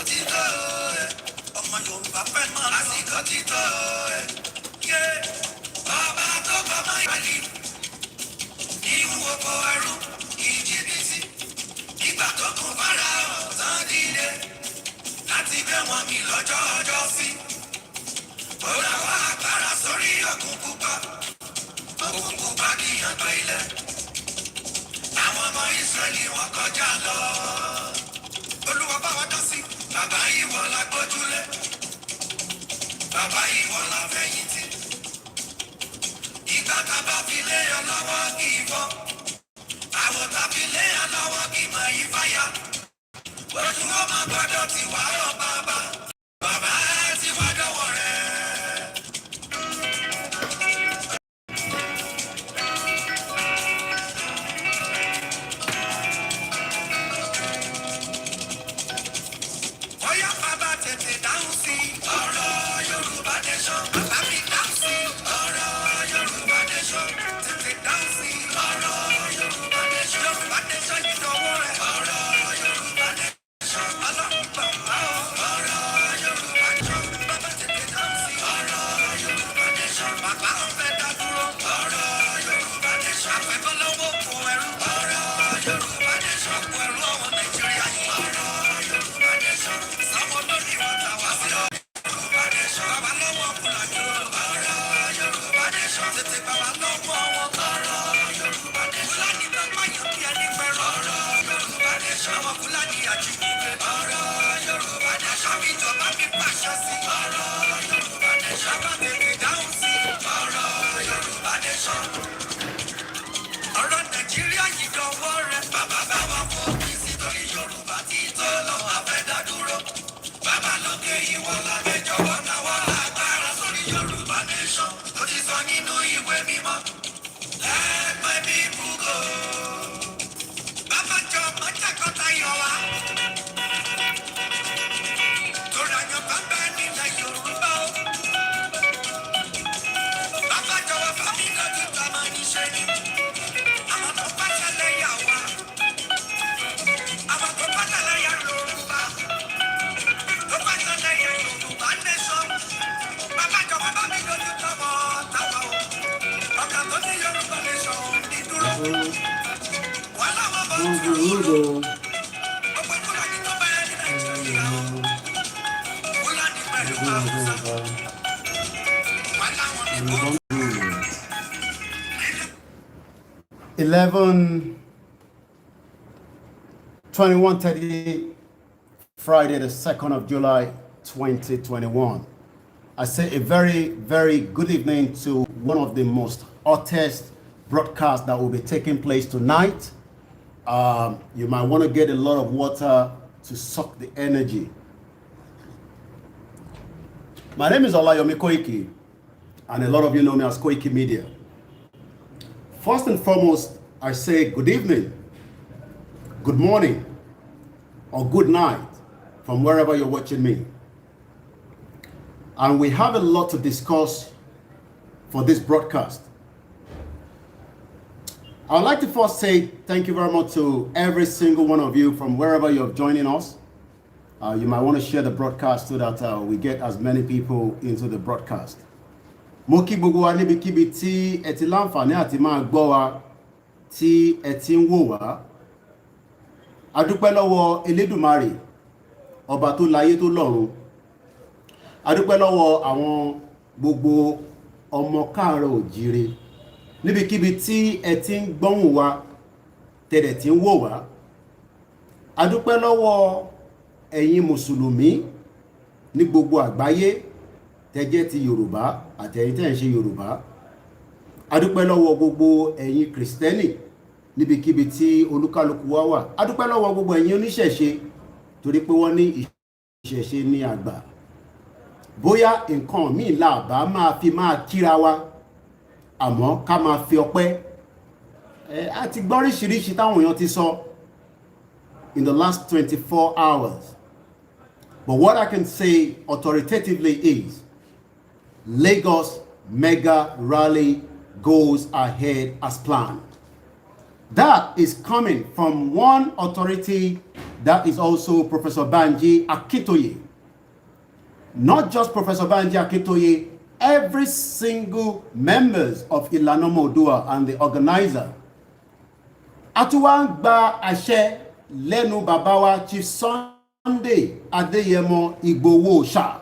ti tó ọmọ Yorùbá fẹ́ mọ́ àsìkò ti tó bàbá tó bàbá ìbàlí ìwú oko ẹrú ìjìbìtì ìgbà tó kún fara ọ̀tán dídé láti bẹ́ wọn mi lọ́jọ́ ọjọ́ sí ó dáwọ́ agbára sórí òkun pupa kíyàn gbọ́ ilẹ̀ àwọn ọmọ Ísírẹ́lì wọn kọjá lọ Olúwa bá wa dá sí bàbá ìwọ la gbójúlé bàbá ìwọ la fẹ̀yìntì ìgbà tá bá fi lé ọ lọ́wọ́ kì í fọ́ àwọn tá fi lé ọ lọ́wọ́ kì í mọ ìfàyà ojú ọmọ gbọ́dọ̀ ti wá ọ bàbá ti wá dọ́wọ́ rẹ̀. Bóyá bàbá tètè dáhùn sí ọ̀rọ̀ Yorùbá nation bàbá mi dáhùn sí ọ̀rọ̀ Yorùbá nation tètè dáhùn sí ọ̀rọ̀ Yorùbá nation yìí dọ̀wọ́ rẹ̀ ọ̀rọ̀ Yorùbá nation ọlọ́pàá ọ̀rọ̀ Yorùbá nation bàbá tètè dáhùn sí ọ̀rọ̀ Yorùbá nation bàbá ń fẹ́ dá dúró ọ̀rọ̀ Yorùbá nation àfẹ́kọ́ lọ́wọ́ kó ẹrú ọ̀rọ̀ Yorùbá nation kó ẹrú ọmọ Nàìjíríà yìí ọ̀rọ̀ Yorùbá nation sáwọn lórí wọn ta wá sí Yorùbá nation bàbá lọ́wọ́ Fúlàní ọ̀rọ̀ Yorùbá nation tètè bàbá lọ́wọ́ wọn ọ̀rọ̀ Yorùbá nation Fúlàní bàbá yóò kí ẹni pẹ̀rọ ọ̀rọ̀ Yorùbá nation àwọn Fúlàní àjínigbé ọ̀rọ̀ Yorùbá nation mi jọba mi pàṣẹ sí ọ̀rọ̀ Yorùbá nation bá tètè dáhùn sí ọ̀rọ̀ Yorùbá nation ọ̀rọ̀ Nàìjíríà yìí dọ̀wọ́ rẹ̀ bàbá bá wà fún mi sí torí Yorùbá tí tó lọ àfẹ́dádúró bàbá lókè ìwọ lábẹ́ jọ̀wọ́ náwó lágbára sórí Yorùbá nation tó ti sọ nínú ìwé mímọ́ let my people go bàbá jọ mọ́jàkọ́ta yọ wá tó ràyàn bàbá nílẹ̀ Yorùbá o bàbá jọ̀wọ́ fàmí lọ́dún tó máa ní ṣe ni àwọn tó bá ṣẹlẹ̀ yà wá àwọn tó bá ṣẹlẹ̀ yà Yorùbá tó bá ṣẹlẹ̀ yà Yorùbá nation bàbá jọ̀wọ́ bá mi lójú tọmọ táwọn o ọkà tó ní Yorùbá nation ní dúró wà láwọn bọ̀ tí ó dúró gbogbo Fúlàní tó bẹ̀rẹ̀ ní Nàìjíríà o Fúlàní pẹ̀lú Haúsá wà láwọn ní bọ́. 11:21:30 Friday, the 2nd of July, 2021. I say a very, very good evening to one of the most hottest broadcasts that will be taking place tonight. You might want to get a lot of water to suck the energy. My name is Olayomi Koiki, and a lot of you know me as Koiki Media. First and foremost, I say good evening, good morning, or good night from wherever you're watching me. And we have a lot to discuss for this broadcast. I'd like to first say thank you very much to every single one of you from wherever you're joining us. You might want to share the broadcast so that we get as many people into the broadcast. Mo kí gbogbo wa níbikíbi tí ẹ ti láǹfààní àti máa gbọ́ wa tí ẹ ti ń wò wá. A dúpẹ́ lọ́wọ́ Elédùmarè, ọba tó láyé tó lọ́run. A dúpẹ́ lọ́wọ́ àwọn gbogbo ọmọ káàárọ̀ òjíire níbikíbi tí ẹ ti ń gbọ́hùn wa tẹ̀dẹ̀ tí ń wò wá. A dúpẹ́ lọ́wọ́ ẹ̀yin mùsùlùmí ní gbogbo àgbáyé tẹ́jẹ́ ti Yorùbá àtẹ̀yin tẹ́ ń ṣe Yorùbá. A dúpẹ́ lọ́wọ́ gbogbo ẹ̀yin Kristẹni níbikíbi tí olúkálùkù wa wà. A dúpẹ́ lọ́wọ́ gbogbo ẹ̀yin oníṣẹ̀ṣe torí pé wọ́n ní ìṣẹ̀ṣe ní àgbà. Bóyá nǹkan míì là bá máa kíra wa, àmọ́ ká máa fi ọpẹ́. A ti gbọ́ oríṣiríṣi táwọn èèyàn ti sọ in the last 24 hours. But what I can say authoritatively is Lagos mega rally goes ahead as planned. That is coming from one authority That is also Professor Banji Akintoye. Not just Professor Banji Akintoye, every single members of Ìlànà Ọmọ Oòduà and the organizer. Atuwa gba àṣẹ lẹ́nu bàbá wa Chief Sunday IGBOHO House.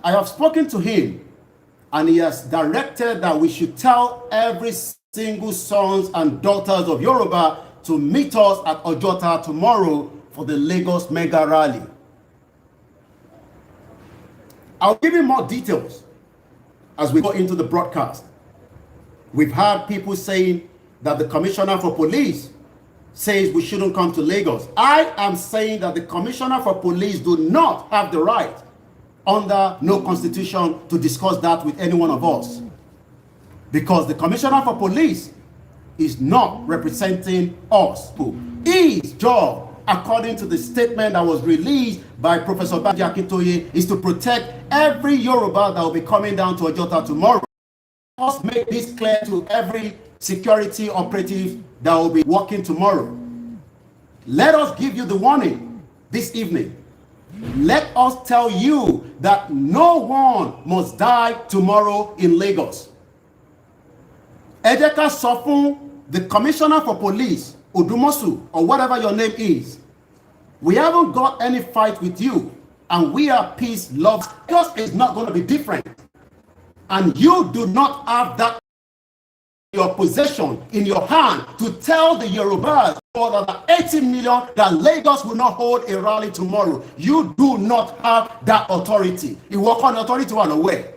I have spoken to him and he has directed that we should tell every single sons and daughters of Yoruba to meet us at Ojota tomorrow for the Lagos Mega Rally. I'll give you more details as we go into the broadcast. We've had people saying that the Commissioner for Police says we shouldn't come to Lagos. I am saying that the Commissioner for Police do not have the right under no constitution to discuss that with any one of us. Because the Commissioner for Police is not representing us. His job, according to the statement that was released by Professor Banji Akintoye, is to protect every Yoruba that will be coming down to Ojota tomorrow. Let's make this clear to every security operative that will be working tomorrow. Let us give you the warning this evening. Let us tell you that no one must die tomorrow in Lagos. Ejeka Sofun, the Commissioner for Police, Odumosu, or whatever your name is, we haven't got any fight with you, and we are peace, love. Lagos is not going to be different. And you do not have that in your possession, in your hand, to tell the Yorubas for the 80 million that Lagos will not hold a rally tomorrow. You do not have that authority. You work on authority one away.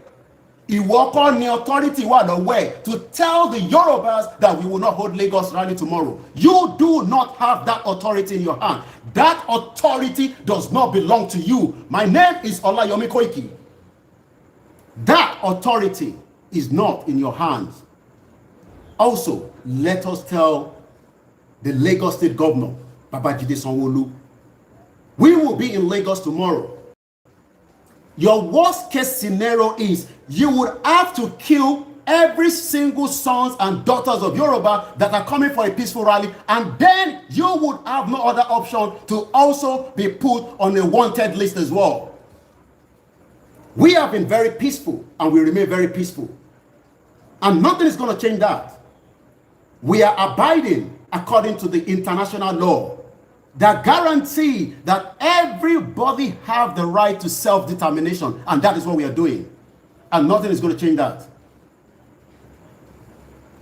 You work on the authority one away to tell the Yorubas that we will not hold Lagos rally tomorrow. You do not have that authority in your hand. That authority does not belong to you. My name is Olayomi Koiki. That authority is not in your hands. Also, let us tell the Lagos State Governor, Babajide Sanwo-Olu, we will be in Lagos tomorrow. Your worst case scenario is you would have to kill every single sons and daughters of Yoruba that are coming for a peaceful rally, and then you would have no other option to also be put on a wanted list as well. We have been very peaceful and we remain very peaceful. And nothing is going to change that. We are abiding according to the international law that guarantee that everybody have the right to self-determination, and that is what we are doing. And nothing is going to change that.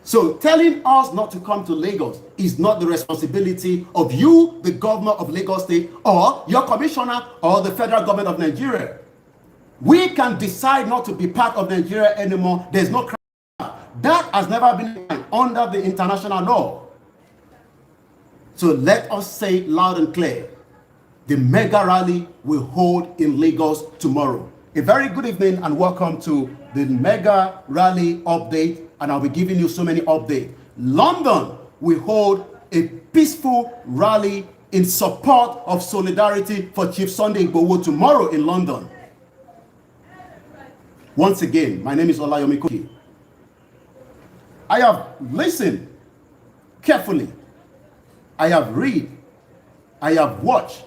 So telling us not to come to Lagos is not the responsibility of you, the governor of Lagos State, or your commissioner, or the federal government of Nigeria. We can decide not to be part of Nigeria anymore. There's no crime. That has never been under the international law. So let us say loud and clear, the mega rally will hold in Lagos tomorrow. A very good evening and welcome to the mega rally update, and I'll be giving you so many updates. London will hold a peaceful rally in support of solidarity for Chief Sunday IGBOHO tomorrow in London. Once again, my name is Olayomi Koiki. I have listened carefully. I have read. I have watched.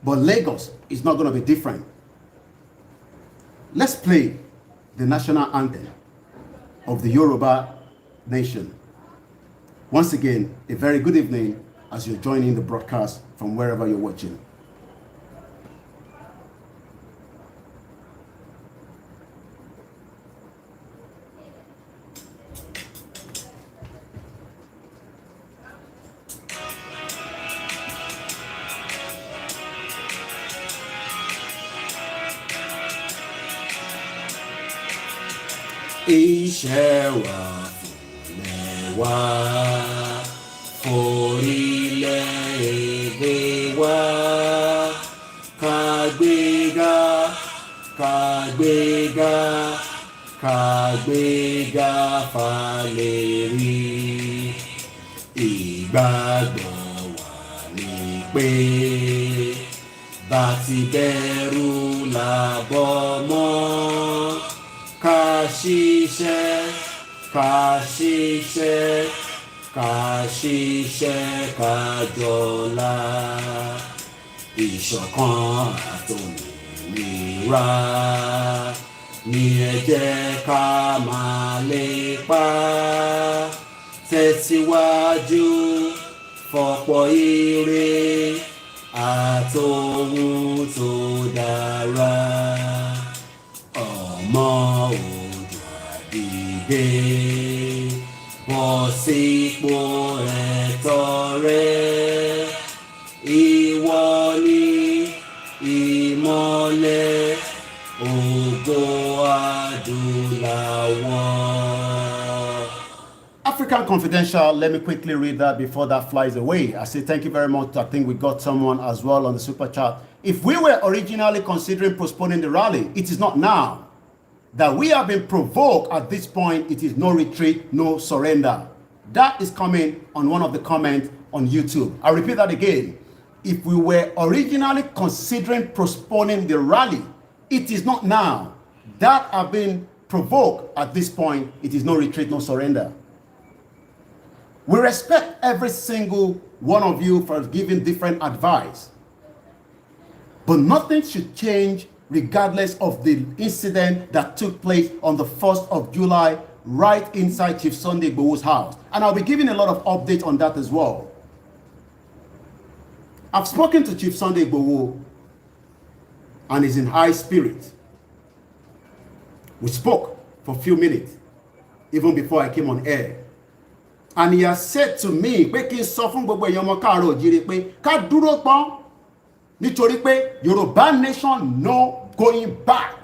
But Lagos is not going to be different. Let's play the national anthem of the Yoruba nation. Once again, a very good evening as you're joining the broadcast from wherever you're watching. Iṣẹ́ wa fúnlẹ̀ wa, forílẹ̀-èdè wa, ká gbéga, ká gbéga, ká gbéga fálérí. Ìgbàgbọ́ wa ni pé bá ti bẹ̀rù làbọ̀ mọ́. Ká ṣiṣẹ́, ká ṣiṣẹ́, ká ṣiṣẹ́ ká jọlá, ìṣọ̀kan àtòmìnira ni ẹ jẹ́ ká máa lépa, tẹ̀síwájú fọ̀pọ̀ ire àtòhun tó dára. Ọmọ Oòduà dìde, bọ́ sípò ẹ̀tọ́ rẹ, ìwọ ni ìmọ́lẹ̀ ògo adúláwọ̀. African Confidential, let me quickly read that before that flies away. I say thank you very much. I think we got someone as well on the super chat. If we were originally considering postponing the rally, it is not now. That we have been provoked at this point, it is no retreat, no surrender. That is coming on one of the comments on YouTube. I repeat that again. If we were originally considering postponing the rally, it is not now. That have been provoked at this point, it is no retreat, no surrender. We respect every single one of you for giving different advice. But nothing should change regardless of the incident that took place on the 1st of July right inside Chief Sunday IGBOHO's house. And I'll be giving a lot of updates on that as well. I've spoken to Chief Sunday IGBOHO and he's in high spirit. We spoke for a few minutes, even before I came on air. And he has said to me, pé kí n sọ fún gbogbo èèyàn ọmọ káàárọ̀ oòjíire pé ká dúró pọ́n nítorí pé Yorùbá nation no going back,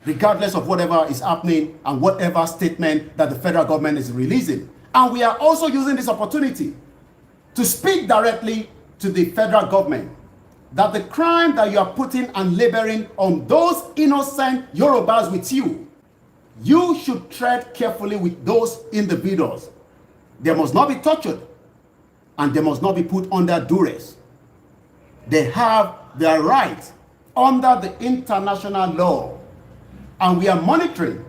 regardless of whatever is happening and whatever statement that the federal government is releasing. And we are also using this opportunity to speak directly to the federal government that the crime that you are putting and laboring on those innocent Yorubas with you, you should tread carefully with those individuals. They must not be tortured and they must not be put under duress. They have their rights under the international law and we are monitoring.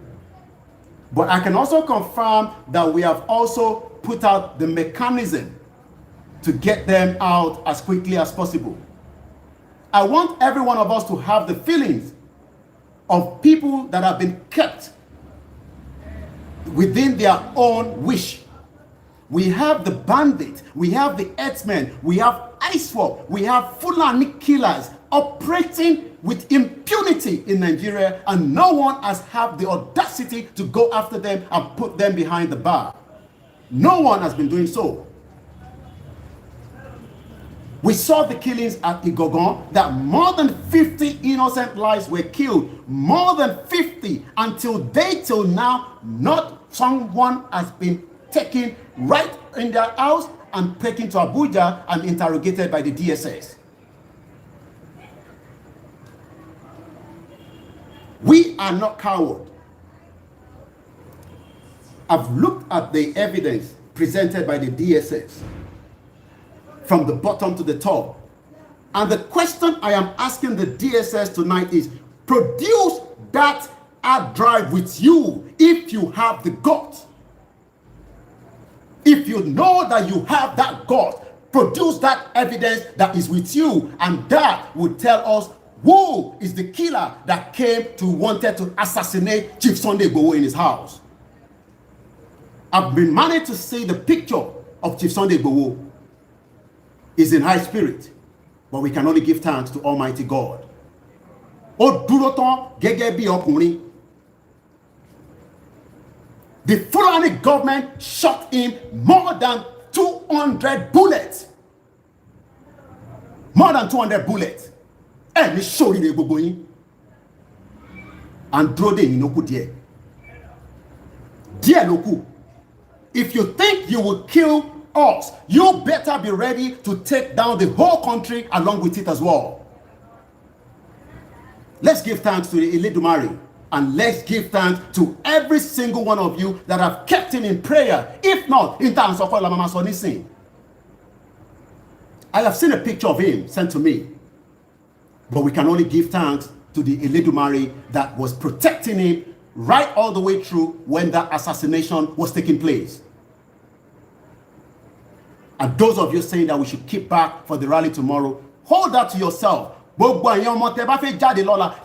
But I can also confirm that we have also put out the mechanism to get them out as quickly as possible. I want every one of us to have the feelings of people that have been kept within their own wish. We have the bandits, we have the herdsmen, we have ISWAP, we have Fulani killers operating with impunity in Nigeria, and no one has had the audacity to go after them and put them behind the bar. No one has been doing so. We saw the killings at Igogon, that more than 50 innocent lives were killed. More than 50 until now, not someone has been taken right in their house and taken to Abuja and interrogated by the DSS. We are not cowards. I've looked at the evidence presented by the DSS from the bottom to the top. And the question I am asking the DSS tonight is, produce that hard drive with you if you have the guts. If you know that you have that guts, produce that evidence that is with you, and that will tell us who is the killer that wanted to assassinate Chief Sunday IGBOHO in his house. I've been managed to see the picture of Chief Sunday IGBOHO. Is in high spirit, but we can only give thanks to Almighty God. Ó dúró tán gẹ́gẹ́ bí ọkùnrin. The Fulani government shot him more than 200 bullets. More than 200 bullets. Ẹni ṣoríire gbogbo yín. And dúró dè yín ló kù díẹ̀. Díẹ̀ ló kù. If you think you will kill us, you better be ready to take down the whole country along with it as well. Let's give thanks to the Eledumare, and let's give thanks to every single one of you that have kept him in prayer. If not, in terms of Mama Sonisi, I have seen a picture of him sent to me, but we can only give thanks to the Eledumare that was protecting him right all the way through when that assassination was taking place. And those of you saying that we should keep back for the rally tomorrow, hold that to yourself.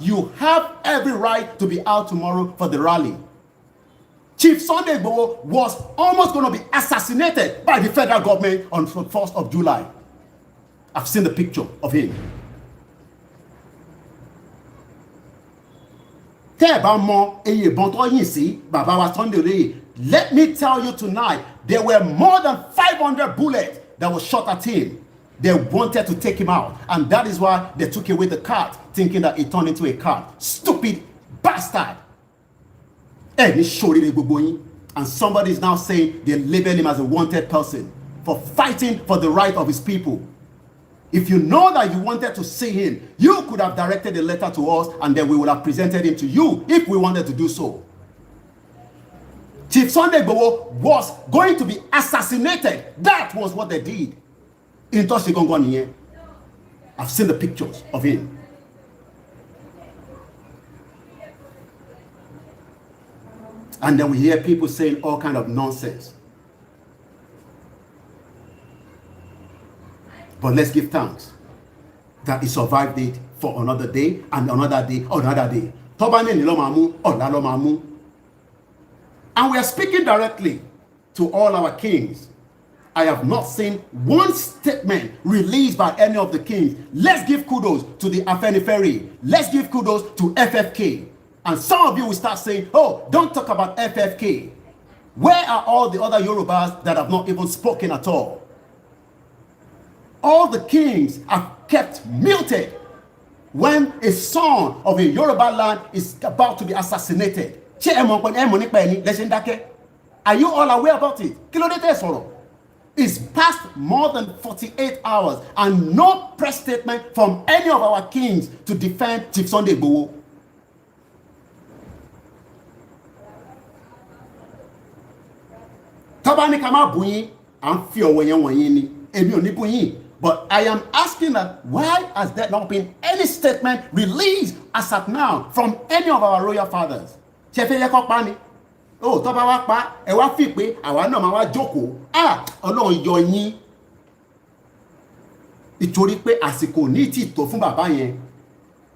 You have every right to be out tomorrow for the rally. Chief Sunday IGBOHO was almost going to be assassinated by the federal government on the 1st of July. I've seen the picture of him. Let me tell you tonight, there were more than 500 bullets that were shot at him. They wanted to take him out, and that is why they took away the cart, thinking that it turned into a cart. Stupid bastard. And somebody is now saying they label him as a wanted person for fighting for the right of his people. If you know that you wanted to see him, you could have directed a letter to us, and then we would have presented him to you if we wanted to do so. Chief Sunday IGBOHO was going to be assassinated. That was what they did in Toshigongon. I've seen the pictures of him. And then we hear people saying all kind of nonsense. But let's give thanks that he survived it for another day and another day, another day. And we are speaking directly to all our kings. I have not seen one statement released by any of the kings. Let's give kudos to the Afenifere. Let's give kudos to FFK. And some of you will start saying, oh, don't talk about FFK. Where are all the other Yorubas that have not even spoken at all? All the kings are kept muted when a son of a Yoruba land is about to be assassinated. Are you all aware about it? It's past more than 48 hours and no press statement from any of our kings to defend Chief Sunday IGBOHO. But I am asking that why has there not been any statement released as at now from any of our royal fathers? Oh, tó bá wá pa ẹ wá fi pé àwa náà máa wá jókòó. Ọlọ́run yọ yín. Ìtorí pé àsìkò ní tí tó fún bàbá yẹn.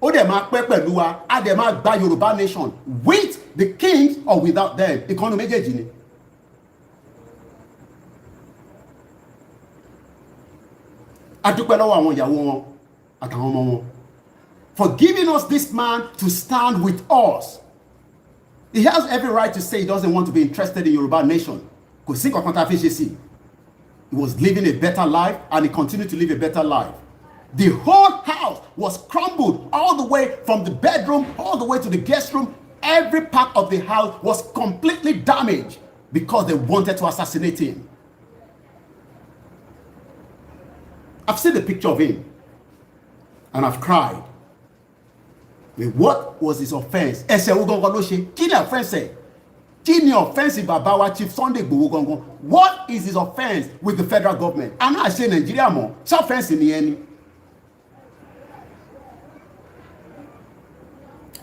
Ó dẹ̀ máa pẹ́ pẹ̀lú wa, á dẹ̀ máa gba Yorùbá nation with the kings or without them. Ìkànnì méjèèjì ni. A dúpẹ́ lọ́wọ́ àwọn ìyàwó wọn àtàwọn ọmọ wọn for giving us this man to stand with us. He has every right to say he doesn't want to be interested in Yoruba nation. He was living a better life and he continued to live a better life. The whole house was crumbled all the way from the bedroom all the way to the guest room. Every part of the house was completely damaged because they wanted to assassinate him. I've seen the picture of him and I've cried. What was his offense? Kí ni offense? Kí ni offense bàbá wa Chief Sunday IGBOHO gangan? What is his offense with the federal government? I'm not saying Nigeria more. It's offense in the end.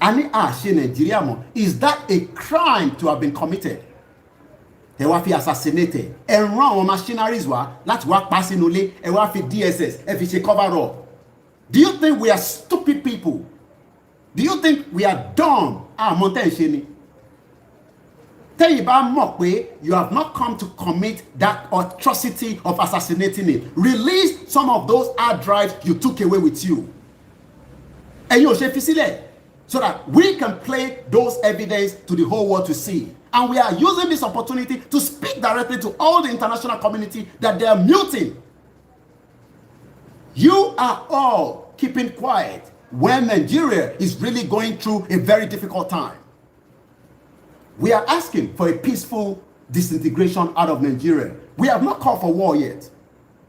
Nigeria more. Is that a crime to have been committed? They were assassinated. And run machineries were láti wá pa sínú ilé. Ẹ wá fi DSS. Ẹ fi ṣe cover up. Do you think we are stupid people? Do you think we are dumb? You have not come to commit that atrocity of assassinating him. Release some of those hard drives you took away with you. So that we can play those evidence to the whole world to see. And we are using this opportunity to speak directly to all the international community that they are muting. You are all keeping quiet when Nigeria is really going through a very difficult time. We are asking for a peaceful disintegration out of Nigeria. We have not called for war yet.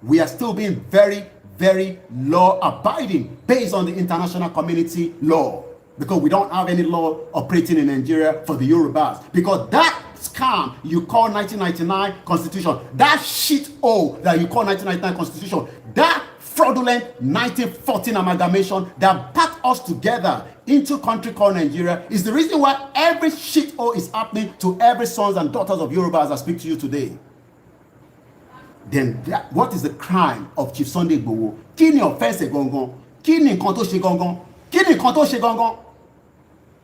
We are still being very, very law-abiding based on the international community law, because we don't have any law operating in Nigeria for the Yorubas. Because that scam you call 1999 constitution, that shit hole that you call 1999 constitution, that fraudulent 1914 amalgamation that packed us together into a country called Nigeria is the reason why every shithole is happening to every sons and daughters of Yoruba as I speak to you today. then what is the crime of Chief Sunday IGBOHO? Kí ni offense gangan? Kí ni nǹkan tó ṣe gangan? Kí ni nǹkan tó ṣe gangan?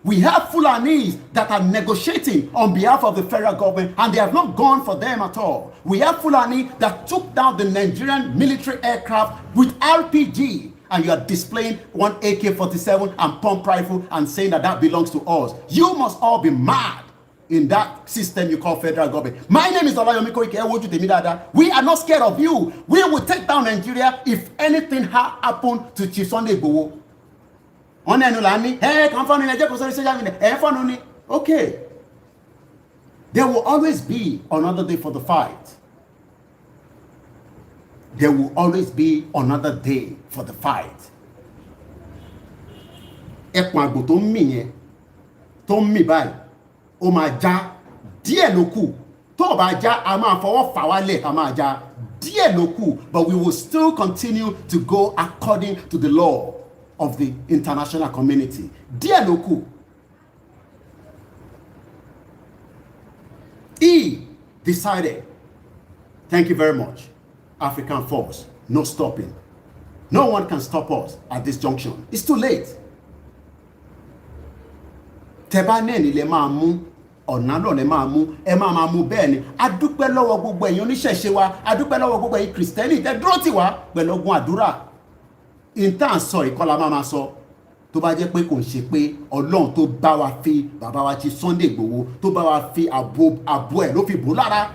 We have Fulanis that are negotiating on behalf of the federal government, and they have not gone for them at all. We have Fulani that took down the Nigerian military aircraft with RPG, and you are displaying one AK-47 and pump rifle and saying that that belongs to us. You must all be mad in that system you call federal government. My name is Olayomi Koike. We are not scared of you. We will take down Nigeria if anything happened to Chief Sunday IGBOHO. Okay. There will always be another day for the fight. There will always be another day for the fight. Ẹ̀pọ̀n àgbò tó ń mì yẹn, tó ń mì báyìí, ó máa já díẹ̀ ló kù. Tó bá já, a máa fọwọ́ fà wálẹ̀, a máa já díẹ̀ ló kù. But we will still continue to go according to the law of the international community. Díẹ̀ ló kù. He decided, thank you very much, African force, no stopping. No one can stop us at this junction. It's too late. Tẹ́bánẹ́ni lè máa mú, ọ̀nà náà lè máa mú, ẹ máa mú bẹ́ẹ̀ ni. A dúpẹ́ lọ́wọ́ gbogbo ẹ̀yin oníṣẹ̀ṣe wa, a dúpẹ́ lọ́wọ́ gbogbo ẹ̀yin Kristẹni, tẹ́ dúró tì wá pẹ̀lú ogun àdúrà. Ìtàn sọ ìkọlà máa sọ. Tó bá jẹ́ pé kò ń ṣe pé Ọlọ́run tó bá wa fi bàbá wa Chief Sunday IGBOHO tó bá wa fi àbò ẹ̀ ló fi bò lára.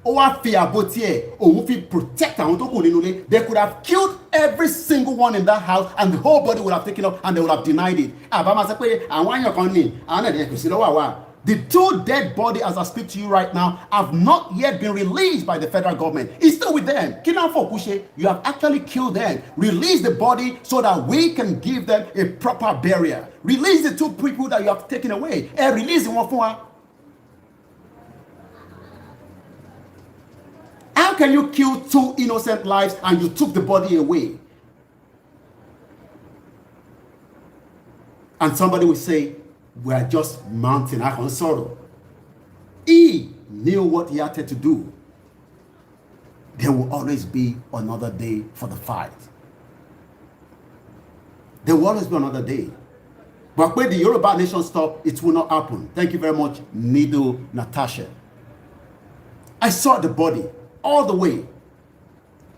Ó wá fi àbò tiẹ̀ òun fi protect àwọn tó kù nínú ilé. They could have killed every single one in that house and the whole body would have taken up and they would have denied it. Àbá máa sọ pé àwọn àyàn kan ní àwọn ẹ̀dẹ̀ kò sí lọ́wọ́ àwa. The two dead bodies, as I speak to you right now, have not yet been released by the federal government. It's still with them. You have actually killed them. Release the body so that we can give them a proper burial. Release the two people that you have taken away. Release the one for. How can you kill two innocent lives and you took the body away? And somebody will say, we are just mounting our own sorrow. He knew what he had to do. There will always be another day for the fight. There will always be another day. But when the Yoruba nation stop, it will not happen. Thank you very much, Nido Natasha. I saw the body all the way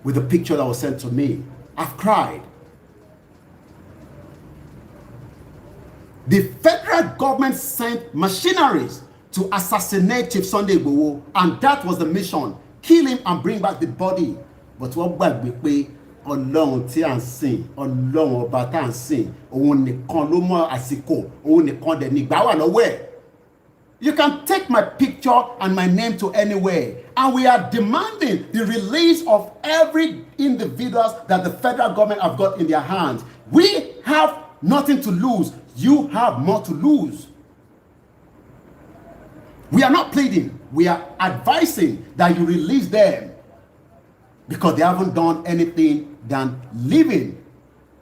with the picture that was sent to me. I've cried. The federal government sent machineries to assassinate Chief Sunday IGBOHO, and that was the mission. Kill him and bring back the body. But what gbàgbé pé Ọlọ́run tí à ń sìn, Ọlọ́run ọba tá à ń sìn, òun nìkan ló mọ àsìkò, òun nìkan dẹ̀ nígbà wà lọ́wọ́ ẹ̀. You can take my picture and my name to anywhere. And we are demanding the release of every individuals that the federal government have got in their hands. We have nothing to lose. You have more to lose. We are not pleading. We are advising that you release them because they haven't done anything than living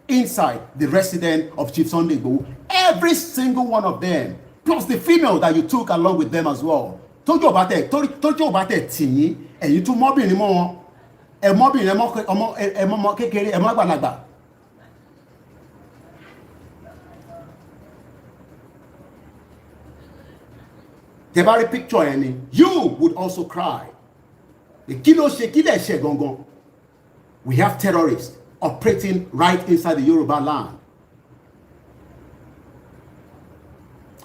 inside the residence of Chief Sunday IGBOHO. Every single one of them, plus the female that you took along with them as well. Tójú ọba tẹ̀ tì yín, ẹ̀yin tún mọ́bìnrin mọ́ wọn, ẹ̀ mọ́bìnrin ẹ̀ mọ́ kékeré, ẹ̀ mọ́ àgbàlagbà. Tebari picture any, you would also cry. The kilo shekide shegongon. We have terrorists operating right inside the Yoruba land.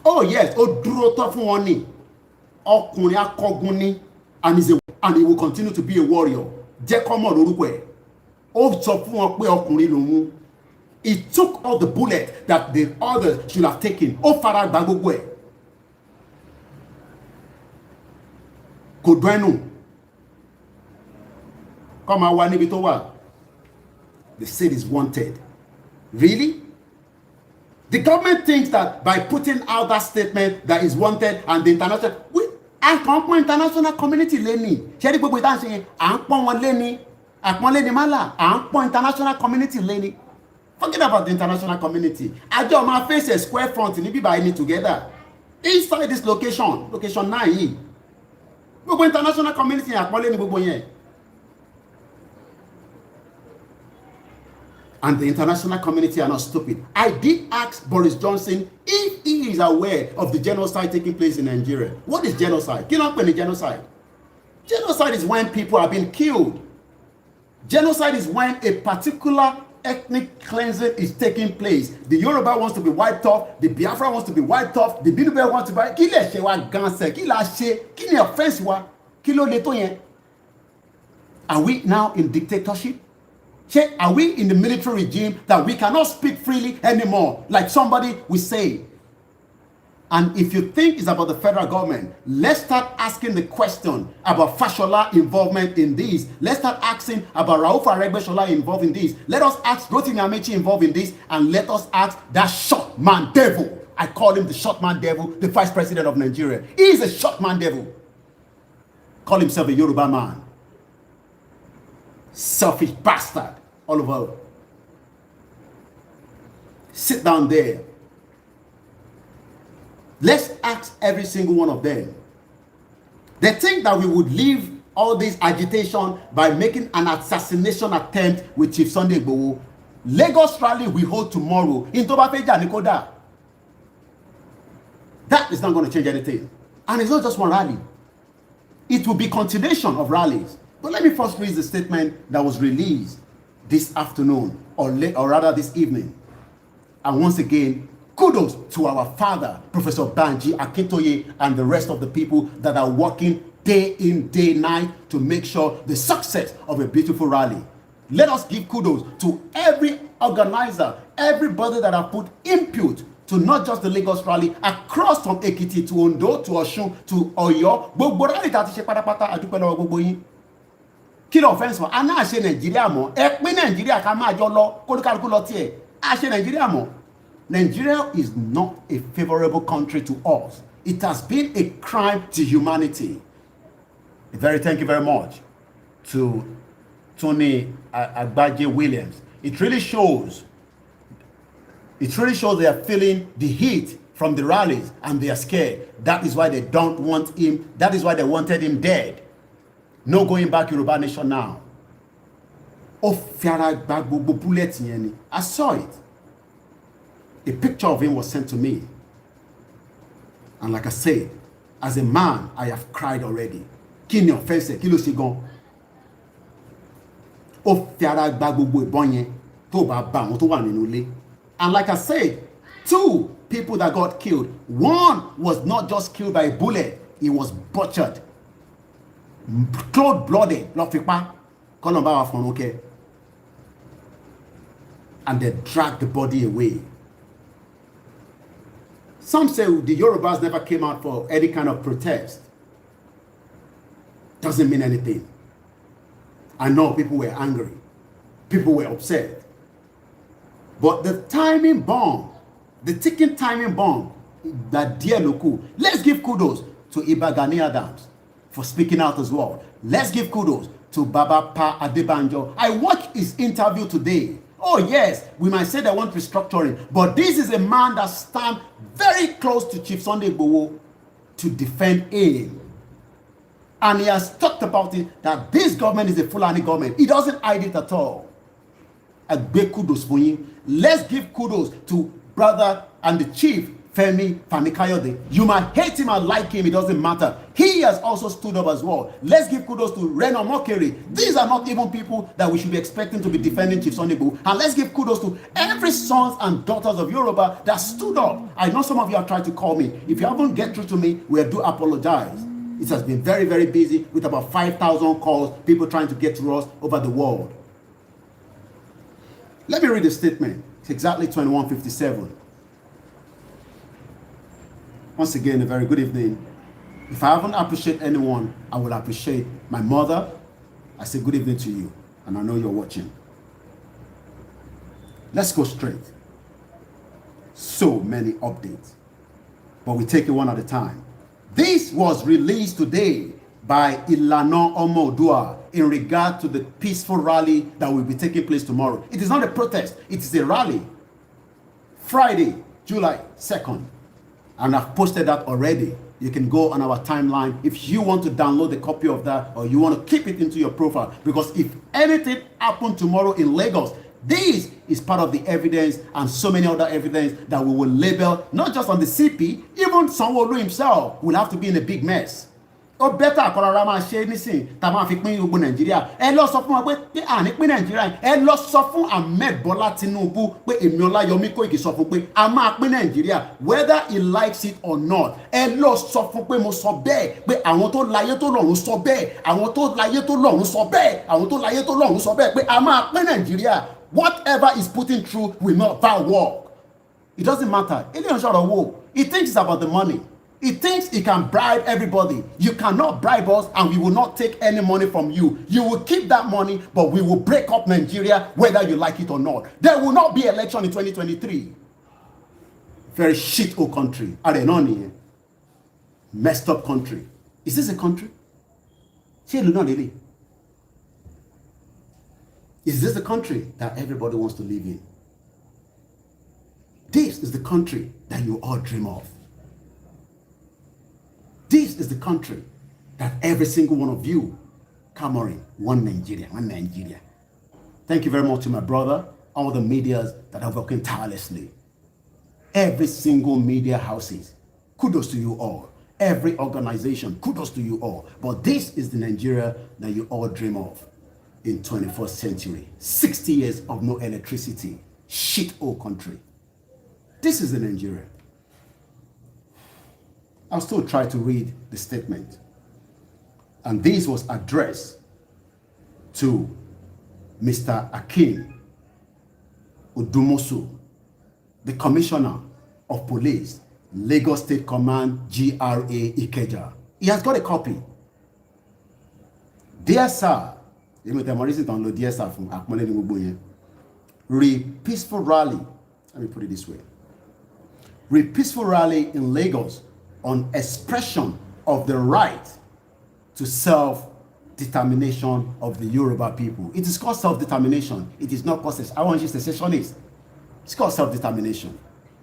Oh yes, Oduro to fun won ni. Ọkùnrin akọgun ni, and he will continue to be a warrior. Jẹ́ kó mọ̀ lórúkọ ẹ̀. Ó sọ fún wọn pé ọkùnrin lòun. He took all the bullets that the others should have taken. Ó fara gbà gbogbo ẹ̀. Kò dẹ́nu. Come on, níbi tó wà. The city is wanted. Really? The government thinks that by putting out that statement that is wanted and the international, à ń pọ́n international community lẹ́ni. Ṣé ní gbogbo ìdáhùn ṣe à ń pọ́n wọn lẹ́ni? Àpọ́nlé ni málà, à ń pọ́n international community lẹ́ni. Forget about the international community. Àjọ máa face a square front ní bíbá ẹni together. Inside this location 9 yìí. Gbogbo international community àpọ́nlé ni gbogbo yẹn. And the international community are not stupid. I did ask Boris Johnson if he is aware of the genocide taking place in Nigeria. What is genocide? Kí ló ń pè ní genocide? Genocide is when people are being killed. Genocide is when a particular ethnic cleansing is taking place. The Yoruba wants to be wiped off. The Biafra wants to be wiped off. The Benue wants to be wiped off. Kí lè ṣe wa gan ṣe? Kí la ṣe? Kí ni offense wa? Kí ló le tó yẹn? Are we now in dictatorship? Are we in the military regime that we cannot speak freely anymore, like somebody will say? And if you think it's about the federal government, let's start asking the question about Fashola involvement in this. Let's start asking about Rauf Aregbesola involved in this. Let us ask Rotimi Amechi involved in this, and let us ask that short man devil. I call him the short man devil, the vice president of Nigeria. He is a short man devil. Call himself a Yoruba man. Selfish bastard. All over. Sit down there. Let's ask every single one of them. They think that we would leave all this agitation by making an assassination attempt with Chief Sunday IGBOHO. Lagos rally we hold tomorrow in Tobafeja Nikoda. That is not going to change anything. And it's not just one rally. It will be continuation of rallies. But let me first read the statement that was released this afternoon, or rather this evening. And once again, kudos to our father, Professor Banji Akintoye, and the rest of the people that are working day in, day night to make sure the success of a beautiful rally. Let us give kudos to every organizer, everybody that have put input to not just the Lagos rally, across from Ekiti to Ondo to Osun to Oyo. Gbogbo rally that is pátápátá adúpẹ́ lọ́wọ́ gbogbo yín. Kí ló offense wa? A náà ṣe Nàìjíríà mọ́. Ẹ pín Nàìjíríà ká máa jọ lọ, kólúkálukú lọ tiẹ̀. A ṣe Nàìjíríà mọ́. Nigeria is not a favorable country to us. It has been a crime to humanity. Thank you very much to Tony Agbaje Williams. It really shows they are feeling the heat from the rallies and they are scared. That is why they don't want him. That is why they wanted him dead. No going back Yoruba nation now. I saw it. A picture of him was sent to me. And like I said, as a man, I have cried already. Kí ni offense? Kí ló ṣe gan? Ó fi ara gba gbogbo ìbọn yẹn tó bá bá àwọn tó wà nínú ilé. And like I said, 2 people that got killed. One was not just killed by a bullet. He was butchered. Cold-blooded. Lọ fi pa. Kọ́lọ́n bá wa fọ́n okay. And they dragged the body away. Some say the Yorubas never came out for any kind of protest. Doesn't mean anything. I know people were angry. People were upset. But the timing bomb, the ticking timing bomb, that dear Loku, let's give kudos to Iba Gani Adams for speaking out as well. Let's give kudos to Baba Pa Adebanjo. I watched his interview today. Oh yes, we might say they want restructuring, but this is a man that stands very close to Chief Sunday IGBOHO to defend him. And he has talked about it, that this government is a Fulani government. He doesn't hide it at all. A big kudos for him. Let's give kudos to brother and the chief, Femi Fanikayode. You might hate him or like him, it doesn't matter. He has also stood up as well. Let's give kudos to Reno Mokere. These are not even people that we should be expecting to be defending Chief Sunday IGBOHO. And let's give kudos to every sons and daughters of Yoruba that stood up. I know some of you have tried to call me. If you haven't get through to me, we do apologize. It has been very, very busy with about 5,000 calls, people trying to get to us over the world. Let me read the statement. It's exactly 21:57. Once again, a very good evening. If I haven't appreciated anyone, I will appreciate my mother. I say good evening to you, and I know you're watching. Let's go straight. So many updates, but we take it one at a time. This was released today by Ilana Omodua in regard to the peaceful rally that will be taking place tomorrow. It is not a protest, it is a rally. Friday, July 2nd. And I've posted that already. You can go on our timeline if you want to download a copy of that or you want to keep it into your profile. Because if anything happened tomorrow in Lagos, This is part of the evidence and so many other evidence that we will label, not just on the CP, even Sanwo-Olu himself will have to be in a big mess. Ó better àkọ́rọ́ra máa ṣe nísìn tá a máa fi pín gbogbo Nàìjíríà. Ẹ lọ sọ fún wa pé àní pín Nàìjíríà. Ẹ lọ sọ fún Ahmed Bola Tinubu pé èmi Ọláyọmí Kóìkì sọ fún pé a máa pín Nàìjíríà whether he likes it or not. Ẹ lọ sọ fún pé mo sọ bẹ́ẹ̀ pé àwọn tó láyé tó lọ́run sọ bẹ́ẹ̀ àwọn tó láyé tó lọ́run sọ bẹ́ẹ̀ àwọn tó láyé tó lọ́run sọ bẹ́ẹ̀ pé a máa pín Nàìjíríà. Whatever is putting through will not work. It doesn't matter. He thinks it's about the money. He thinks he can bribe everybody. You cannot bribe us and we will not take any money from you. You will keep that money, but we will break up Nigeria whether you like it or not. There will not be election in 2023. Very shit old country. Arenoni. Messed up country. Is this a country? Is this the country that everybody wants to live in? This is the country that you all dream of. This is the country that every single one of you clamoring, one Nigeria. Thank you very much to my brother, all the medias that are working tirelessly. Every single media houses, kudos to you all. Every organization, kudos to you all. But this is the Nigeria that you all dream of in 21st century. 60 years of no electricity. Shit old country. This is the Nigeria. I'll still try to read the statement. And this was addressed to Mr. Akin Udumosu, the Commissioner of Police, Lagos State Command, GRA Ikeja. He has got a copy. Dear sir, peaceful rally, let me put it this way. Peaceful rally in Lagos on expression of the right to self-determination of the Yoruba people. It is called self-determination. It is not called secessionist. It's called self-determination.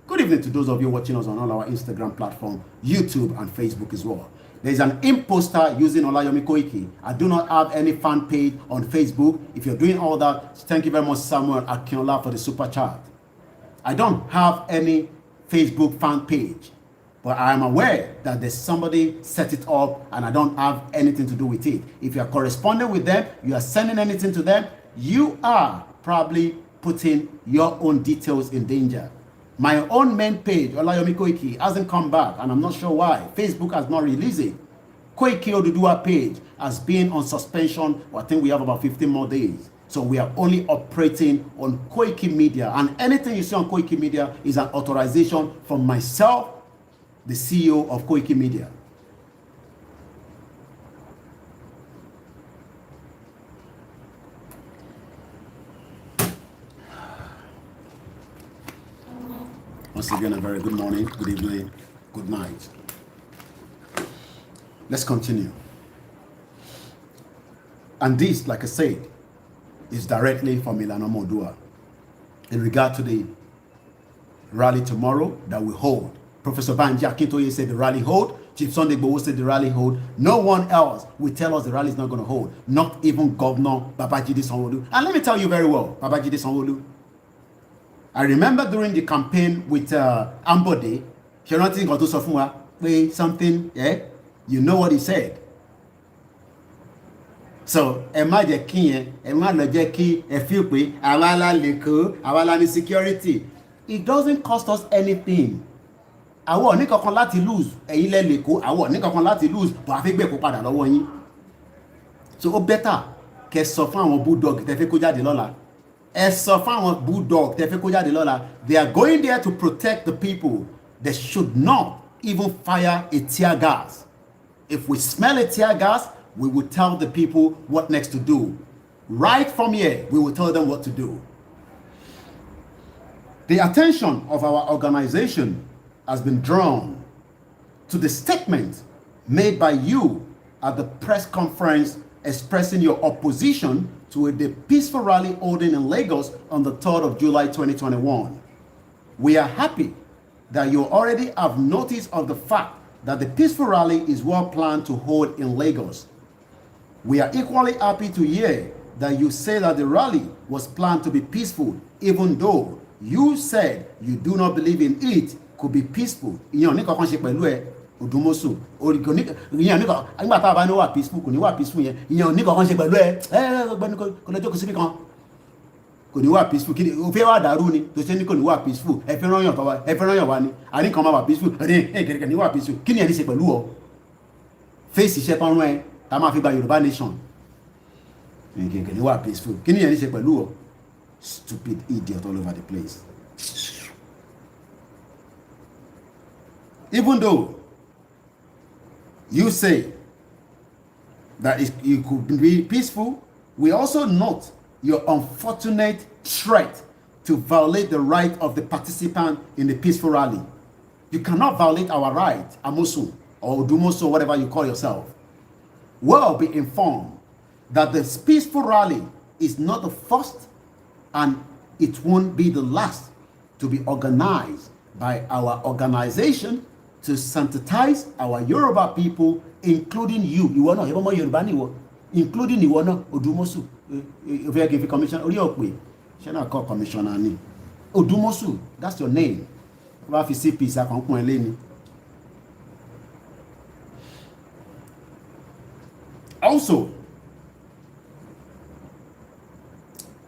Good evening to those of you watching us on all our Instagram platform, YouTube and Facebook as well. There is an imposter using Olayomi Koiki. I do not have any fan page on Facebook. If you're doing all that, thank you very much, Samuel Akinola, for the super chat. I don't have any Facebook fan page. But I am aware that there's somebody set it up and I don't have anything to do with it. If you are corresponding with them, you are sending anything to them, you are probably putting your own details in danger. My own main page, Olayomi Koiki, hasn't come back and I'm not sure why. Facebook has not released it. Koiki Oduduwa page has been on suspension. I think we have about 15 more days. So we are only operating on Koiki Media. And anything you see on Koiki Media is an authorization from myself, the CEO of Koiki Media. Once again, a very good morning, good evening, good night. Let's continue. And this, like I said, is directly from Ilana Modua in regard to the rally tomorrow that we hold. Professor Banji Akintoye said the rally hold. Chief Sunday IGBOHO said the rally hold. No one else will tell us the rally is not going to hold. Not even Governor Babajide Sanwo-Olu. And let me tell you very well, Babajide Sanwo-Olu. I remember during the campaign with Ambode, something, yeah, you know what he said. So, security. It doesn't cost us anything. Àwọn ní kankan láti lose ẹ̀yin lẹ leko àwọn ní kankan láti lose bó a fẹ́ gbé kó padà lọ́wọ́ yín. So ó better kẹ́ sọ fún àwọn bulldog tẹ́ fẹ́ kó jáde lọ́la. Ẹ sọ fún àwọn bulldog tẹ́ fẹ́ kó jáde lọ́la. They are going there to protect the people. They should not even fire a tear gas. If we smell a tear gas, we will tell the people what next to do. Right from here, we will tell them what to do. The attention of our organization has been drawn to the statement made by you at the press conference expressing your opposition to the peaceful rally holding in Lagos on the 3rd of July 2021. We are happy that you already have notice of the fact that the peaceful rally is well planned to hold in Lagos. We are equally happy to hear that you say that the rally was planned to be peaceful, even though you said you do not believe in it could be peaceful. Ìyẹn ò ní kankan ṣe pẹ̀lú ẹ Odumosu. Ìyẹn ò ní kankan nígbà tá a bá ní wà peaceful kò ní wà peaceful yẹn. Ìyẹn ò ní kankan ṣe pẹ̀lú ẹ ọgbẹ́ni kò lè jókòó síbi kan. Kò ní wà peaceful kí ni o fẹ́ wà dàrú ni tó ṣe ní kò ní wà peaceful ẹ fẹ́ rán yàn wá ni àní kan máa wà peaceful kẹ̀kẹ́ ní wà peaceful kí ni ẹ ní ṣe pẹ̀lú ọ fèsì iṣẹ́ tán rán ẹ tá a máa fi gba Yorùbá nation kẹ̀kẹ́ ní wà peaceful kí ni ẹ ní ṣe pẹ̀lú ọ stupid idiot all over the place. Even though you say that it could be peaceful, we also note your unfortunate threat to violate the right of the participant in the peaceful rally. You cannot violate our right, Amosu or Odumosu, whatever you call yourself. Well, be informed that this peaceful rally is not the first and it won't be the last to be organized by our organization to sensitize our Yoruba people, including you. Ìwọ náà, ìwọ mọ Yorùbá ni ìwọ, including ìwọ náà, Odumosu. If you give a commission, or you should not call commissioner ni. Odumosu, that's your name. Wá fi sí peace àkànkún ẹ lẹ́ni. Also,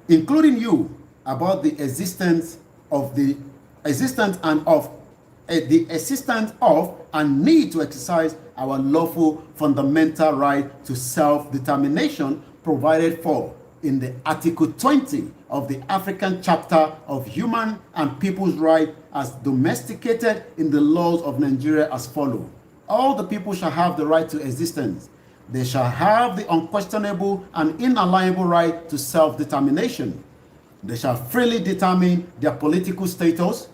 including you about the existence and need to exercise our lawful fundamental right to self-determination provided for in the Article 20 of the African Chapter of Human and People's Rights as domesticated in the laws of Nigeria as follows. All the people shall have the right to existence. They shall have the unquestionable and inalienable right to self-determination. They shall freely determine their political status.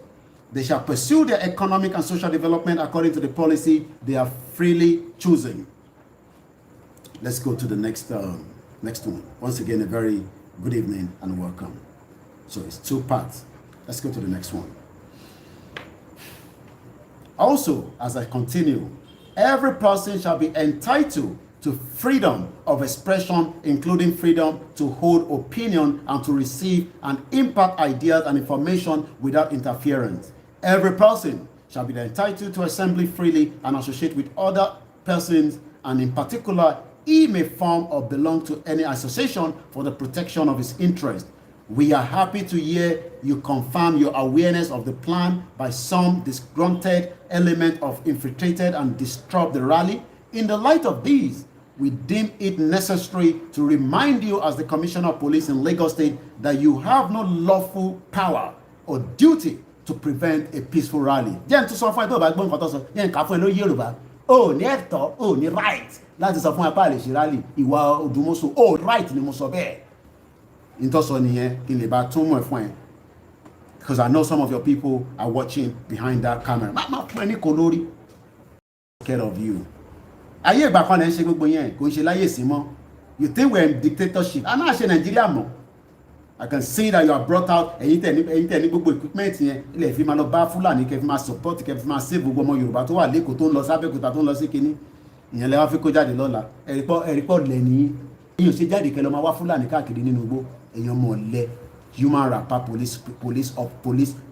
They shall pursue their economic and social development according to the policy they are freely choosing. Let's go to the next one. Once again, a very good evening and welcome. So it's 2 parts. Let's go to the next one. Also, as I continue, every person shall be entitled to freedom of expression, including freedom to hold opinion and to receive and impart ideas and information without interference. Every person shall be entitled to assemble freely and associate with other persons, and in particular, he may form or belong to any association for the protection of his interest. We are happy to hear you confirm your awareness of the plan by some disgruntled element of infiltrated and disrupt the rally. In the light of these, we deem it necessary to remind you as the Commissioner of Police in Lagos State that you have no lawful power or duty to prevent a peaceful rally. Jẹ́ n tún sọ fún ẹ tó bá gbọ́ nǹkan tó sọ, jẹ́ n kà fún ẹ lórí Yorùbá. O ní ẹ̀tọ́, o ní right láti sọ fún apá àlè ṣe rally. Ìwà Odumosu, o right ni mo sọ bẹ́ẹ̀. Ìtọ́sọ nìyẹn kí n lè bá tún mọ̀ ẹ̀ fún ẹ. Because I know some of your people are watching behind that camera. Má fún ẹ ní kò lórí. Care of you. Ayé ìgbà kan lẹ́ ń ṣe gbogbo yẹn, kò ń ṣe láyé sí mọ́. You think we're in dictatorship? A náà ṣe Nàìjíríà mọ́. I can see that you are brought out ẹ̀yin tẹ̀ ní gbogbo equipment yẹn ilẹ̀ fi máa lọ bá Fúlàní kẹ́ fi máa support kẹ́ fi máa save gbogbo ọmọ Yorùbá tó wà lẹ́kọ̀ọ́ tó ń lọ sábẹ́kúta tó ń lọ sí kinní ìyẹn lẹ́wọ́n fi kó jáde lọ́la ẹ̀rípọ̀ lẹ́ni èyàn ṣe jáde kẹ́ lọ máa wá Fúlàní káàkiri nínú igbó èyàn mọ̀ lẹ́ human rapper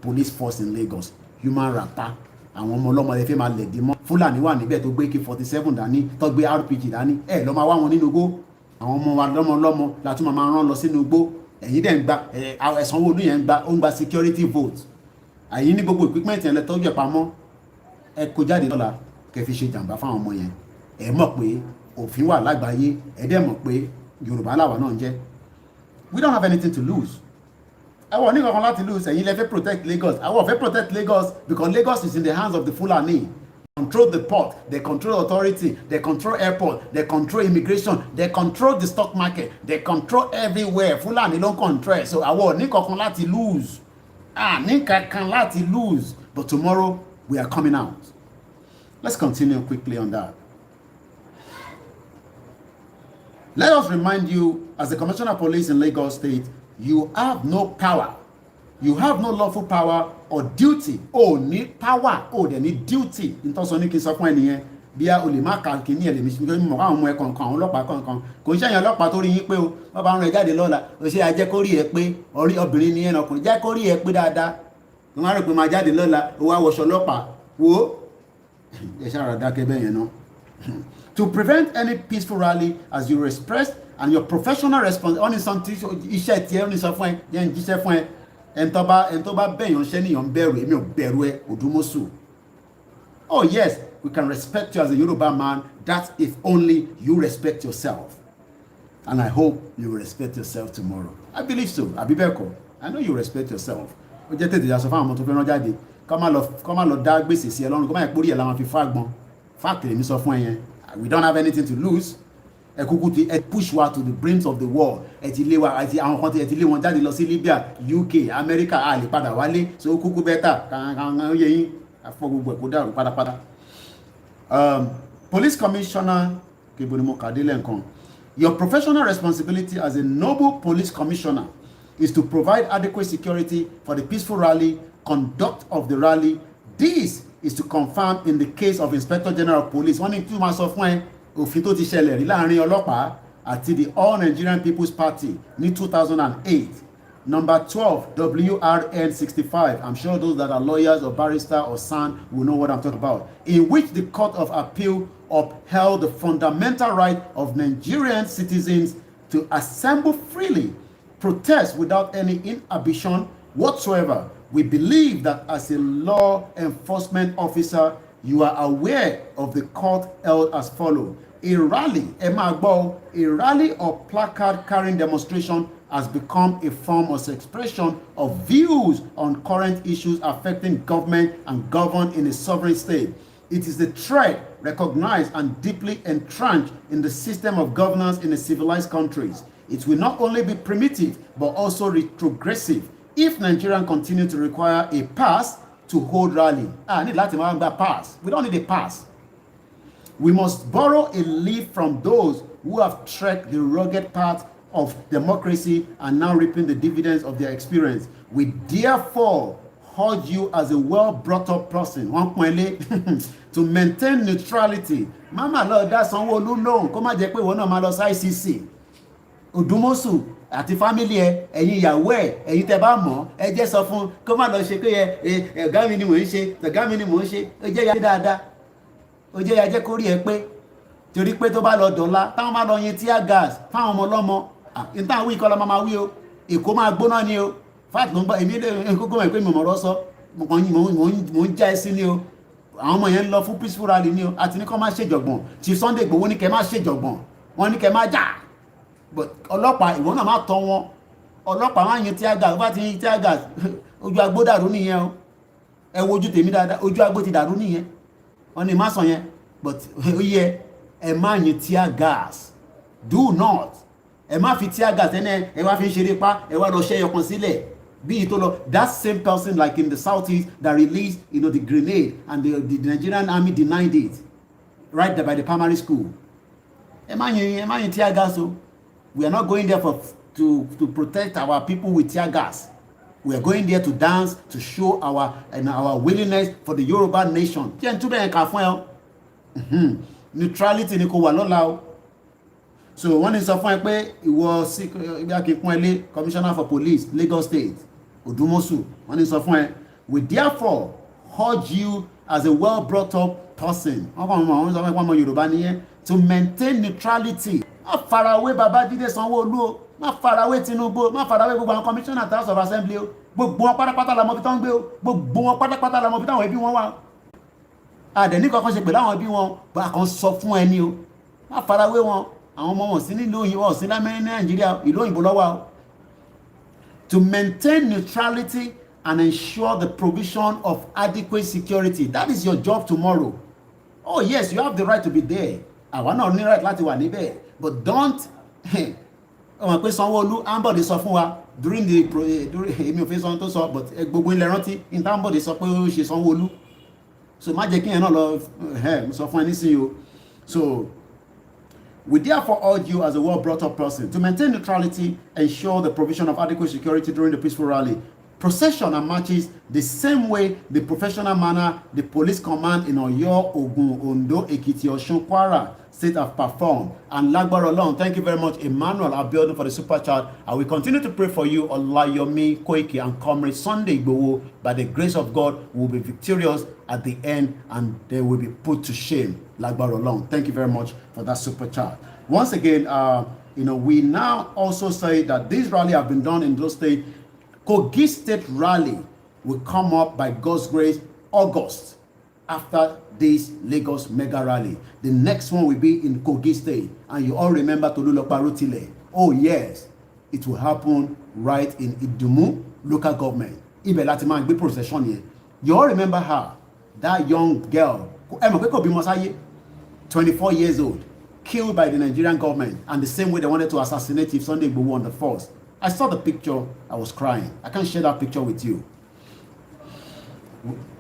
police force in Lagos human rapper àwọn ọmọ ọlọ́mọ lè fi máa lẹ̀dí mọ́ Fúlàní wà níbẹ̀ tó gbé AK-47 dání tó gbé RPG dání lọ́ máa wá wọn nínú igbó àwọn ọmọ wa lọ́mọ la tún máa rán lọ sínú igbó ẹ̀yin dẹ̀ ń gba ẹ̀sánwó ọdún yẹn ó ń gba security vote ẹ̀yin ní gbogbo equipment yẹn lẹ́tọ́jú ẹ̀ pamọ́ ẹ kó jáde lọ́la kẹ́ fi ṣe jàǹbá fáwọn ọmọ yẹn ẹ mọ̀ pé òfin wà lágbàáyé ẹ dẹ̀ mọ̀ pé Yorùbá làwa náà ń jẹ́ we don't have anything to lose àwọn ní kankan láti lose ẹ̀yin lẹ fẹ́ protect Lagos àwọn ò fẹ́ protect Lagos because Lagos is in the hands of the Fulani. Control the port, they control authority, they control airport, they control immigration, they control the stock market, they control everywhere. Fulani don't control. So àwọn ní kankan láti lose. Ní kankan láti lose. But tomorrow we are coming out. Let's continue quickly on that. Let us remind you, as the Commissioner of Police in Lagos State, you have no power. You have no lawful power or duty. Ní power, dẹ̀ ní duty. Ìtọ́sọ ní kí n sọ fún ẹnìyẹn. bí a ò lè má ka kíní ẹ̀ lè mi ṣe mọ̀ káwọn ọmọ ẹ̀ kọ̀ọ̀kan àwọn ọlọ́pàá kọ̀ọ̀kan kò ń ṣàyàn ọlọ́pàá tó rí yín pé o wọ́n bá ń rìn jáde lọ́la o ṣe ajẹ́kórí ẹ pé obìnrin ni ẹnà ọkùnrin jẹ́kórí ẹ pé dáadáa wọ́n á rò pé máa jáde lọ́la o wá wọṣọ ọlọ́pàá wo ẹ ṣáà dákẹ́ bẹ́ẹ̀ yẹn náà. To prevent any peaceful rally as you expressed and your professional response on something iṣẹ́ tiẹ̀ ó ní sọ fún ẹ yẹn ń jíṣẹ́ fún ẹ ẹni tó bá bẹ̀yàn ṣẹ́ níyàn ń bẹ̀rù èmi ò bẹ̀rù ẹ Òdùmọ̀ṣù. Oh yes, we can respect you as a Yoruba man. That if only you respect yourself. And I hope you will respect yourself tomorrow. I believe so. Abibeko, I know you respect yourself. Ó jẹ́ tètè yàsọ fáwọn ọmọ tó fẹ́ rán jáde. Kọ́ máa lọ dá gbèsè sí ẹ lọ́rùn. Kọ́ máa pòrí ẹ̀ láwọn fi fágbọ́n. Fáàkì lèmi sọ fún ẹ yẹn. We don't have anything to lose. Ẹ kúkú ti ẹ push wa to the brink of the war. Ẹ ti lé wa àti àwọn kan ẹ ti lé wọn jáde lọ sí Libya, UK, America. A lè padà wálé. So kúkú bẹ́tà. Kàn ó yẹ yín. Afọ gbogbo ẹ̀ kó dàrú pátápátá. Police Commissioner Kebonimo Kadile Nkan. Your professional responsibility as a noble police commissioner is to provide adequate security for the peaceful rally, conduct of the rally. This is to confirm in the case of Inspector General of Police. Wọ́n ní tí wọ́n sọ fún ẹ òfin tó ti ṣẹlẹ̀ rí láàrin ọlọ́pàá àti the All Nigerian People's Party ní 2008. Number 12, WRN 65. I'm sure those that are lawyers or barrister or SAN will know what I'm talking about. In which the Court of Appeal upheld the fundamental right of Nigerian citizens to assemble freely, protest without any inhibition whatsoever. We believe that as a law enforcement officer, you are aware of the court held as follows. A rally, a rally or placard carrying demonstration has become a form of expression of views on current issues affecting government and governed in a sovereign state. It is the thread recognized and deeply entrenched in the system of governance in a civilized countries. It will not only be primitive but also retrogressive if Nigerians continue to require a pass to hold rally. Need láti máa gba pass. We don't need a pass. We must borrow a leaf from those who have trekked the rugged path of democracy and now reaping the dividends of their experience. We therefore urge you as a well-brought-up person to maintain neutrality. Mama lọ dá Sanwó-Olú lóhùn kó má jẹ́ pé ìwọ náà máa lọ sí ICC. Òdùmọ̀ṣù àti fámílì ẹ ẹ̀yin ìyàwó ẹ ẹ̀yin tẹ́ bá mọ̀ ẹ jẹ́ sọ fún kó má lọ ṣe pé ọ̀gá mi ni mò ń ṣe ọ̀gá mi ni mò ń ṣe ó jẹ́ ya dáadáa ó jẹ́ ya jẹ́ kó rí ẹ pé torí pé tó bá lọ dọ̀la táwọn máa lọ yin tear gas fáwọn ọmọ ọlọ́mọ ìtàn wí kọ́ lọ́ máa wí o Èkó máa gbóná ni o fat ló ń bá èmi lè kókó mọ̀ pé mi mọ̀rọ̀ sọ mò ń já ẹ sí ni o àwọn ọmọ yẹn ń lọ fún peaceful rally ni o àti ní kọ́ máa ṣèjọ̀gbọ̀n tí Sunday Igboho ní kẹ́ máa ṣèjọ̀gbọ̀n wọ́n ní kẹ́ máa jà ọlọ́pàá ìwọ náà máa tọ́ wọn ọlọ́pàá máa yin tear gas bá ti yin tear gas ojú agbó dàrú nìyẹn o ẹ wo ojú tèmi dáadáa ojú agbó ti dàrú nìyẹn wọ́n ní má sọ yẹn but ó yẹ ẹ má yin tear gas do not ẹ má fi tear gas ẹ wá fi ń ṣeré pa ẹ wá lọ ṣẹ́ ẹyọkan sílẹ̀ bí ìtò lọ that same person like in the southeast that released the grenade and the Nigerian army denied it right there by the primary school ẹ má yin tear gas o. We are not going there to protect our people with tear gas. We are going there to dance, to show our willingness for the Yoruba nation. Neutrality ni kò wà lọ́la o. So wọ́n ní sọ fún ẹ pé ìwọ sí ibi akíkún ẹlé Commissioner for Police Lagos State Òdùmọ̀ṣù wọ́n ní sọ fún ẹ. We therefore urge you as a well brought up person. Wọ́n kàn wọ́n sọ fún ẹ pé ọmọ Yorùbá nìyẹn to maintain neutrality. Má farawé Babájídé Sanwó-Olú o má farawé Tinubu o má farawé gbogbo àwọn commissioner House of Assembly o gbogbo wọn pátápátá la mọ̀ bí tán gbé o gbogbo wọn pátápátá la mọ̀ bí táwọn ẹbí wọn wà àdẹ̀ní kankan ṣe pẹ̀lú àwọn ẹbí wọn bá kan sọ fún ẹni o má farawé wọn àwọn ọmọ wọn sí nílùú òyìnbó wọn sí lámẹ́rin ní Nàìjíríà ìlú òyìnbó lọ́wọ́ o. To maintain neutrality and ensure the provision of adequate security, that is your job tomorrow. Oh yes, you have the right to be there. Àwa náà ní right láti wà níbẹ̀. But don't ọmọ pé Sanwó-Olú Ambode sọ fún wa during èmi ò fẹ́ sọ tó sọ but gbogbo ilẹ̀ rántí níta Ambode sọ pé ó ṣe Sanwó-Olú so má jẹ́ kí yẹn náà lọ sọ fún ẹ nísìnyí o. So we therefore urge you as a well brought up person to maintain neutrality, ensure the provision of adequate security during the peaceful rally. procession and marches the same way the professional manner the police command in Oyo, Ogun, Ondo, Ekiti, Osun, Kwara state have performed. And Lagbara alone, thank you very much, Emmanuel Abiodun, for the super chat. I will continue to pray for you, Olayomi Koiki and Comrade Sunday IGBOHO. By the grace of God, will be victorious at the end and they will be put to shame. Lagbara alone, thank you very much for that super chat. Once again, we now also say that this rally have been done in those states. Kogi State rally will come up by God's grace August after this Lagos mega rally. The next one will be in Kogi State. And you all remember Tolulopa Rotile. Oh yes, it will happen right in Idumu local government. Ibe láti máa gbé procession yẹn. You all remember her, that young girl, 24 years old, killed by the Nigerian government, and the same way they wanted to assassinate Chief Sunday IGBOHO on the 1st. I saw the picture, I was crying. I can't share that picture with you.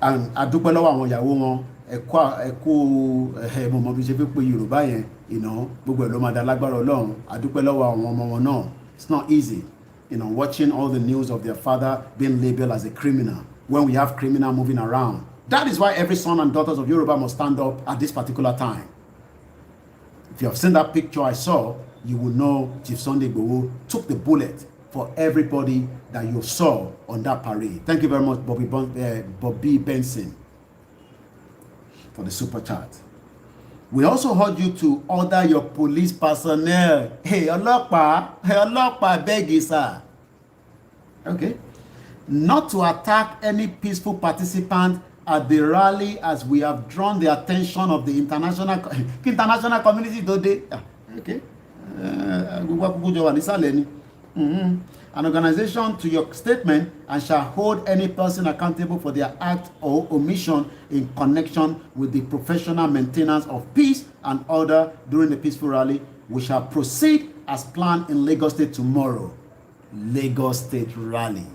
And adúpẹ́ lọ́wọ́ àwọn ìyàwó wọn, ẹ̀kú mọ̀mọ́ bí ṣe fi pé Yorùbá yẹn, gbogbo ẹ̀ ló máa dá lágbára Ọlọ́run. Adúpẹ́ lọ́wọ́ àwọn ọmọ wọn náà. It's not easy, watching all the news of their father being labeled as a criminal when we have criminal moving around. That is why every son and daughters of Yoruba must stand up at this particular time. If you have seen that picture I saw, you will know Chief Sunday IGBOHO took the bullet for everybody that you saw on that parade. Thank you very much, Bobby Benson, for the super chat. We also urge you to order your police personnel. Hey, Ọlọ́pàá, beg you, sir. Okay. Not to attack any peaceful participant at the rally, as we have drawn the attention of the international community today. Okay. An organization to your statement and shall hold any person accountable for their act or omission in connection with the professional maintenance of peace and order during the peaceful rally. We shall proceed as planned in Lagos State tomorrow. Lagos State rally.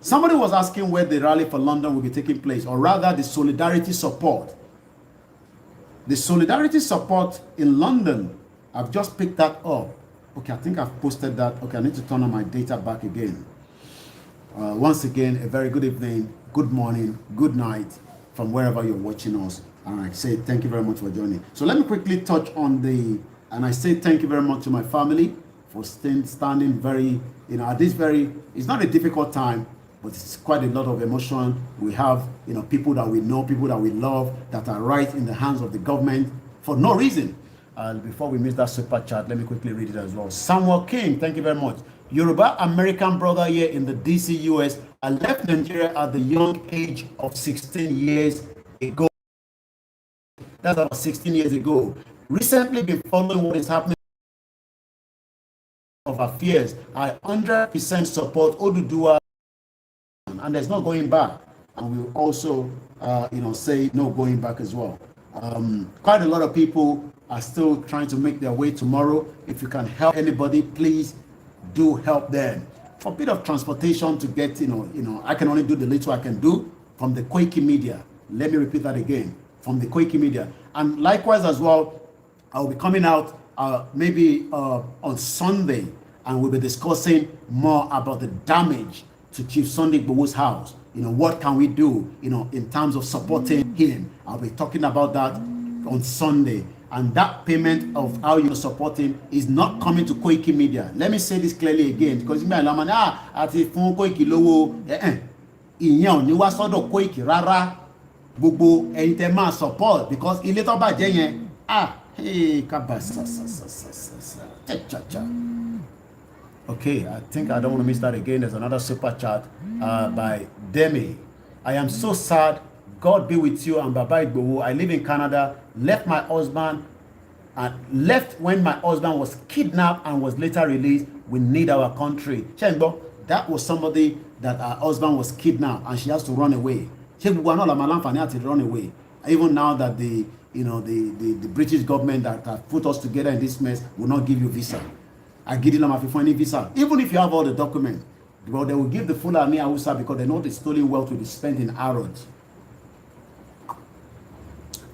Somebody was asking where the rally for London will be taking place, or rather the solidarity support. The solidarity support in London, I've just picked that up. Okay, I think I've posted that. Okay, I need to turn on my data back again. Once again, a very good evening, good morning, good night from wherever you're watching us. And I say thank you very much for joining. So let me quickly touch on and I say thank you very much to my family for standing very, at this it's not a difficult time, but it's quite a lot of emotion. We have, people that we know, people that we love, that are right in the hands of the government for no reason. And before we miss that super chat, let me quickly read it as well. Samuel King, thank you very much. Yoruba American brother here in the DC, US. I left Nigeria at the young age of 16 years ago. That's about 16 years ago. Recently been following what is happening of affairs. I 100% support Oduduwa, and there's no going back. And we will also, say no going back as well. Quite a lot of people are still trying to make their way tomorrow. If you can help anybody, please do help them. For a bit of transportation to get, I can only do the little I can do from the Koiki Media. Let me repeat that again, from the Koiki Media. And likewise as well, I'll be coming out maybe on Sunday, and we'll be discussing more about the damage to Chief Sunday IGBOHO's house. What can we do, in terms of supporting him? I'll be talking about that on Sunday. And that payment of how you support him is not coming to Koiki Media. Let me say this clearly again, because àti fún Koiki lówó ìyẹn ò ní wá sọ́dọ̀ Koiki rárá, gbogbo ẹ̀yin tẹ́ máa support, because ilé tó bàjẹ́ yẹn Okay, I think I don't want to miss that again. There's another super chat by Demi. I am so sad. God be with you and Baba IGBOHO. I live in Canada. Left when my husband was kidnapped and was later released. We need our country. That was somebody that her husband was kidnapped and she has to run away. Run away. Even now that the British government that have put us together in this mess will not give you visa. I give you any visa. Even if you have all the documents, but they will give the Fulani Hausa because they know the stolen wealth will be spent in Harrods.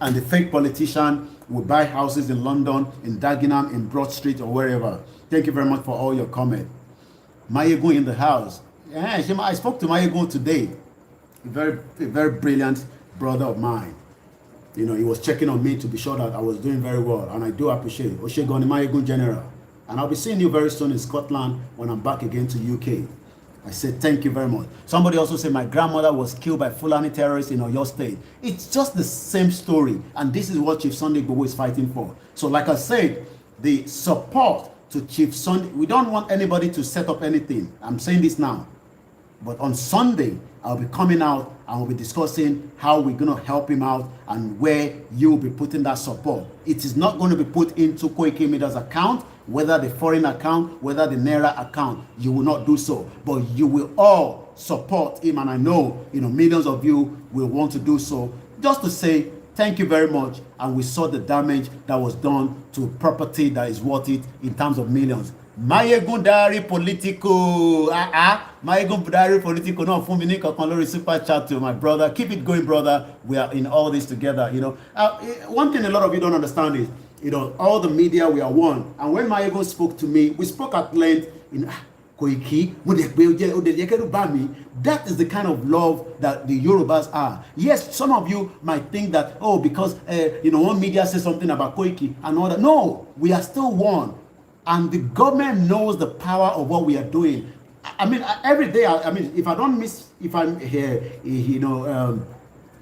And the fake politician will buy houses in London, in Dagenham, in Broad Street, or wherever. Thank you very much for all your comment. Mayegun in the house. I spoke to Mayegun today, a very brilliant brother of mine. You know, he was checking on me to be sure that I was doing very well, and I do appreciate it. Oshegoni Mayegun General. And I'll be seeing you very soon in Scotland when I'm back again to UK. I said, thank you very much. Somebody also said my grandmother was killed by Fulani terrorists in Oyo State. It's just the same story. And this is what Chief Sunday IGBOHO is fighting for. So like I said, the support to Chief Sunday, we don't want anybody to set up anything. I'm saying this now. But on Sunday, I'll be coming out and we'll be discussing how we're going to help him out and where you'll be putting that support. It is not going to be put into Koiki Media's account, whether the foreign account, whether the Naira account. You will not do so. But you will all support him. And I know, millions of you will want to do so. Just to say, thank you very much. And we saw the damage that was done to property that is worth it in terms of millions. Mayegun Diary Politico. Mayegun Diary Politico. No, for me, lórí super chat to my brother. Keep it going, brother. We are in all this together. One thing a lot of you don't understand is, all the media, we are one. And when Mayegun spoke to me, we spoke at length in Koiki. That is the kind of love that the Yorubas are. Yes, some of you might think that, because one media says something about Koiki and all that. No, we are still one. And the government knows the power of what we are doing. I mean, every day, if I'm here,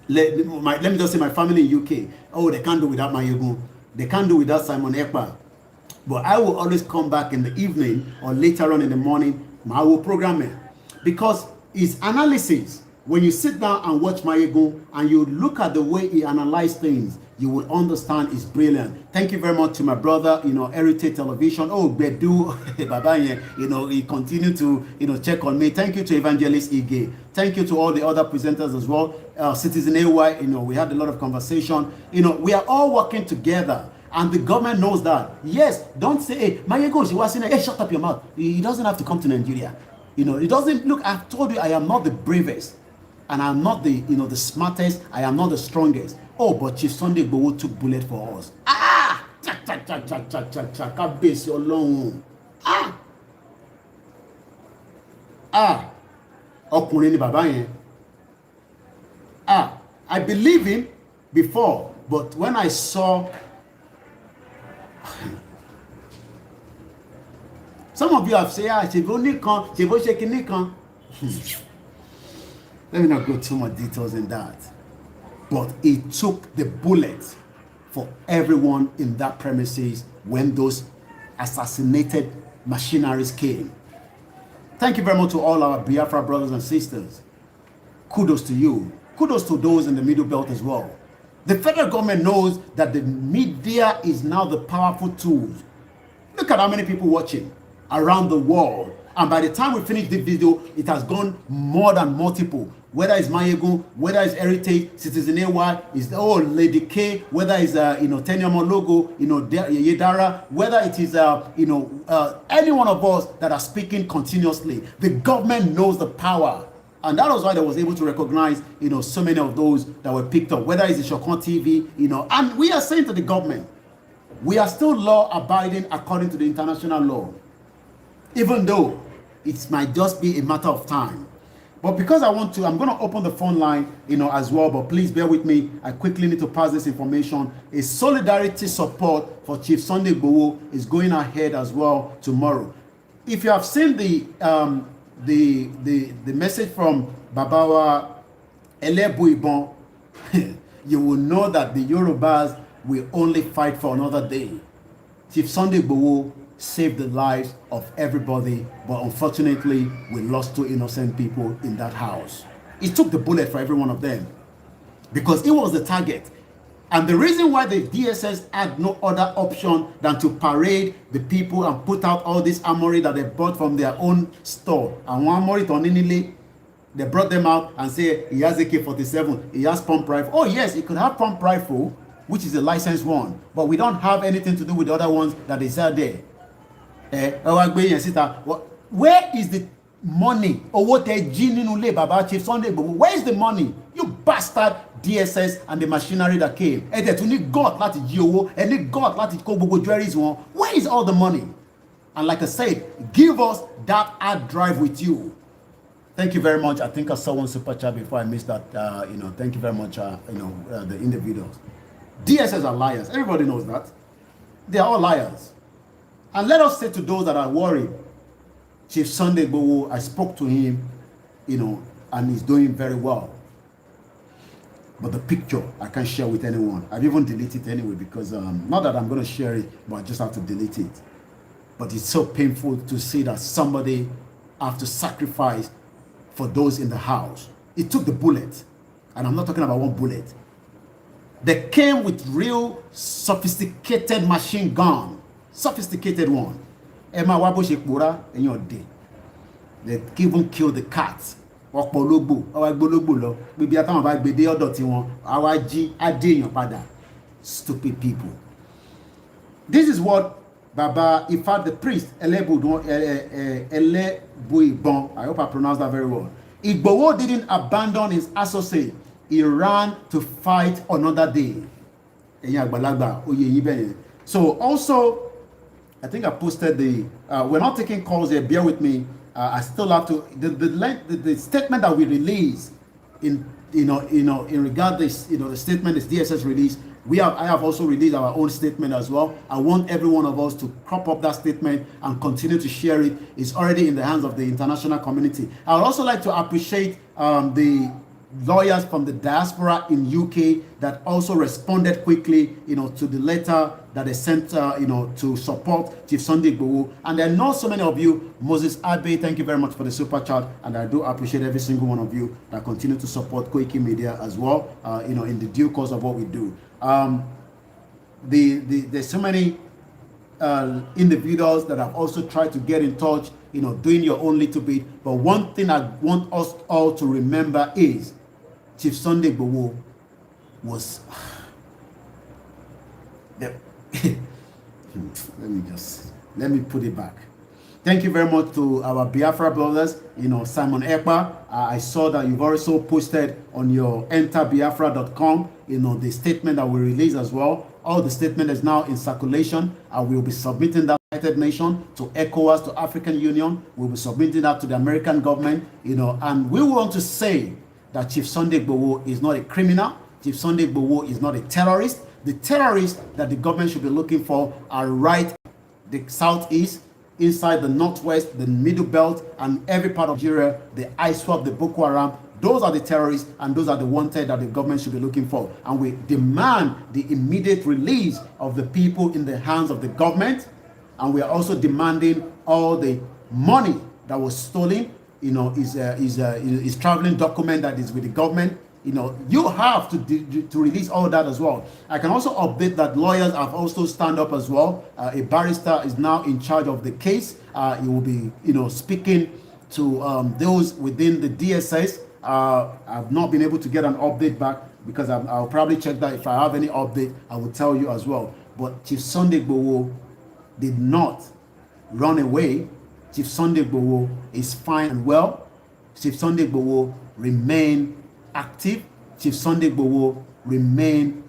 let me just say my family in UK, they can't do without Mayegun. They can't do without Simon Ekpa. But I will always come back in the evening or later on in the morning, I will program it. Because his analysis, when you sit down and watch Mayegun and you look at the way he analyzes things, you will understand it's brilliant. Thank you very much to my brother, Heritage Television. Bedu, Baba, he continued to, check on me. Thank you to Evangelist Ige. Thank you to all the other presenters as well. Citizen AY, we had a lot of conversation. We are all working together. And the government knows that. Yes, don't say, hey, Mayegun, she was in hey, shut up your mouth. He doesn't have to come to Nigeria. It doesn't, look, I've told you, I am not the bravest. And I'm not the, the smartest. I am not the strongest. But Chief Sunday IGBOHO took bullet for us. Kábíyèsí Ọlọ́run. Ọkùnrin ni bàbá yẹn. I believe him before, but when I saw some of you have said, ṣèbó nìkan, ṣèbó ṣe kinní kan. Let me not go too much details in that. But it took the bullet for everyone in that premises when those assassinated machineries came. Thank you very much to all our Biafra brothers and sisters. Kudos to you. Kudos to those in the Middle Belt as well. The federal government knows that the media is now the powerful tool. Look at how many people watching around the world. And by the time we finish this video, it has gone more than multiple. Whether it's Mayegun, whether it's Heritage, Citizen AY, is Lady K, whether it's Tenyomo Logo, Yedara, whether it is any one of us that are speaking continuously. The government knows the power. And that was why they was able to recognize, so many of those that were picked up, whether it's the Shokon TV, and we are saying to the government, we are still law abiding according to the international law. Even though it might just be a matter of time. But because I'm going to open the phone line, as well, but please bear with me. I quickly need to pass this information. A solidarity support for Chief Sunday IGBOHO is going ahead as well tomorrow. If you have seen the message from Babawa Elebuibon, you will know that the Yorubas will only fight for another day. Chief Sunday IGBOHO saved the lives of everybody, but unfortunately, we lost 2 innocent people in that house. He took the bullet for every one of them because it was the target. And the reason why the DSS had no other option than to parade the people and put out all this armory that they bought from their own store. And one armory Toninile, they brought them out and say, he has AK-47, he has pump rifle. Oh yes, he could have pump rifle, which is a licensed one, but we don't have anything to do with the other ones that they sell there. Where is the money? Or what Baba Chief Sunday IGBOHO? Where is the money? You bastard DSS and the machinery that came. And that you need God láti jí owó, and need God láti kó gbogbo jewelries wọn. Where is all the money? And like I said, give us that hard drive with you. Thank you very much. I think I saw one super chat before I missed that. Thank you very much. The individuals. DSS are liars. Everybody knows that. They are all liars. And let us say to those that are worried, Chief Sunday IGBOHO, I spoke to him, and he's doing very well. But the picture, I can't share with anyone. I've even deleted it anyway because, not that I'm going to share it, but I just have to delete it. But it's so painful to see that somebody have to sacrifice for those in the house. It took the bullet. And I'm not talking about one bullet. They came with real sophisticated machine gun. Sophisticated one. Emma Wabo Shekura in your day. They even killed the cat. Stupid people. This is what Baba Ifa the priest, I hope I pronounced that very well. IGBOHO didn't abandon his associate. He ran to fight another day. So also, I think I posted we're not taking calls here, bear with me. I still have to, the statement that we release in regard this, the statement this DSS release, I have also released our own statement as well. I want every one of us to crop up that statement and continue to share it. It's already in the hands of the international community. I would also like to appreciate the lawyers from the diaspora in UK that also responded quickly, to the letter that they sent, to support Chief Sunday IGBOHO. And I know so many of you. Moses Abe, thank you very much for the super chat, and I do appreciate every single one of you that continue to support Koiki Media as well, in the due course of what we do. There's so many individuals that have also tried to get in touch, doing your own little bit. But one thing I want us all to remember is Chief Sunday IGBOHO was let me put it back. Thank you very much to our Biafra brothers, Simon Ekpa. I saw that you've also posted on your enterbiafra.com, the statement that we released as well. All the statement is now in circulation. I will be submitting that to the United Nations, to ECOWAS, to African Union. We'll be submitting that to the American government, and we want to say that Chief Sunday IGBOHO is not a criminal. Chief Sunday IGBOHO is not a terrorist. The terrorists that the government should be looking for are right the southeast, inside the northwest, the middle belt, and every part of Nigeria, the ISWAP, the Boko Haram. Those are the terrorists, and those are the wanted that the government should be looking for. And we demand the immediate release of the people in the hands of the government. And we are also demanding all the money that was stolen, is traveling document that is with the government. You have to release all that as well. I can also update that lawyers have also stand up as well. A barrister is now in charge of the case. He will be, speaking to those within the DSS. I've not been able to get an update back because I'll probably check that. If I have any update, I will tell you as well. But Chief Sunday IGBOHO did not run away. Chief Sunday IGBOHO is fine and well. Chief Sunday IGBOHO remain active. Chief Sunday IGBOHO remain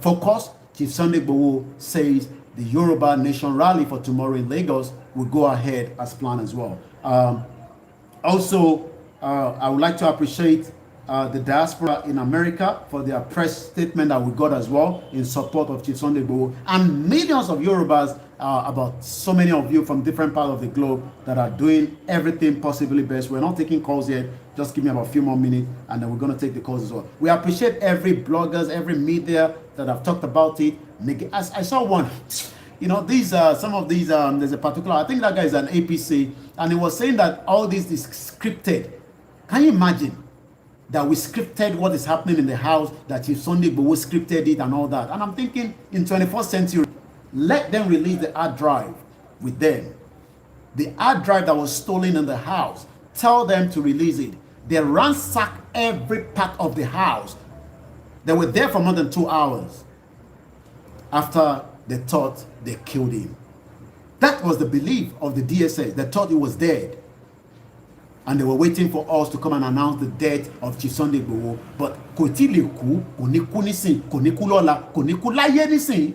focused. Chief Sunday IGBOHO says the Yoruba Nation rally for tomorrow in Lagos will go ahead as planned as well. Also, I would like to appreciate the diaspora in America for their press statement that we got as well in support of Chief Sunday IGBOHO, and millions of Yorubas, about so many of you from different parts of the globe that are doing everything possibly best. We're not taking calls yet. Just give me about a few more minutes, and then we're going to take the calls as well. We appreciate every bloggers, every media that have talked about it. I saw one. These some of these. There's a particular. I think that guy is an APC, and he was saying that all this is scripted. Can you imagine that we scripted what is happening in the house? That Chief Sunday IGBOHO scripted it and all that. And I'm thinking, in 21st century, let them release the hard drive with them. The hard drive that was stolen in the house. Tell them to release it. They ransacked every part of the house. They were there for more than 2 hours after they thought they killed him. That was the belief of the DSS. They thought he was dead. And they were waiting for us to come and announce the death of Chief Sunday IGBOHO. But kò tí lè kú, kò ní kú nísìn, kò ní kú lọ́la, kò ní kú láyé nísìn.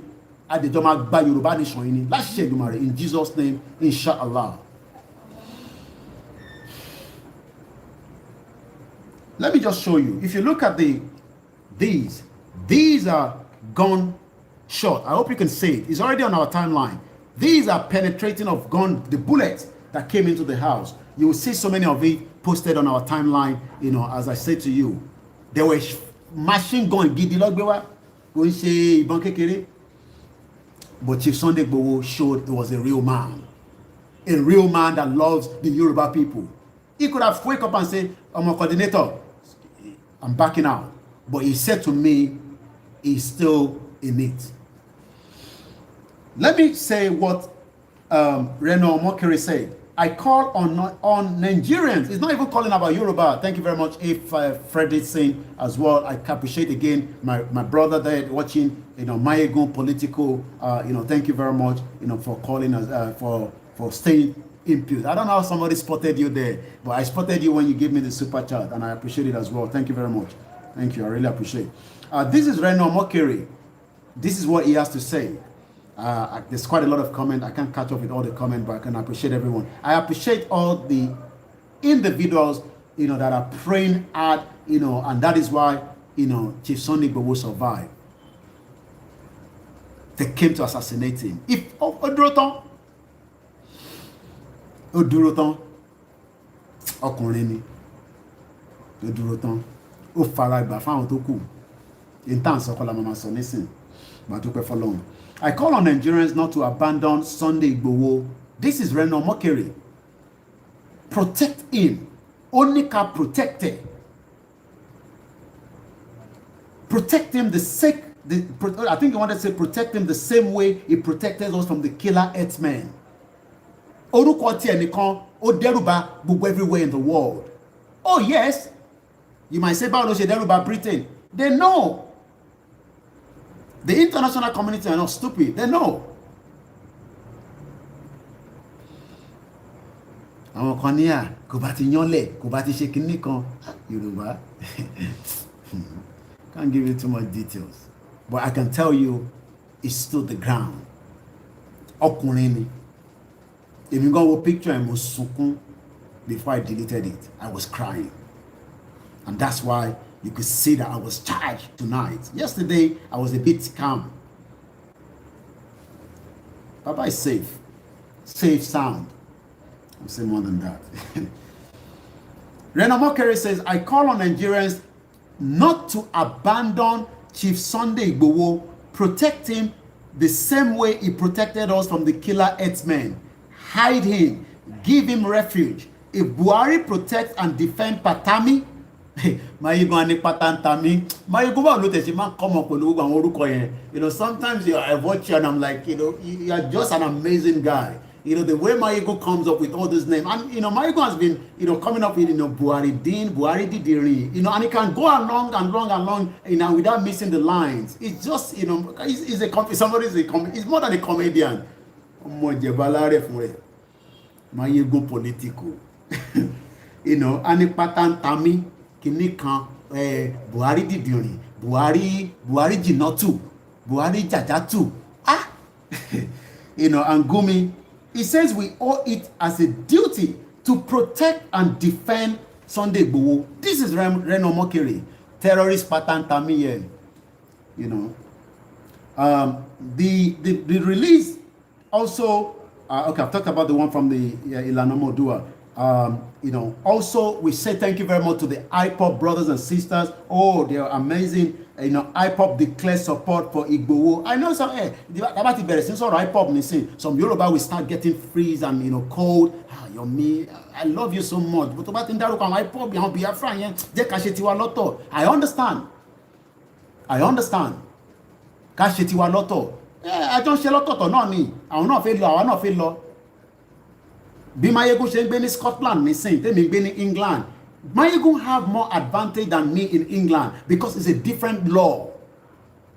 Adéjọ́ máa gba Yorùbá nation yìí ni. Láṣẹ Èdùmàrè, in Jesus' name, inshallah. Let me just show you. If you look at these are gun shot. I hope you can see it. It's already on our timeline. These are penetrating of gun, the bullets that came into the house. You will see so many of it posted on our timeline. You know, as I said to you, there were machine gun gidi logbewa, go ṣe ìbọn kékeré. But Chief Sunday IGBOHO showed it was a real man that loves the Yoruba people. He could have wake up and say, I'm a coordinator, I'm backing out. But he said to me, he's still in it. Let me say what Reno Mokere said. I call on Nigerians. It's not even calling about Yoruba. Thank you very much, if Fredrickson as well. I appreciate again my brother there watching, you know, Mayegun political. You know, thank you very much, you know, for calling us, for staying impute. I don't know how somebody spotted you there, but I spotted you when you gave me the super chat, and I appreciate it as well. Thank you very much. Thank you. I really appreciate it. This is Reno Mokere. This is what he has to say. There's quite a lot of comment. I can't catch up with all the comment, but I can appreciate everyone. I appreciate all the individuals, you know, that are praying hard, you know, and that is why, you know, Chief Sunday IGBOHO survived. They came to assassinate him. If Odurotan, ọkùnrin ni, Odurotan, ó fara ìgbà fáwọn tó kù. Intense ọkọlá mama sọ nísìn, màdúpẹ́ fọ́lọ́run. I call on Nigerians not to abandon Sunday IGBOHO. This is Reno Mokere. Protect him. Onika protected. Protect him I think he wanted to say protect him the same way he protected us from the killer herdsmen. Orúkọ tí ẹnìkan ó dẹ́rùbà gbogbo everywhere in the world. Oh yes. You might say, báwo ló ṣe dẹ́rùbà Britain? They know. The international community are not stupid. They know. Àwọn kan ní à kò bá ti yánlẹ̀, kò bá ti ṣe kinní kan. Yorùbá. Can't give you too much details. But I can tell you, it stood the ground. Ọkùnrin ni. Èmi gan wo picture ẹ̀ mo sunkún before I deleted it. I was crying. And that's why you could see that I was charged tonight. Yesterday, I was a bit calm. Baba is safe. Safe sound. I'll say more than that. Reno Mokere says, I call on Nigerians not to abandon Chief Sunday IGBOHO. Protect him the same way he protected us from the killer herdsmen. Hide him. Give him refuge. If Buhari protects and defends Patami, Mayegun ani patantami. Mayegun ba lo te se ma come up pẹ̀lú gbogbo àwọn orúkọ yẹn. You know, sometimes I watch you and I'm like, you know, you are just an amazing guy. You know, the way Mayegun comes up with all these names. And, you know, Mayegun has been, you know, coming up with, you know, Buhari Din, Buhari Didiri. You know, and it can go along and long, you know, without missing the lines. It's just, you know, he's more than a comedian. Mayegun political. You know, ani patantami. Kìnní kan Buhari Dìdìrìn, Buhari Jìnàtù, Buhari Jàjàtù. You know, and Gumi, he says we owe it as a duty to protect and defend Sunday IGBOHO. This is Reno Mokere, terrorist pattern Tamiye. You know, the release also. Okay, I've talked about the one from the Ilana Modua. You know, also we say thank you very much to the IPOP brothers and sisters. Oh, they are amazing. You know, IPOP declares support for IGBOHO. I know some about the very since IPOP missing some Yoruba will start getting freeze and, you know, cold. You're me. I love you so much. But about in that IPOP behind Biafra, I understand. Kashetiwa Lotto. I don't share Lotto no ni. I will not feel law. Bí Mayegun ṣe ń gbé ní Scotland nísìn tèmi gbé ní England, Mayegun have more advantage than me in England because it's a different law.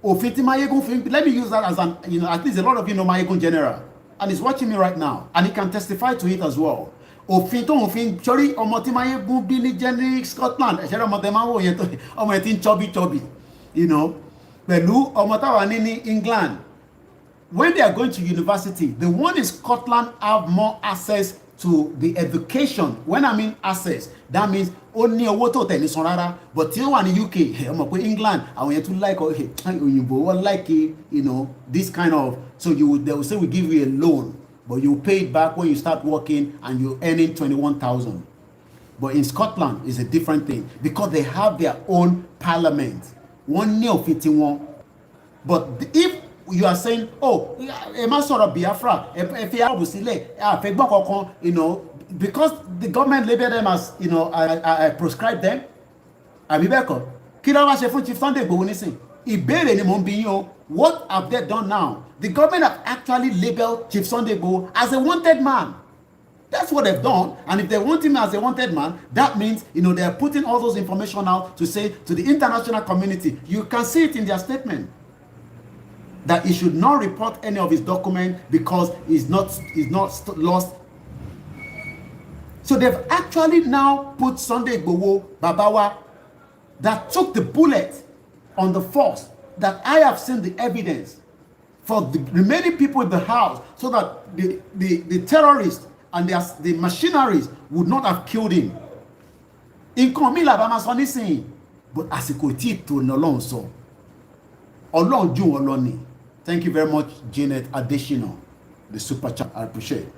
Òfin tí Mayegun fi, let me use that as an, you know, at least a lot of you know Mayegun general and he's watching me right now and he can testify to it as well. Òfin tó òfin sórí ọmọ tí Mayegun bí ní Scotland ẹ̀ṣẹ̀ ọmọ tẹ máa ń wò yẹn tó ọmọ ẹ̀ tí ń chubby, you know, pẹ̀lú ọmọ táwa ní England. When they are going to university, the one in Scotland have more access to the education. When I mean access, that means only a water tennis but till one in UK, England, I want you to like this kind of, so they will say we give you a loan, but you pay it back when you start working and you're earning 21,000. But in Scotland, it's a different thing because they have their own parliament. One new 51. But if you are saying, oh, a man sort of Biafra, because the government label them as, I prescribe them. Abibeko, Kirawa Shefun Chief Sunday IGBOHO Ibere ni mo bi yin. What have they done now? The government have actually labeled Chief Sunday IGBOHO as a wanted man. That's what they've done. And if they want him as a wanted man, that means, they're putting all those information out to say to the international community. You can see it in their statement that he should not report any of his documents because he's not lost. So they've actually now put Sunday IGBOHO Babawa that took the bullet on the force, that I have seen the evidence for the remaining people in the house, so that the terrorists and the machineries would not have killed him. In Komila Bamasoni saying, but as a quote to Nolon so. Olon Ju Oloni. Thank you very much, Janet Additional, the super chat. I appreciate it.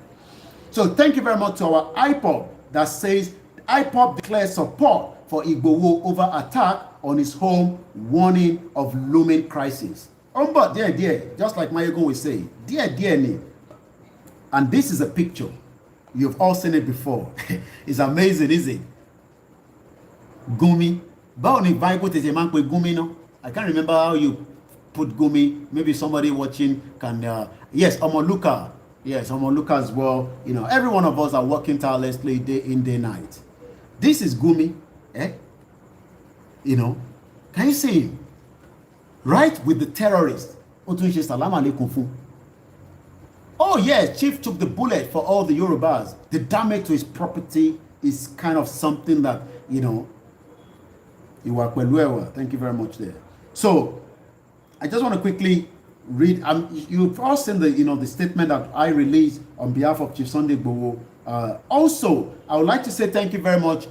So thank you very much to our IPOB that says IPOB declares support for IGBOHO over attack on his home, warning of looming crisis. But dear, just like Mayogo will say, dear. And this is a picture. You've all seen it before. It's amazing, is it? Gumi. Baoni Bible is a man with Gumi, no? I can't remember how you put Gumi. Maybe somebody watching can. Yes, Omoluka. Yes, Omoluka as well. Every one of us are working tirelessly day in, day night. This is Gumi. Can you see him? Right with the terrorists. Oh yes, Chief took the bullet for all the Yorubas. The damage to his property is kind of something that, thank you very much there. So, I just want to quickly read. You've all seen the statement that I released on behalf of Chief Sunday IGBOHO. Also, I would like to say thank you very much.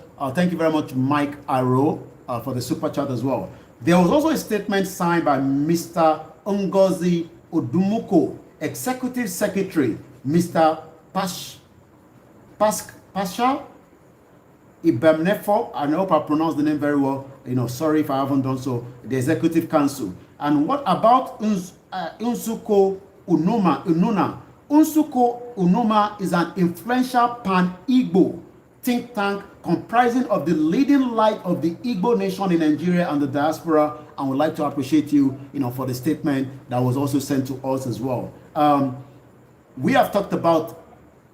Mike Arrow, for the super chat as well. There was also a statement signed by Mr. Ngozi Odumuko, Executive Secretary, Mr. Pasha Ibemnefo. I hope I pronounced the name very well. Sorry if I haven't done so. The Executive Council. And what about Unsuko Ununa? Unsuko Unuma is an influential pan-Igbo think tank comprising of the leading light of the Igbo nation in Nigeria and the diaspora, and would like to appreciate you, for the statement that was also sent to us as well. We have talked about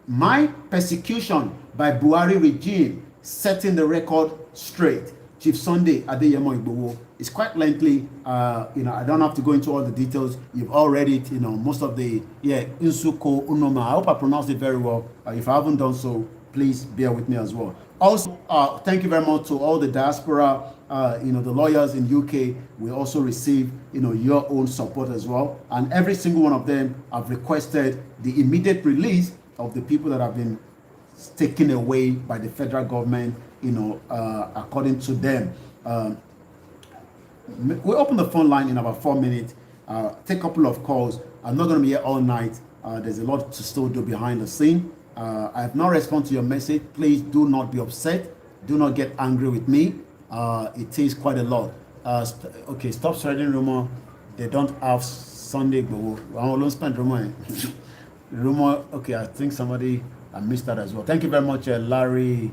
my persecution by Buhari regime setting the record straight. Chief Sunday IGBOHO is quite lengthy. I don't have to go into all the details. You've all read it. Most of the Insuko Unoma. I hope I pronounced it very well. If I haven't done so, please bear with me as well. Also, thank you very much to all the diaspora, the lawyers in UK. We also receive, your own support as well. And every single one of them have requested the immediate release of the people that have been taken away by the federal government, according to them. We'll open the phone line in about 4 minutes. Take a couple of calls. I'm not going to be here all night. There's a lot to still do behind the scene. I have not responded to your message. Please do not be upset. Do not get angry with me. It is quite a lot. Okay, stop spreading rumor. They don't have Sunday IGBOHO. I won't spend rumor. Rumor. Okay, I think somebody I missed that as well. Thank you very much, Larry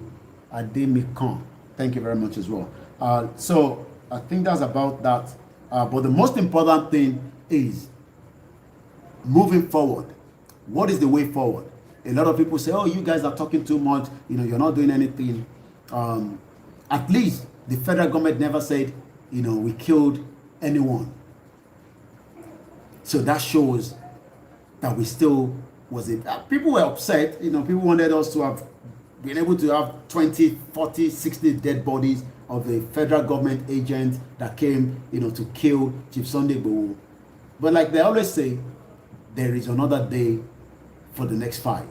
Ademikon. Thank you very much as well. So I think that's about that. But the most important thing is moving forward. What is the way forward? A lot of people say, oh, you guys are talking too much. You're not doing anything. At least the federal government never said, we killed anyone. So that shows that we still was it. People were upset. People wanted us to have been able to have 20, 40, 60 dead bodies of the federal government agents that came, to kill Chief Sunday IGBOHO. But like they always say, there is another day for the next fight.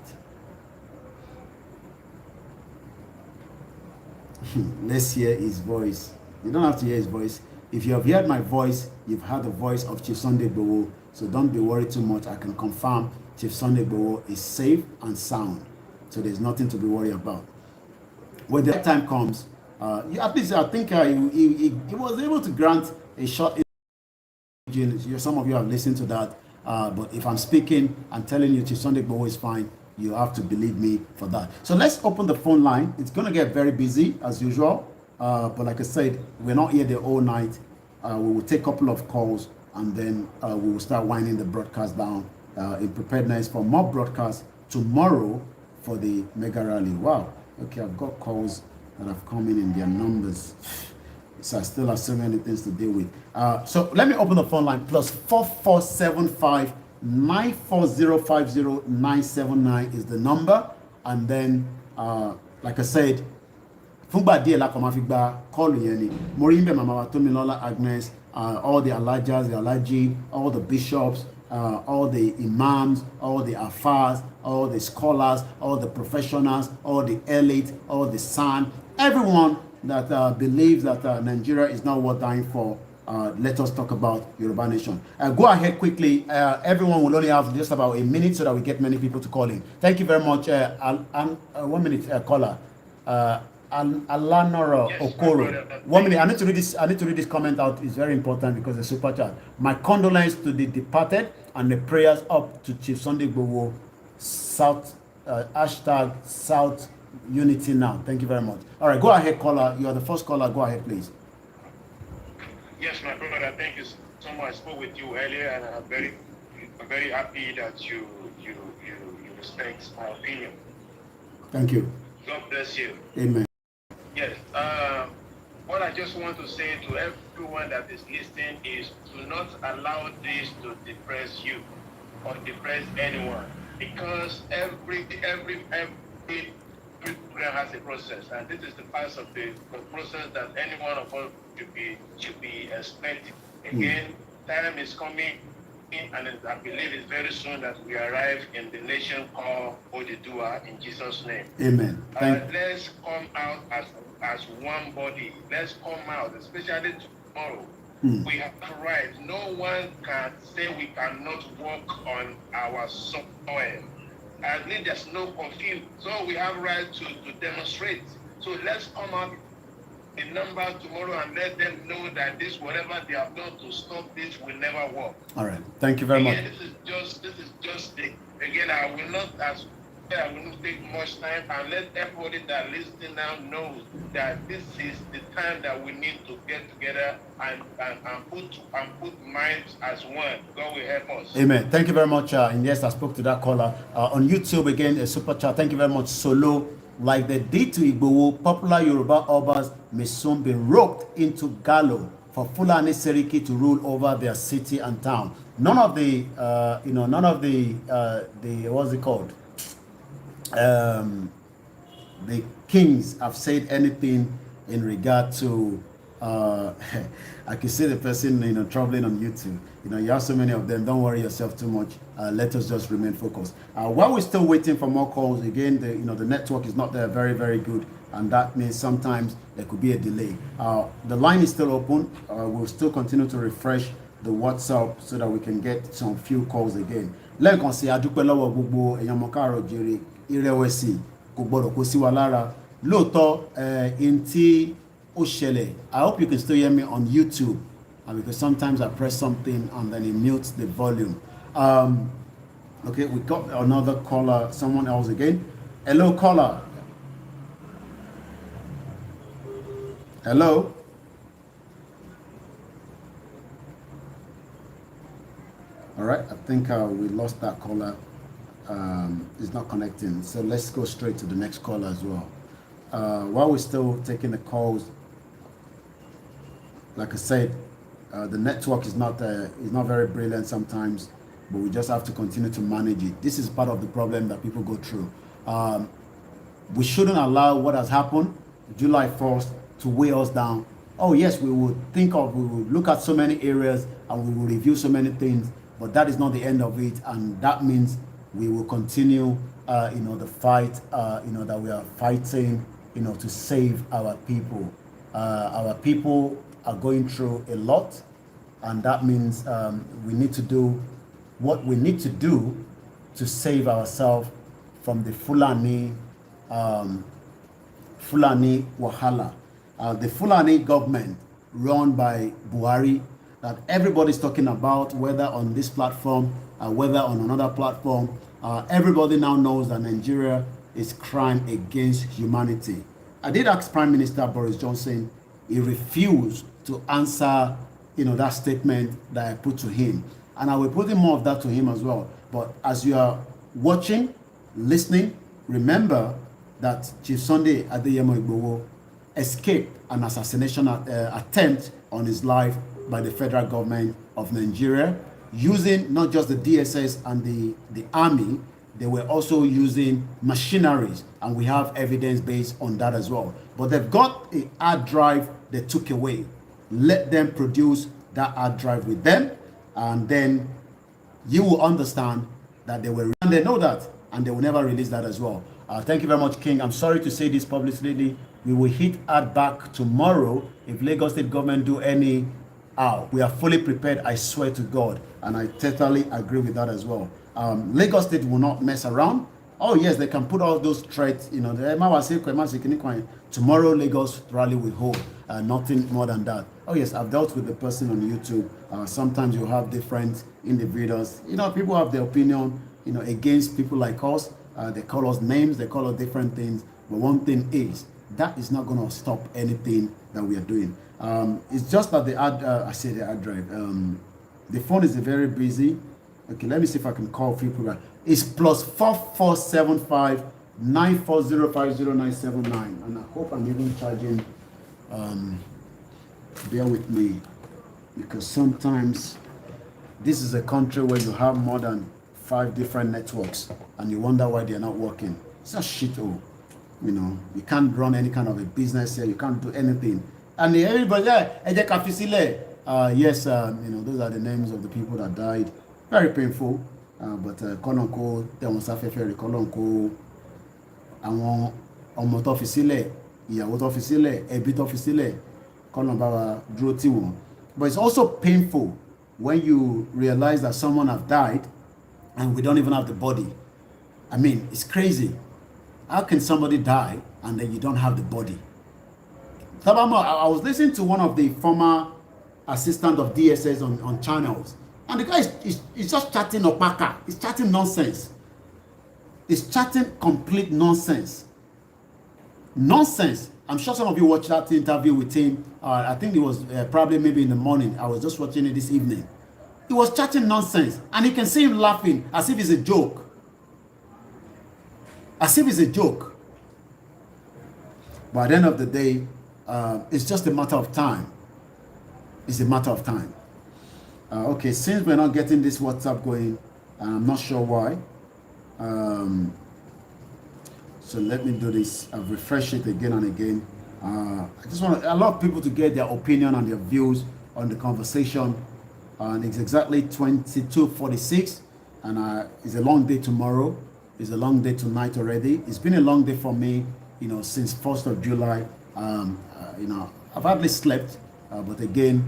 Let's hear his voice. You don't have to hear his voice. If you have heard my voice, you've heard the voice of Chief Sunday IGBOHO. So don't be worried too much. I can confirm Chief Sunday IGBOHO is safe and sound. So there's nothing to be worried about. When the time comes, at least I think he was able to grant a short. Some of you have listened to that. But if I'm speaking and telling you Chief Sunday IGBOHO is fine, you have to believe me for that. So let's open the phone line. It's going to get very busy as usual. But like I said, we're not here the whole night. We will take a couple of calls and then we will start winding the broadcast down in preparedness for more broadcasts tomorrow for the mega rally. Wow. Okay, I've got calls that have come in their numbers. So I still have so many things to deal with. So let me open the phone line. Plus 4475 94050 979 is the number. And then, like I said, Fungba díẹ̀ la kàn máa fi gba kọ́ọ̀lù yẹn ni. Mo rí ń bẹ̀ màmá wa Tómilọ́lá Agnes, all the alajas, the alaji, all the bishops, all the imams, all the afars, all the scholars, all the professionals, all the elite, all the san, everyone that believes that Nigeria is not worth dying for. Let us talk about Yoruba Nation. Go ahead quickly. Everyone will only have just about a minute so that we get many people to call in. Thank you very much. 1 minute, caller. Alanora Okoro. 1 minute. I need to read this comment out. It's very important because it's super chat. My condolences to the departed and the prayers up to Chief Sunday IGBOHO. South hashtag South Unity now. Thank you very much. All right, go ahead, caller. You are the first caller. Go ahead, please. Yes, my brother. Thank you so much. I spoke with you earlier, and I'm very happy that you respect my opinion. Thank you. God bless you. Amen. Yes. What I just want to say to everyone that is listening is to not allow this to depress you or depress anyone, because every program has a process, and this is the part of the process that any one of us should be expecting. Again, time is coming, and I believe it's very soon that we arrive in the nation called Odidua in Jesus' name. Amen. Let's come out as one body. Let's come out, especially tomorrow. We have right. No one can say we cannot walk on our soil. I think there's no confusion. So we have right to demonstrate. So let's come out in numbers tomorrow and let them know that this, whatever they have done to stop this, will never work. All right. Thank you very much. This is just again, I will not take much time, and let everybody that listening now knows that this is the time that we need to get together and put minds as one. God will help us. Amen. Thank you very much. And yes, I spoke to that caller on YouTube again. A super chat. Thank you very much. Solo, like they did to IGBOHO, popular Yoruba Obas may soon be roped into gallows for Fulani Seriki to rule over their city and town. None of the what's it called? The kings have said anything in regard to I can see the person troubling on YouTube. You have so many of them. Don't worry yourself too much. Let us just remain focused. While we're still waiting for more calls, again, the network is not there very, very good, and that means sometimes there could be a delay. The line is still open. We'll still continue to refresh the WhatsApp so that we can get some few calls again. Lẹ́ẹ̀kan sí adúpẹ́ lọ́wọ́ gbogbo èèyàn mọ̀kárọ̀ jèrè ìrẹ̀wẹ̀sì kò gbọ́dọ̀ kó sí wa lára. Lóòótọ́ in tí ó ṣẹlẹ̀, I hope you can still hear me on YouTube because sometimes I press something and then it mutes the volume. Okay, we got another caller, someone else again. Hello, caller. Hello. All right, I think we lost that caller. It's not connecting, so let's go straight to the next caller as well. While we're still taking the calls, like I said, the network is not very brilliant sometimes, but we just have to continue to manage it. This is part of the problem that people go through. We shouldn't allow what has happened July 1st to weigh us down. Oh yes, we would look at so many areas and we will review so many things, but that is not the end of it, and that means we will continue the fight that we are fighting to save our people. Our people are going through a lot, and that means we need to do what we need to do to save ourselves from the Fulani Wahala. The Fulani government run by Buhari that everybody's talking about, whether on this platform or whether on another platform. Everybody now knows that Nigeria is crime against humanity. I did ask Prime Minister Boris Johnson. He refused to answer, that statement that I put to him. And I will put in more of that to him as well. But as you are watching, listening, remember that Chief Sunday IGBOHO escaped an assassination attempt on his life by the federal government of Nigeria, using not just the DSS and the army. They were also using machineries, and we have evidence based on that as well. But they've got a hard drive they took away. Let them produce that hard drive with them, and then you will understand that they were, and they know that, and they will never release that as well. Thank you very much, King. I'm sorry to say this publicly. We will hit hard back tomorrow if Lagos State government do any. We are fully prepared, I swear to God, and I totally agree with that as well. Lagos State will not mess around. Oh yes, they can put all those threats, tomorrow Lagos rally will hold, nothing more than that. Oh yes, I've dealt with the person on YouTube. Sometimes you have different individuals, people have their opinion, against people like us. They call us names, they call us different things, but one thing is, that is not going to stop anything that we are doing. It's just that the hard drive, the phone is very busy. Okay, let me see if I can call a few people. It's +4475 9405079, and I hope I'm even charging. Bear with me, because sometimes this is a country where you have more than 5 different networks, and you wonder why they're not working. It's a shithole. You can't run any kind of a business here. You can't do anything. And everybody, yes, those are the names of the people that died. Very painful. But Kolonko, Tewonsa Fefere, Kolonko, àwọn ọmọ tó fi sílẹ̀, ìyàwó tó fi sílẹ̀, ẹbí tó fi sílẹ̀, Kolon bá wa dúró tì wọ́n. But it's also painful when you realize that someone have died and we don't even have the body. I mean, it's crazy. How can somebody die and then you don't have the body? I was listening to one of the former assistant of DSS on channels, and the guy is just chatting opaka. He's chatting nonsense. He's chatting complete nonsense. Nonsense. I'm sure some of you watched that interview with him. I think it was probably maybe in the morning. I was just watching it this evening. He was chatting nonsense, and you can see him laughing as if it's a joke. As if it's a joke. But at the end of the day, it's just a matter of time. It's a matter of time. Okay, since we're not getting this WhatsApp going, and I'm not sure why. So let me do this. I've refreshed it again and again. I just want a lot of people to get their opinion and their views on the conversation. And it's exactly 22:46, and it's a long day tomorrow. It's a long day tonight already. It's been a long day for me, since 1st of July. I've hardly slept, but again,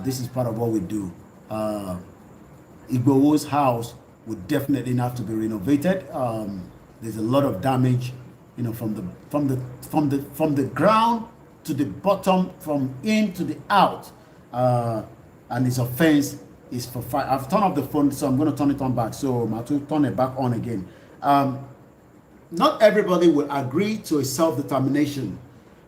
this is part of what we do. IGBOHO's house would definitely have to be renovated. There's a lot of damage, from the ground to the bottom, from in to the out, and his offense is for fire. I've turned off the phone, so I'm going to turn it on back. So I'm going to turn it back on again. Not everybody will agree to a self-determination.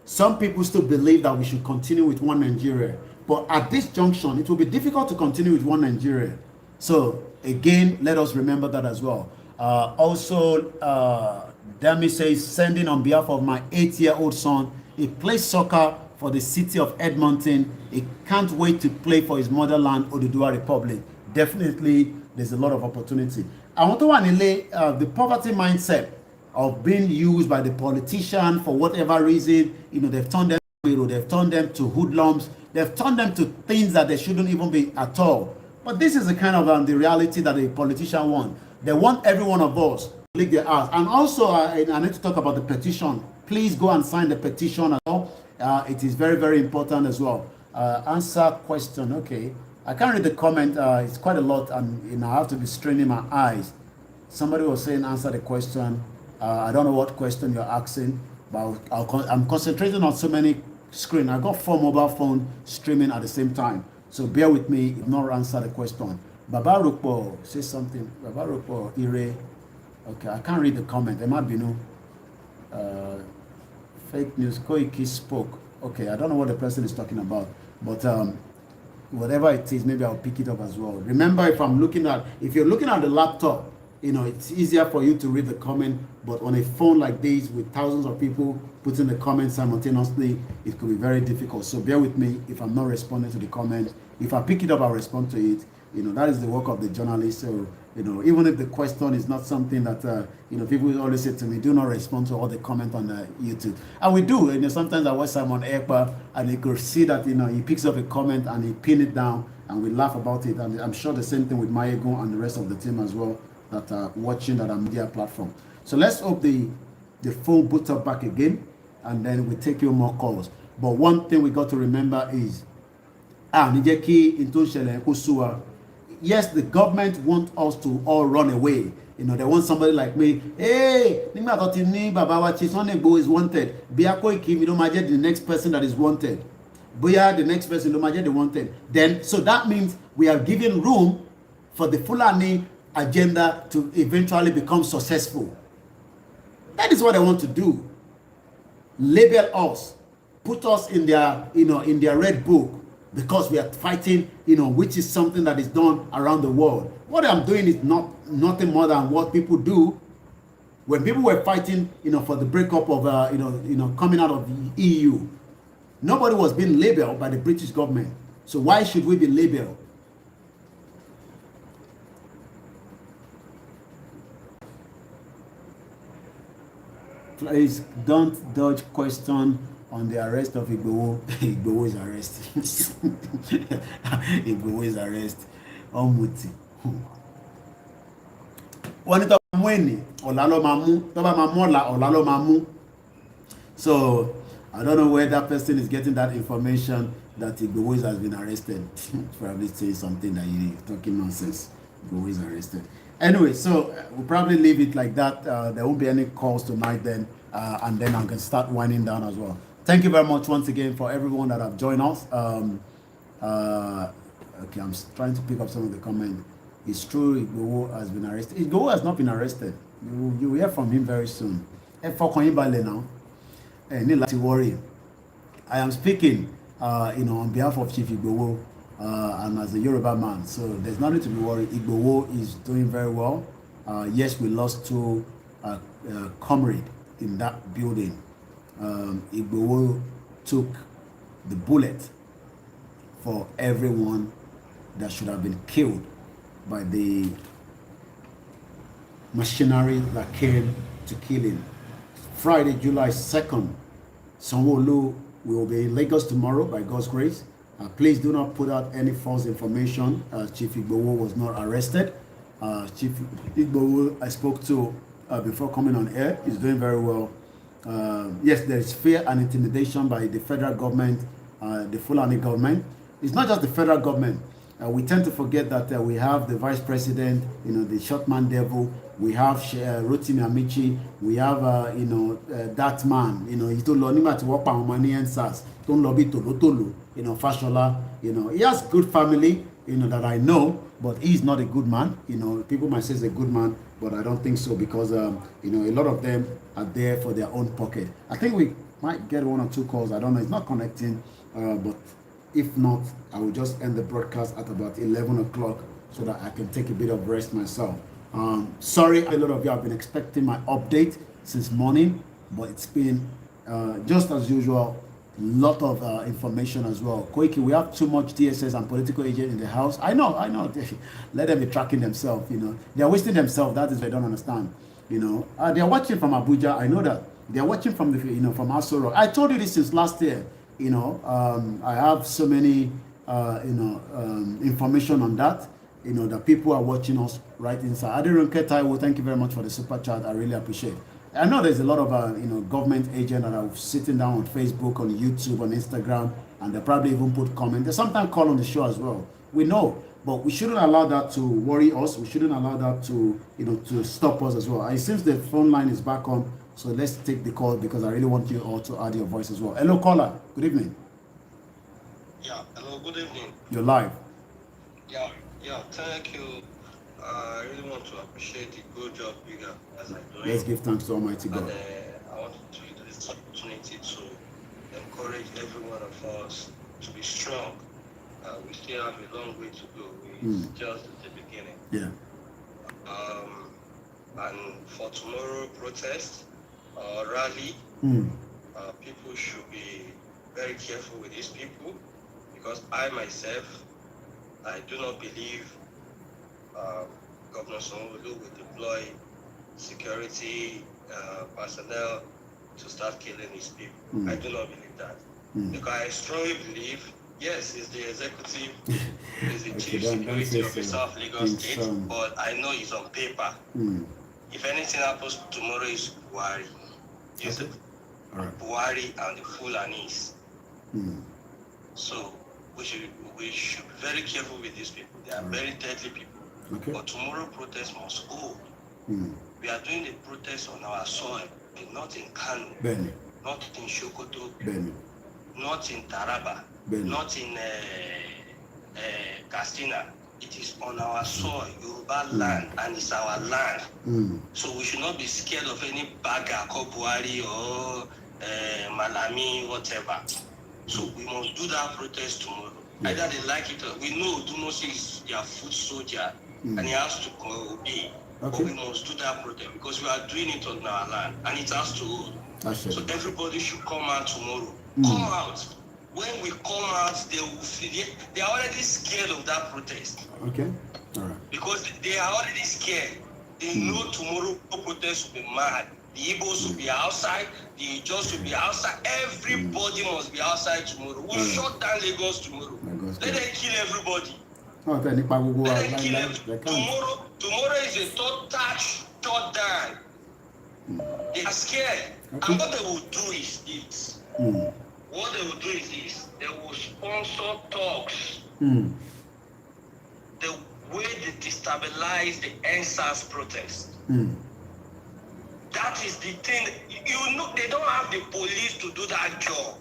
Some people still believe that we should continue with one Nigeria. But at this junction, it will be difficult to continue with one Nigeria. So again, let us remember that as well. Also, Dami says, sending on behalf of my 8-year-old son. He plays soccer for the city of Edmonton. He can't wait to play for his motherland, Oduduwa Republic. Definitely, there's a lot of opportunity. I want to lay the poverty mindset of being used by the politician for whatever reason. They've turned them to hoodlums. They've turned them to things that they shouldn't even be at all. But this is the kind of the reality that the politician wants. They want every one of us to lick their ass. And also, I need to talk about the petition Please go and sign the petition as well. It is very, very important as well. Answer question. Okay. I can't read the comment. It's quite a lot, and I have to be straining my eyes. Somebody was saying answer the question. I don't know what question you're asking, but I'm concentrating on so many screens. I got 4 mobile phones streaming at the same time. So bear with me if not answer the question. Baba Rupo, say something. Baba Rupo, Ire. Okay, I can't read the comment. There might be no fake news. Koiki spoke. Okay, I don't know what the person is talking about, but whatever it is, maybe I'll pick it up as well. Remember, if you're looking at the laptop, it's easier for you to read the comment, but on a phone like this with thousands of people putting the comments simultaneously, it could be very difficult. So bear with me if I'm not responding to the comment. If I pick it up, I'll respond to it. That is the work of the journalist. So, even if the question is not something that, people always say to me, do not respond to all the comments on YouTube. And we do. Sometimes I watch Simon Ekpa and you could see that, he picks up a comment and he pin it down and we laugh about it. And I'm sure the same thing with Mayego and the rest of the team as well that are watching that media platform. So let's hope the phone boots up back again and then we take you more calls. But one thing we got to remember is, yes, the government wants us to all run away. They want somebody like me. Hey, Sunday IGBOHO is wanted. The next person that is wanted. The next person the wanted. Then, so that means we are giving room for the Fulani agenda to eventually become successful. That is what they want to do. Label us, put us in their, in their red book because we are fighting, which is something that is done around the world. What I'm doing is nothing more than what people do when people were fighting, for the breakup of, coming out of the EU. Nobody was being labeled by the British government. So why should we be labeled? Please don't dodge question on the arrest of IGBOHO. IGBOHO is arrested. IGBOHO is arrested. Omuti. So I don't know where that person is getting that information that IGBOHO has been arrested. Probably say something that you're talking nonsense. IGBOHO is arrested. Anyway, so we'll probably leave it like that. There won't be any calls tonight then, and then I can start winding down as well. Thank you very much once again for everyone that have joined us. Okay, I'm trying to pick up some of the comments. It's true, IGBOHO has been arrested. IGBOHO has not been arrested. You will hear from him very soon. Now, need to worry. I am speaking, on behalf of Chief IGBOHO. And as a Yoruba man, so there's nothing to be worried. IGBOHO is doing very well. Yes, we lost 2 comrades in that building. IGBOHO took the bullet for everyone that should have been killed by the machinery that came to kill him. Friday, July 2nd, Sanwo-Olu will be in Lagos tomorrow by God's grace. Please do not put out any false information. Chief IGBOHO was not arrested. Chief IGBOHO I spoke to before coming on air is doing very well. Yes, there is fear and intimidation by the federal government, the Fulani government. It's not just the federal government. We tend to forget that we have the vice president, the shortman devil. We have Rotimi Amici. We have, that man, Fashola. He has good family, that I know, but he's not a good man. People might say he's a good man, but I don't think so because, a lot of them are there for their own pocket. I think we might get 1 or 2 calls. I don't know. It's not connecting, but if not, I will just end the broadcast at about 11 o'clock so that I can take a bit of rest myself. Sorry, a lot of you have been expecting my update since morning, but it's been just as usual, lot of information as well. Koiki, we have too much DSS and political agents in the house. I know. Let them be tracking themselves. They're wasting themselves. That is what I don't understand. They're watching from Abuja. I know that they're watching from from Asoro. I told you this since last year. I have so many information on that. That people are watching us right inside. Adirunke Taiwo, thank you very much for the super chat. I really appreciate. I know there's a lot of government agents that are sitting down on Facebook, on YouTube, on Instagram, and they probably even put comments. They sometimes call on the show as well. We know, but we shouldn't allow that to worry us. We shouldn't allow that to to stop us as well. And since the phone line is back on, so let's take the call because I really want you all to add your voice as well. Hello, caller. Good evening. Yeah. Hello. Good evening. You're live. Yeah. Thank you. I really want to appreciate the good job you guys are doing. Let's give thanks to Almighty God. And I want to use this opportunity to encourage every one of us to be strong. We still have a long way to go. It's just at the beginning. Yeah. And for tomorrow protest rally, people should be very careful with these people because I myself, I do not believe Governor Sanwo-Olu will deploy security personnel to start killing his people. I do not believe that. Because I strongly believe, yes, he's the executive, he's the chief security officer of Lagos State, but I know he's on paper. If anything happens tomorrow, it's Buhari. Buhari and the Fulanis. So we should be very careful with these people. They are very deadly people. Okay. But tomorrow protest must go. We are doing the protest on our soil, not in Kano, not in Sokoto, not in Taraba, not in Katsina. It is on our soil, Yoruba land, and it's our land. So we should not be scared of any Baga, Buhari, or Malami, whatever. So we must do that protest tomorrow. Either they like it or we know Dumosi is their foot soldier and he has to obey. But we must do that protest because we are doing it on our land and it has to hold. So everybody should come out tomorrow. Come out. When we come out, they will feel they are already scared of that protest. Okay. All right. Because they are already scared. They know tomorrow protest will be mad. The Igbos will be outside, the Ijos will be outside, everybody must be outside tomorrow. We'll shut down Lagos tomorrow. Let them kill everybody. Let them kill everybody. Tomorrow is a total shutdown. They are scared. And what they will do is this. What they will do is this. They will sponsor talks. The way they destabilize the NSAS protest. That is the thing. You know, they don't have the police to do that job.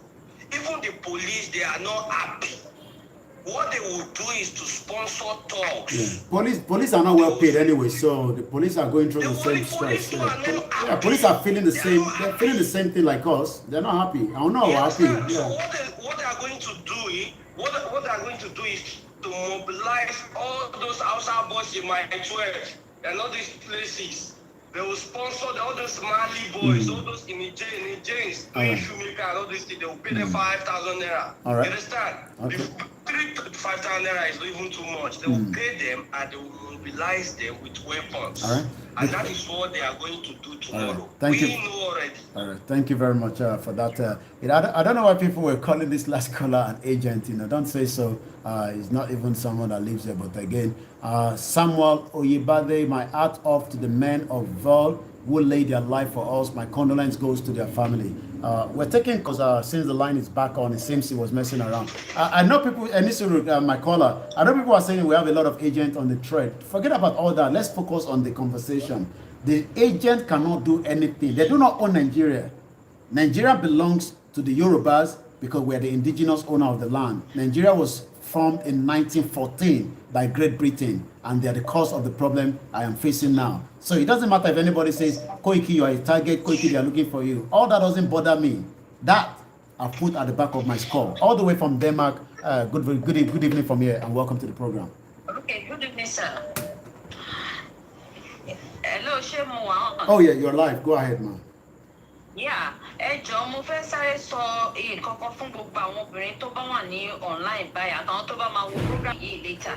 Even the police, they are not happy. What they will do is to sponsor talks. Police are not well paid anyway, so the police are going through the same stress. Police are feeling the same. They're feeling the same thing like us. They're not happy. I don't know how happy. So what they are going to do? What they are going to do is to mobilize all those outside boys in my 12 and all these places. They will sponsor all those Mali boys, all those Nigerians, doing shoemaker and all these things. They will pay them 5,000 naira. All right. You understand? Okay. 5,000 naira is not even too much. They will pay them and they will mobilize them with weapons. All right. And that is what they are going to do tomorrow. Right. Thank you. Know already. All right. Thank you very much for that. I don't know why people were calling this last caller an agent. Don't say so. He's not even someone that lives there. But again, Samuel Oyebade, my hat off to the men of Vol who laid their life for us. My condolence goes to their family. We're taking, because since the line is back on, it seems he was messing around. I know people, and my caller, I know people are saying we have a lot of agents on the thread. Forget about all that. Let's focus on the conversation. The agent cannot do anything. They do not own Nigeria. Nigeria belongs to the Yorubas because we're the indigenous owner of the land. Nigeria was formed in 1914 by Great Britain, and they are the cause of the problem I am facing now. So it doesn't matter if anybody says, Koiki, you are a target, Koiki, they are looking for you. All that doesn't bother me. That I put at the back of my skull. All the way from Denmark. Good evening from here, and welcome to the program. Okay, good evening, sir. Hello, Shemo. Oh yeah, you're live. Go ahead, man. Yeah, mo fẹ́ sáré sọ nǹkan kan fún gbogbo àwọn obìnrin tó bá wà ní online báyìí àtàwọn tó bá máa wo program yìí later.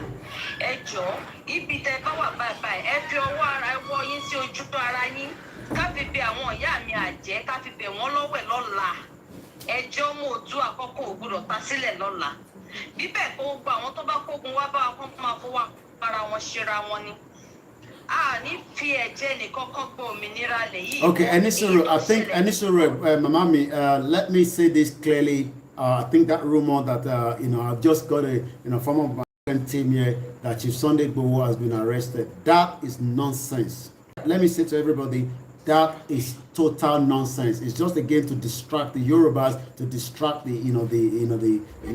Ibi tẹ́ bá wà báyìí ẹ fi ọwọ́ ara ẹ wọ́ yín sí ojú tó ara yín. Ká fi bẹ̀ àwọn ìyá mi àjẹ́, ká fi bẹ̀ wọ́n lọ́wẹ̀ lọ́la. Mo ojú àkọ́kọ́ ò gbọdọ̀ ta sílẹ̀ lọ́la. Bíbẹ̀ kó gbogbo àwọn tó bá kógun wá bá wọn máa fọwọ́ ara wọn ṣera wọn ni. Okay, Anisuru, I think Anisuru, Mamami, let me say this clearly. I think that rumor that I've just got from of my team here that Chief Sunday IGBOHO has been arrested. That is nonsense. Let me say to everybody, that is total nonsense. It's just again to distract the Yorubas, to distract the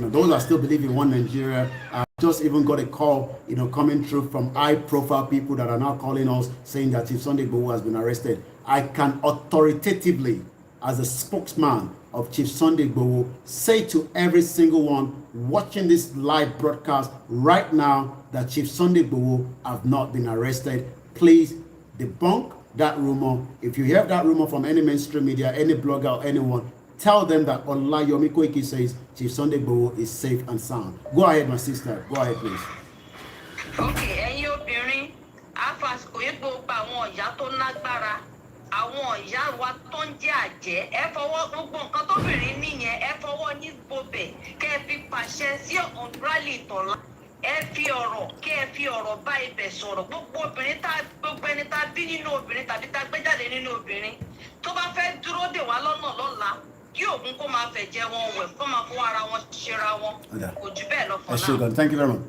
those that still believe in one Nigeria. I just even got a call, coming through from high-profile people that are now calling us saying that Chief Sunday IGBOHO has been arrested. I can authoritatively, as a spokesman of Chief Sunday IGBOHO, say to every single one watching this live broadcast right now that Chief Sunday IGBOHO have not been arrested. Please debunk that rumor. If you hear that rumor from any mainstream media, any blogger or anyone, tell them that Olayomi Koiki says Chief Sunday IGBOHO is safe and sound. Go ahead, my sister. Go ahead, please. Okay, obìnrin afasiko epo pa àwọn ìyá tó lágbára, àwọn ìyá wa tó ń jẹ́ àjẹ́, ẹ fọwọ́ gbogbo nǹkan tóbìnrin nìyẹn, ẹ fọwọ́ ní gbobẹ̀, kẹ́ ẹ fi pàṣẹ sí ọ̀nbrálì ìtọ̀lá. Ẹ fi ọ̀rọ̀ bá ibẹ̀ sọ̀rọ̀. Gbogbo ẹni tá bí nínú obìnrin tàbí tá gbé jáde nínú obìnrin tó bá fẹ́ dúró dè wá lọ́nà lọ́la kí òun kó máa fẹ̀jẹ̀ wọn wẹ̀ kó máa fún ara wọn ṣera wọn kò jù bẹ́ẹ̀ lọ for now. Thank you very much.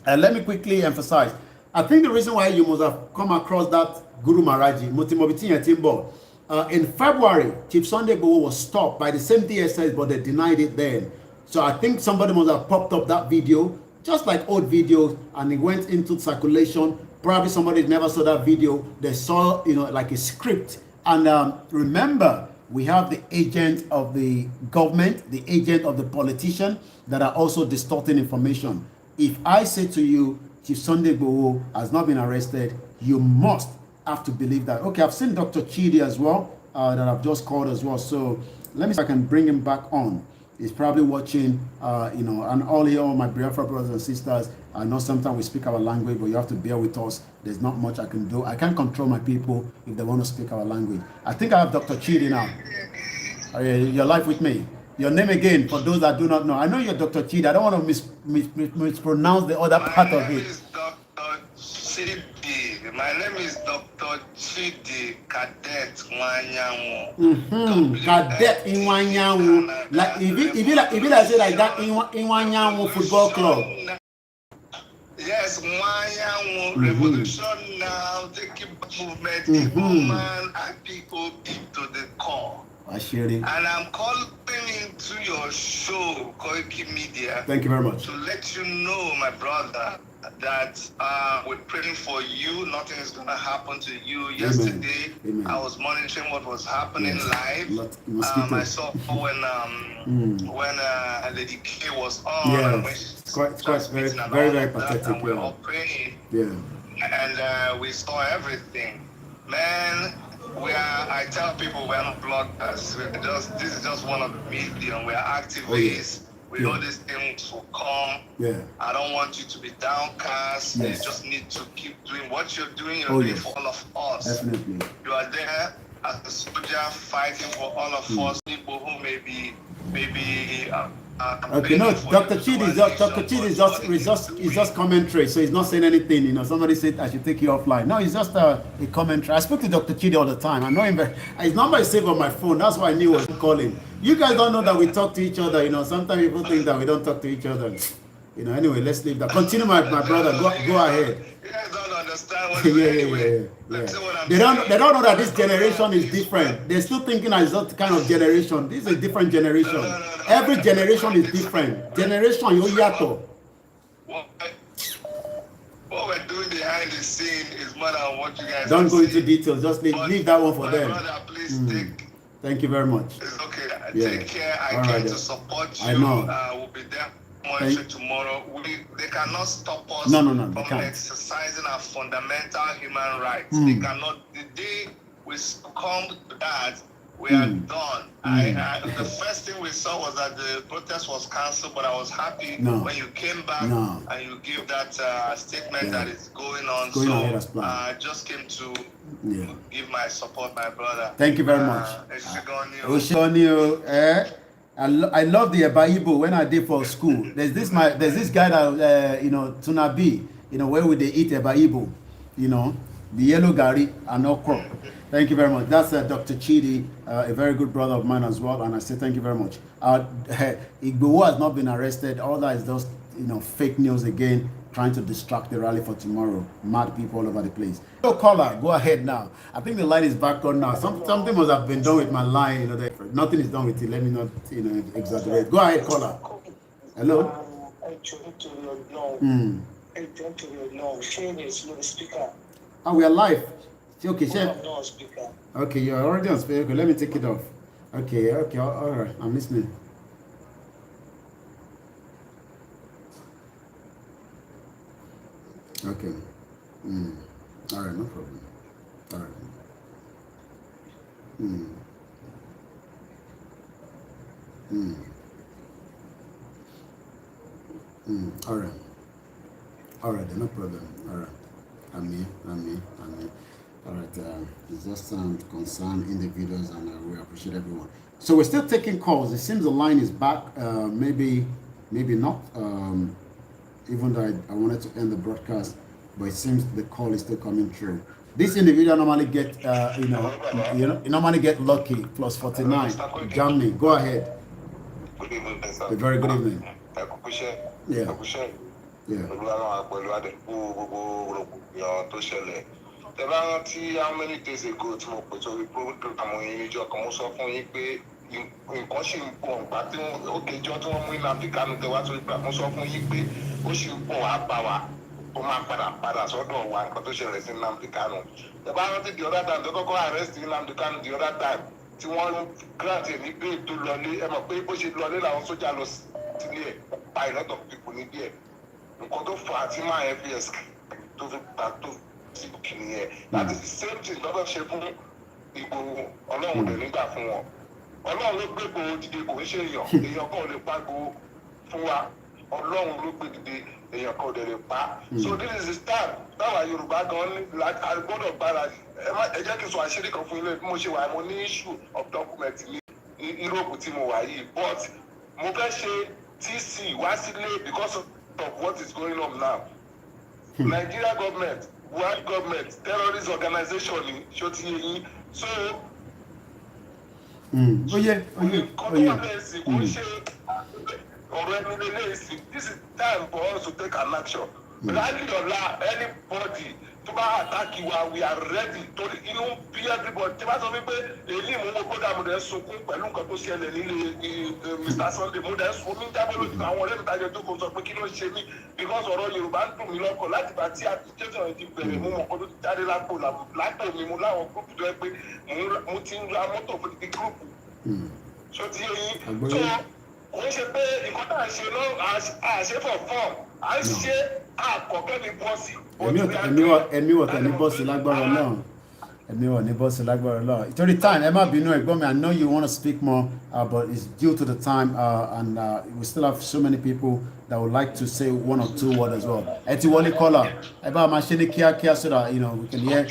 Let me quickly emphasize. I think the reason why you must have come across that Guru Maharaji, Mutimobitin Yatimbo, in February, Chief Sunday IGBOHO was stopped by the same DSS, but they denied it then. So I think somebody must have popped up that video, just like old videos, and it went into circulation. Probably somebody never saw that video. They saw, like a script. And remember, we have the agent of the government, the agent of the politician that are also distorting information. If I say to you, Chief Sunday IGBOHO has not been arrested, you must have to believe that. Okay, I've seen Dr. Chidi as well, that I've just called as well. So let me see if I can bring him back on. He's probably watching, and all my Biafra brothers and sisters. I know sometimes we speak our language, but you have to bear with us. There's not much I can do. I can't control my people if they want to speak our language. I think I have Dr. Chidi now. You're live with me. Your name again, for those that do not know. I know you're Dr. Chidi. I don't want to mispronounce the other part of it. My name is Dr. Chidi Cadet Nwanyanwu. Cadet Nwanyanwu. Like if it I say like that, Nwanyanwu Football Club. Yes, Nwanyanwu Revolution Now, taking movement, man and people into the core. And I'm calling into your show, Koiki Media. Thank you very much. To let you know, my brother, that we're praying for you. Nothing is going to happen to you. Amen. Yesterday, Amen. I was monitoring what was happening live. I saw when Lady K was on. It's quite very pathetic. And we're all praying. Yeah. And we saw everything. Man, I tell people we're not bloggers. This is just one of the medium. We're activists. We know these things will come. Yeah. I don't want you to be downcast. Yes. You just need to keep doing what you're doing. You're doing for all of us. Definitely. You are there as a soldier fighting for all of us. People who may be okay, no, Dr. Chidi is just commentary, so he's not saying anything. Somebody said I should take you offline. No, it's just a commentary. I spoke to Dr. Chidi all the time. I know him his number is saved on my phone. That's why I knew I was calling. You guys don't know that we talk to each other. Sometimes people think that we don't talk to each other. Anyway, let's leave that. Continue, my brother. Go ahead. You guys don't understand what anyway. They don't know that this generation is different. They're still thinking that it's that kind of generation. This is a different generation. No. Every generation is different. Generation Yoyato. What we're doing behind the scene is more than what you guys don't go into details. Just leave that one for them. Brother, please Thank you very much. It's okay. Take care. I came to support you. I know. We'll be there tomorrow. They cannot stop us from exercising our fundamental human rights. They cannot. The day we succumb to that, we are done. The first thing we saw was that the protest was cancelled, but I was happy when you came back and you gave that statement that is going on. So I just came to give my support, my brother. Thank you very much. I love the Ebaibo when I did for school. There's this guy that Tunabi, where would they eat Ebaibo, The yellow gari and okra. Thank you very much. That's Dr. Chidi, a very good brother of mine as well, and I say thank you very much. Igboho has not been arrested. All that is just fake news again, trying to distract the rally for tomorrow. Mad people all over the place. So caller, go ahead now. I think the light is back on now. Something must have been done with my line. Nothing is done with it. Let me not exaggerate. Go ahead, caller. Hello. Oh, we are live. Okay, chef. Okay, you're already on speaker. Okay, let me take it off. Okay, all right. I'm listening. Okay. All right, no problem. All right. All right. All right, no problem. All right. I'm here. All right, it's just concerned individuals, and we appreciate everyone. So we're still taking calls. It seems the line is back. Maybe not. Even though I wanted to end the broadcast, but it seems the call is still coming through. This individual normally get, normally get lucky. Plus 49. Germany. Go ahead. Good evening, sir. A very good evening. Yeah. How many days ago tí mo pè sórí program yín níjọ́ kan mo sọ fún yín pé nǹkan ṣì ń bọ̀ nígbà tí ó kejọ́ tí wọ́n mú Nnamdi Kanu tẹ wá sórí program mo sọ fún yín pé ó ṣì ń bọ̀ wá bá wa ó máa padà sọ́dọ̀ wa nǹkan tó ṣẹlẹ̀ sí Nnamdi Kanu. Tẹ bá rántí the other time tó kọ́kọ́ arrest Nnamdi Kanu the other time tí wọ́n grant ẹ̀ ní bail tó lọlé ẹ mọ̀ pé bó ṣe lọlé làwọn sójà lọ sílé ẹ̀ pa a lot of people níbí ẹ̀ nǹkan tó fà á tí máa ẹ fi ẹ̀sìn tó fi gbà tó that is the same thing lọ́dọ̀ ṣe fún Ìgbòho Ọlọ́run lè nígbà fún wọn Ọlọ́run ló gbé Ìgbòho dìde kò ń ṣe èèyàn kan ò lè pa Ìgbòho fún wa Ọlọ́run ló gbé dìde èèyàn kan ò lè pa so this is the time táwa Yorùbá gan ní gbọ́dọ̀ gbára ẹ jẹ́ kí n sọ àṣírí kan fún ilé bí mo ṣe wà mo ní issue of document ní Europe tí mo wà yìí but mo fẹ́ ṣe TC wá sílé because of what is going on now Nigeria government world government terrorist organization ni ṣó ti yé yín so oye ọ̀rọ̀ ẹni lélẹ́yìí this is time for us to take an action rally ọ̀la anybody tó bá attack wa we are ready torí inú bí everybody tí bá sọ wípé èyí mú wọn kódà mo dẹ̀ sunkún pẹ̀lú nǹkan tó ṣẹlẹ̀ nílé Mr. Sunday mo dẹ̀ sun omi jábọ́ lójú àwọn ọ̀rẹ́ mi tajọ tó kò sọ pé kí ló ṣe mí because ọ̀rọ̀ Yorùbá ń dùn mí lọ́kàn láti bá tí application ti bẹ̀rẹ̀ mú wọn kó tó ti jáde lápò mi mo láwọn gúrùpù tó yẹ pé mo ti ń ra mọ́tò fún ti gúrùpù so ti yẹ yín so kò ń ṣe pé nǹkan tá à ń ṣe lọ àṣẹ for fun à ń ṣe àkọ́kẹ́ ní bọ́ọ̀sì. ẹ̀mí wọ̀ tẹ̀lé bọ́ọ̀sì lágbára náà ẹ̀mí wọ̀ ní bọ́ọ̀sì lágbára náà ìtorí time ẹ má bínú ẹ̀gbọ́n mi I know you want to speak more but it's due to the time and we still have so many people that would like to say one or two words as well. ẹ ti wọlé caller ẹ bá máa ṣe ní kíákíá so that we can hear.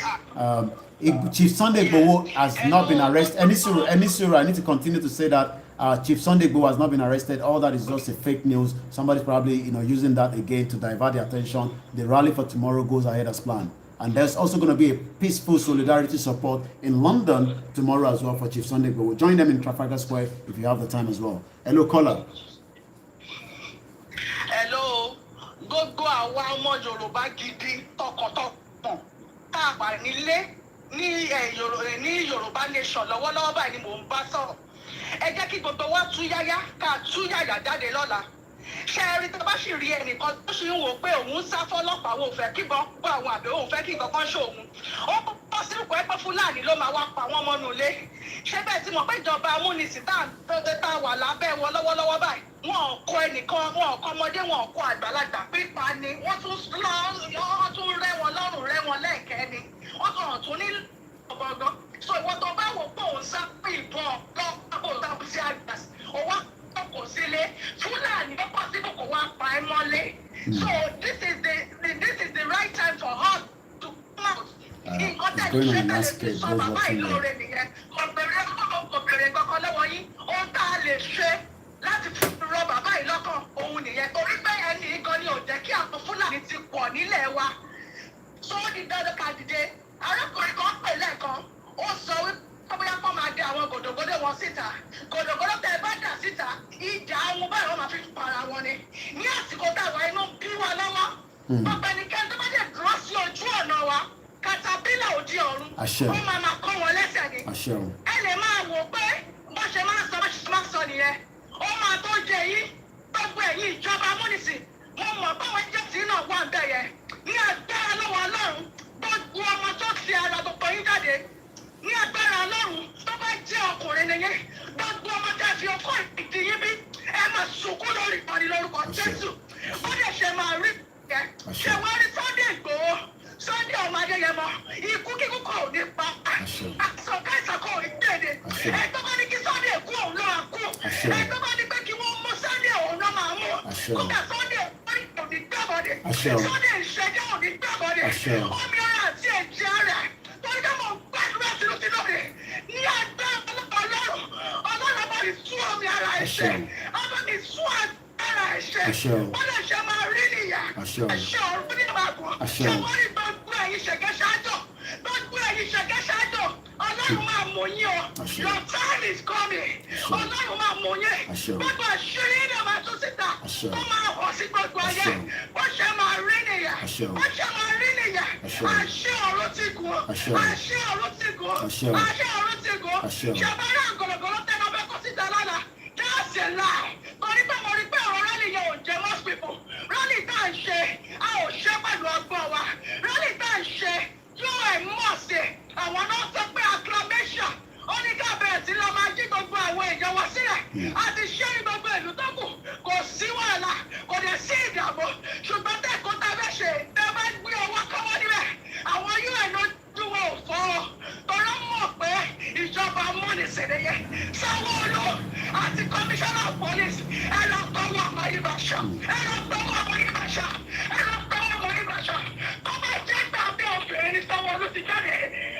Chief Sunday IGBOHO has not been arrested. Any suru, I need to continue to say that Chief Sunday IGBOHO has not been arrested. All that is just a fake news. Somebody's probably using that again to divert the attention. The rally for tomorrow goes ahead as planned. And there's also going to be a peaceful solidarity support in London tomorrow as well for Chief Sunday IGBOHO. Join them in Trafalgar Square if you have the time as well. Hello, caller. Hello. Gbogbo àwa ọmọ Yorùbá gidi tọkàntọkàn tá a wà nílé ní Yorùbá nation lọ́wọ́lọ́wọ́ báyìí ni mò ń bá sọ̀rọ̀. Ẹ jẹ́ kí gbogbo wa tú yáyá ká tú yáyà jáde lọ́la. Ṣé ẹ rí tó bá sì rí ẹnìkan tó ṣì ń wò pé òun ń sá fọ́lọ́pàá òun ò fẹ́ kí gbọ́ àwọn àbẹ̀ òun fẹ́ kí nǹkan ṣe òun. Ó bọ́ sí ìpò ẹgbẹ́ Fúlàní ló máa wá pa wọ́n mọ́nú ilé. Ṣé bẹ́ẹ̀ tí mo pé ìjọba amúnisìn tá à wà lábẹ́ wọn lọ́wọ́lọ́wọ́ báyìí? Wọn ò kọ ẹnìkan, wọn ò kọ ọmọdé, wọn ò kọ àgbàlagbà pípa ni. Wọ́n tún rẹ́ wọn lọ́rùn rẹ́ wọn lẹ́ẹ̀kẹ́ ni. Wọ́n kàn tún ní ọ̀gọ̀ngàn. So ìwọ tó bá wò pé òun sá pé ìbọn lọ́pọ̀ tàbí sí àgbà òwò kò sílé Fúlàní ó pọ̀ síbò kò wá pa ẹ́ mọ́lé. So this is the right time for us to come out. Nǹkan tẹ̀lé ṣé tẹ̀lé ti sọ bàbá ìlóore nìyẹn. Ọ̀bẹ̀rẹ̀ kankan lọ́wọ́ yín. Ohun tá a lè ṣe láti rọ bàbá yìí lọ́kàn òun nìyẹn. Torí pé ẹni gan ni ò jẹ́ kí àwọn Fúlàní ti pọ̀ nílẹ̀ wa. So ó di dandan ká dìde arákùnrin kan pè lẹ́ẹ̀kan ó sọ wípé bóyá kó máa dé àwọn gòdògòdò wọn síta gòdògòdò tẹ ẹ bá dà síta ìjà àwọn báyìí wọn máa fi para wọn ni ní àsìkò táwa inú bí wa lọ́wọ́ gbogbo ẹnikẹ́ni tó bá dé dúró sí ojú ọ̀nà wa katapila òdi ọ̀run ó máa kọ́ wọn lẹ́sẹ̀ ni ẹ lè máa wò pé bó ṣe máa sọ nìyẹn ó máa tó jẹ yìí gbogbo ẹ̀yin ìjọba amúnisìn mo mọ̀ báwọn ẹjẹ́ tí náà wà bẹ́ẹ̀ yẹn ní agbára lọ́wọ́ ọlọ́run gbogbo ọmọ tó ti ara gbogbo yín jáde ní agbára ọlọ́run tó bá jẹ́ ọkùnrin nìyẹn gbogbo ọmọ tẹ́ fi ọkọ ìdí yín bí ẹ máa sunkún lórí ìpàdé lórúkọ Jésù ó lè ṣe máa rí ẹ ṣe wá rí Sunday IGBOHO Sunday ọmọ Adéyẹmọ ikú kíkú kò ní pa àsọká ìsàkó ìgbèdè ẹgbẹ́ bá ní kí Sunday kú òun ló máa kú ẹgbẹ́ bá ní pé kí wọ́n mú Sunday òun ló máa mú kódà Sunday ò ní gbàbọ̀dẹ̀ Sunday ìṣẹ́jọ́ ò ní gbàbọ̀dẹ̀ omi ọ̀rọ̀ àti ẹ̀jẹ̀ rẹ̀ torí pé mo gbàdúrà tinútinú rẹ̀ ní agbára ọlọ́run bá mi tú omi ara ẹ̀ṣẹ̀ ọba mi tú agbára ẹ̀ṣẹ̀ wọ́n lè ṣe máa rí nìyà àṣẹ ọ̀run ní ìbàgùn ṣé wọ́n rí gbogbo ẹ̀yin ṣẹ̀gẹ́ ṣáájọ́ gbogbo ẹ̀yin ṣẹ̀gẹ́ ṣáájọ́ ọlọ́run máa mọ̀ yín o your time is coming ọlọ́run máa mọ̀ yín gbogbo àṣírí ní ọmọ tó síta ó máa hàn sí gbogbo ayé ó ṣe máa rí nìyà ó ṣe máa rí nìyà àṣẹ ọ̀run ti gùn àṣẹ ọ̀run ti gùn àṣẹ ọ̀run ti gùn ṣe bá rí àgọ̀lọ̀gọ̀lọ̀ tẹ́lẹ̀ ọbẹ̀ kó síta lánàá that's a lie torí pé mo rí pé ọ̀rọ̀ rálì yẹn ò jẹ́ most people rálì tá à ń ṣe a ò ṣe pẹ̀lú ọgbọ́n wa rálì tá à ń ṣe yóò ẹ̀ mọ̀ sí àwọn náà sọ pé acclamation ó ní ká bẹ̀rẹ̀ sí lọ máa jí gbogbo àwọn èèyàn wa sílẹ̀ àti ṣé ní gbogbo ìlú tó kù kò sí wàhálà kò dẹ̀ sí ìdààmú ṣùgbọ́n tẹ̀kọ́ tá a fẹ́ ṣe tẹ́ bá gbé ọwọ́ kọ́wọ́ níbẹ̀ àwọn un ojú wọn ò fọ́ ọ tọ́lá mọ̀ pé ìjọba amúnisìn nìyẹn Sanwó-Olú àti commissioner of police ẹ lọ tọwọ́ ọmọ yìí bá ṣá ẹ lọ tọwọ́ ọmọ yìí bá ṣá ẹ lọ tọwọ́ ọmọ yìí bá ṣá kọ́ bá jẹ́ gbà bí obìnrin ní Sanwó-Olú ti jáde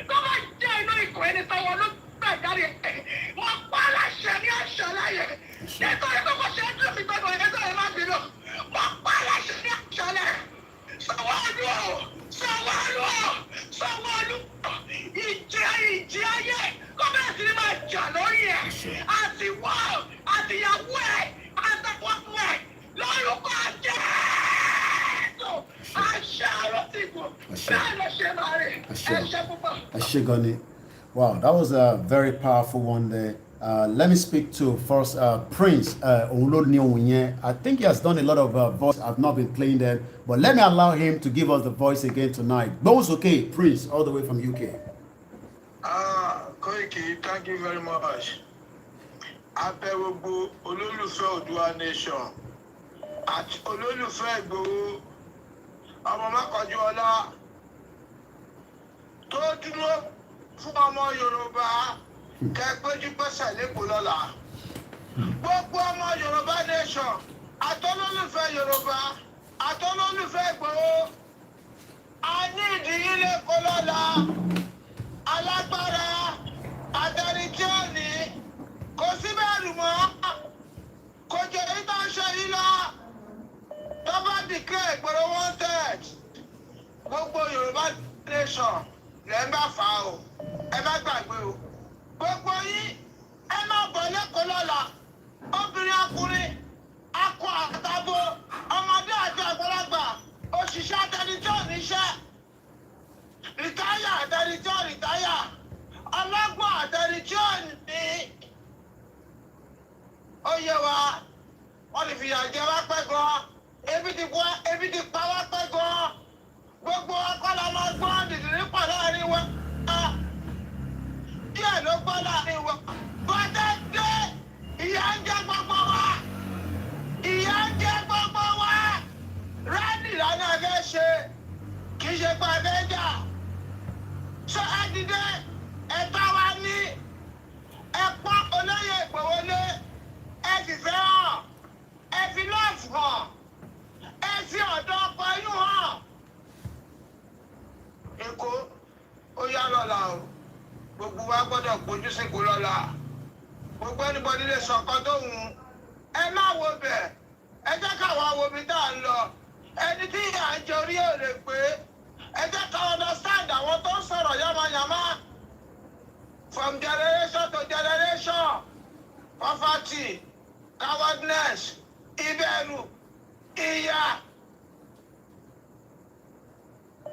kọ́ bá jẹ́ inú ikùn ẹni Sanwó-Olú gbà jáde wọ́n pa aláṣẹ ní àṣà láyè nítorí pé kò ṣe é dúró sí gbogbo ẹ̀yẹ́ sọ̀rọ̀ má bínú wọ́n pa aláṣẹ ní àṣà láyè Sanwó-Olú ìjì ayé kọ́mẹ́sì ni máa jà lórí ẹ̀ àti wọ́ àtìyàwó ẹ̀ àtàwọn ẹ̀ lórúkọ Jésù àṣẹ ọ̀rọ̀ ti gùn bẹ́ẹ̀ ló ṣe máa rí ẹ̀ṣẹ̀ púpọ̀. Àṣẹ gan ni. Wow, that was a very powerful one there. Let me speak to first Prince Onlodniouye. I think he has done a lot of voice. I've not been playing them, but let me allow him to give us the voice again tonight. Bones okay, Prince, all the way from UK. Koiki, thank you very much. Abẹ́wògbò olólùfẹ́ Oòduà Nation àti olólùfẹ́ Ìgbòho ọmọ Mákànjú ọlá tó dúró fún ọmọ Yorùbá kẹgbẹ́jú pẹ́sẹ̀ lẹ́kọ̀ọ́ lọ́la. Gbogbo ọmọ Yorùbá Nation àtọ́lólùfẹ́ Yorùbá àtọ́lólùfẹ́ Ìgbòho a ní ìdíyí lẹ́kọ̀ọ́ lọ́la. Alágbára àtẹnijọ́ọ̀nì kò sí bẹ́ẹ̀rù mọ́ kò jẹ́ ìtàn ṣe yìí lọ tó bá declare Ìgbòho wanted gbogbo Yorùbá Nation lẹ́ ń bá fà á o ẹ má gbàgbé o gbogbo yín ẹ má bọ̀ lẹ́kọ̀ọ́ lọ́la obìnrin ọkùnrin akọ àtàbò ọmọdé àti àgbàlagbà òṣìṣẹ́ àtẹnijọ́ọ̀nì iṣẹ́ rìtáyà àtẹnijọ́ rìtáyà ọlọ́gbọ́n àtẹnijọ́ ní ó yẹ wa wọ́n lè fìyà jẹ wá pẹ́ gan ebi ti pa wá pẹ́ gan gbogbo akọ́lá máa gbọ́n dìdìrí pọ̀ láàrin wa díẹ̀ ló gbọ́ láàrin wa bọ́tẹ́ dé ìyà ń jẹ gbogbo wa ìyà ń jẹ gbogbo wa rẹ́dì lánàá fẹ́ ṣe kì í ṣe pa ẹgbẹ́ jà. Ṣé ẹ dìde ẹ̀ta wa ní ẹ̀pọ́n olóyè Ìgbòho lé ẹ sì fẹ́ hàn ẹ fi lọ́ọ̀fù hàn ẹ fi ọ̀dọ́ ọkọ̀ inú hàn. Èkó ó yá lọ́la o gbogbo wa gbọ́dọ̀ gbójú sínkú lọ́la gbogbo ẹnìbọdí lè sọ̀kan tó hùn ẹ má wo bẹ̀ ẹ jẹ́ káwa wo bí tá à ń lọ ẹni tí ìyà ń jẹ orí ò lè pé ẹ jẹ́ ká understand àwọn tó ń sọ̀rọ̀ yamayama from generation to generation poverty cowardness ìbẹ̀rù ìyà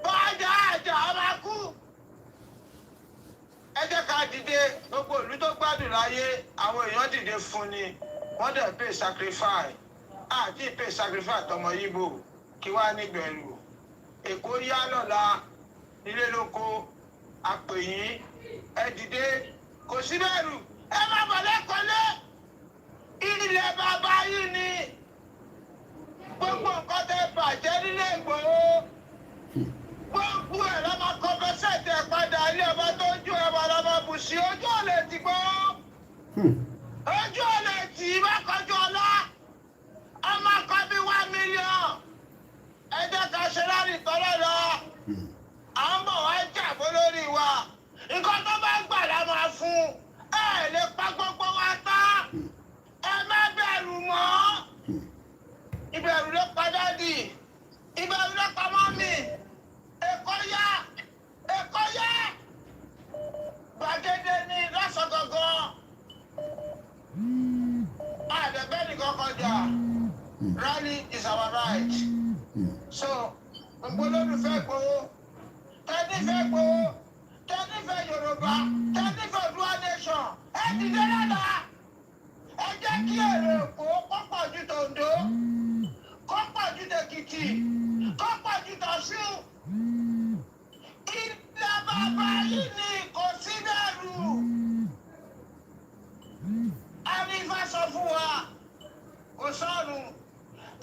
bájà àjà ọmọkú. Ẹ jẹ́ ká dìde gbogbo ìlú tó gbádùn láyé àwọn èèyàn dìde fún ni wọ́n dẹ̀ pay sacrifice àti pay sacrifice tọmọ Yíbò kí wá nígbẹ̀rù Èkó yá lọ́la nílé lóko àpèyìn ẹ dìde kò sí bẹ̀rù ẹ má bọ̀ lẹ́kọ̀ọ́lé ilẹ̀ bàbá yìí ni gbogbo nǹkan tẹ́ bàjẹ́ nílé Ìgbòho gbogbo ẹ̀ lọ́mọ kọ́fẹ́sẹ̀tì ẹ̀ padà ilé ọba tó ń jó ẹ̀ wà lọ́mọ bùsí ojú ọ̀lẹ ti gbọ́ ojú ọ̀lẹ tì í bá kọjú ọlá ọmọ kan bí 1 million ẹ jẹ́ ká ṣe lárí tọ́lọ́ lọ à ń bọ̀ wá jà fún lórí wa nǹkan tó bá gbà la máa fún ẹ lè pa gbogbo wa tán ẹ má bẹ̀rù mọ́ ìbẹ̀rù ló pa dádì ìbẹ̀rù ló pa mọ́mì. Èkó yá gbàgede ní lọ́sọ̀gọ̀gọ̀ àdẹ̀bẹ́ nìkan kọjá rally is our right so gbogbo olólùfẹ́ Ìgbòho tẹ́nífẹ́ Ìgbòho tẹ́nífẹ́ Yorùbá tẹ́nífẹ́ Odùduwà nation ẹ dìde lọ́la ẹ jẹ́ kí èrò Èkó kó pọ̀ ju tòǹdó kó pọ̀ ju tèkìtì kó pọ̀ ju tọ̀ṣun. Ilé bàbá yìí ni kò sí bẹ̀rù. Ẹni fẹ́ sọ fún wa, kò sọ̀rù.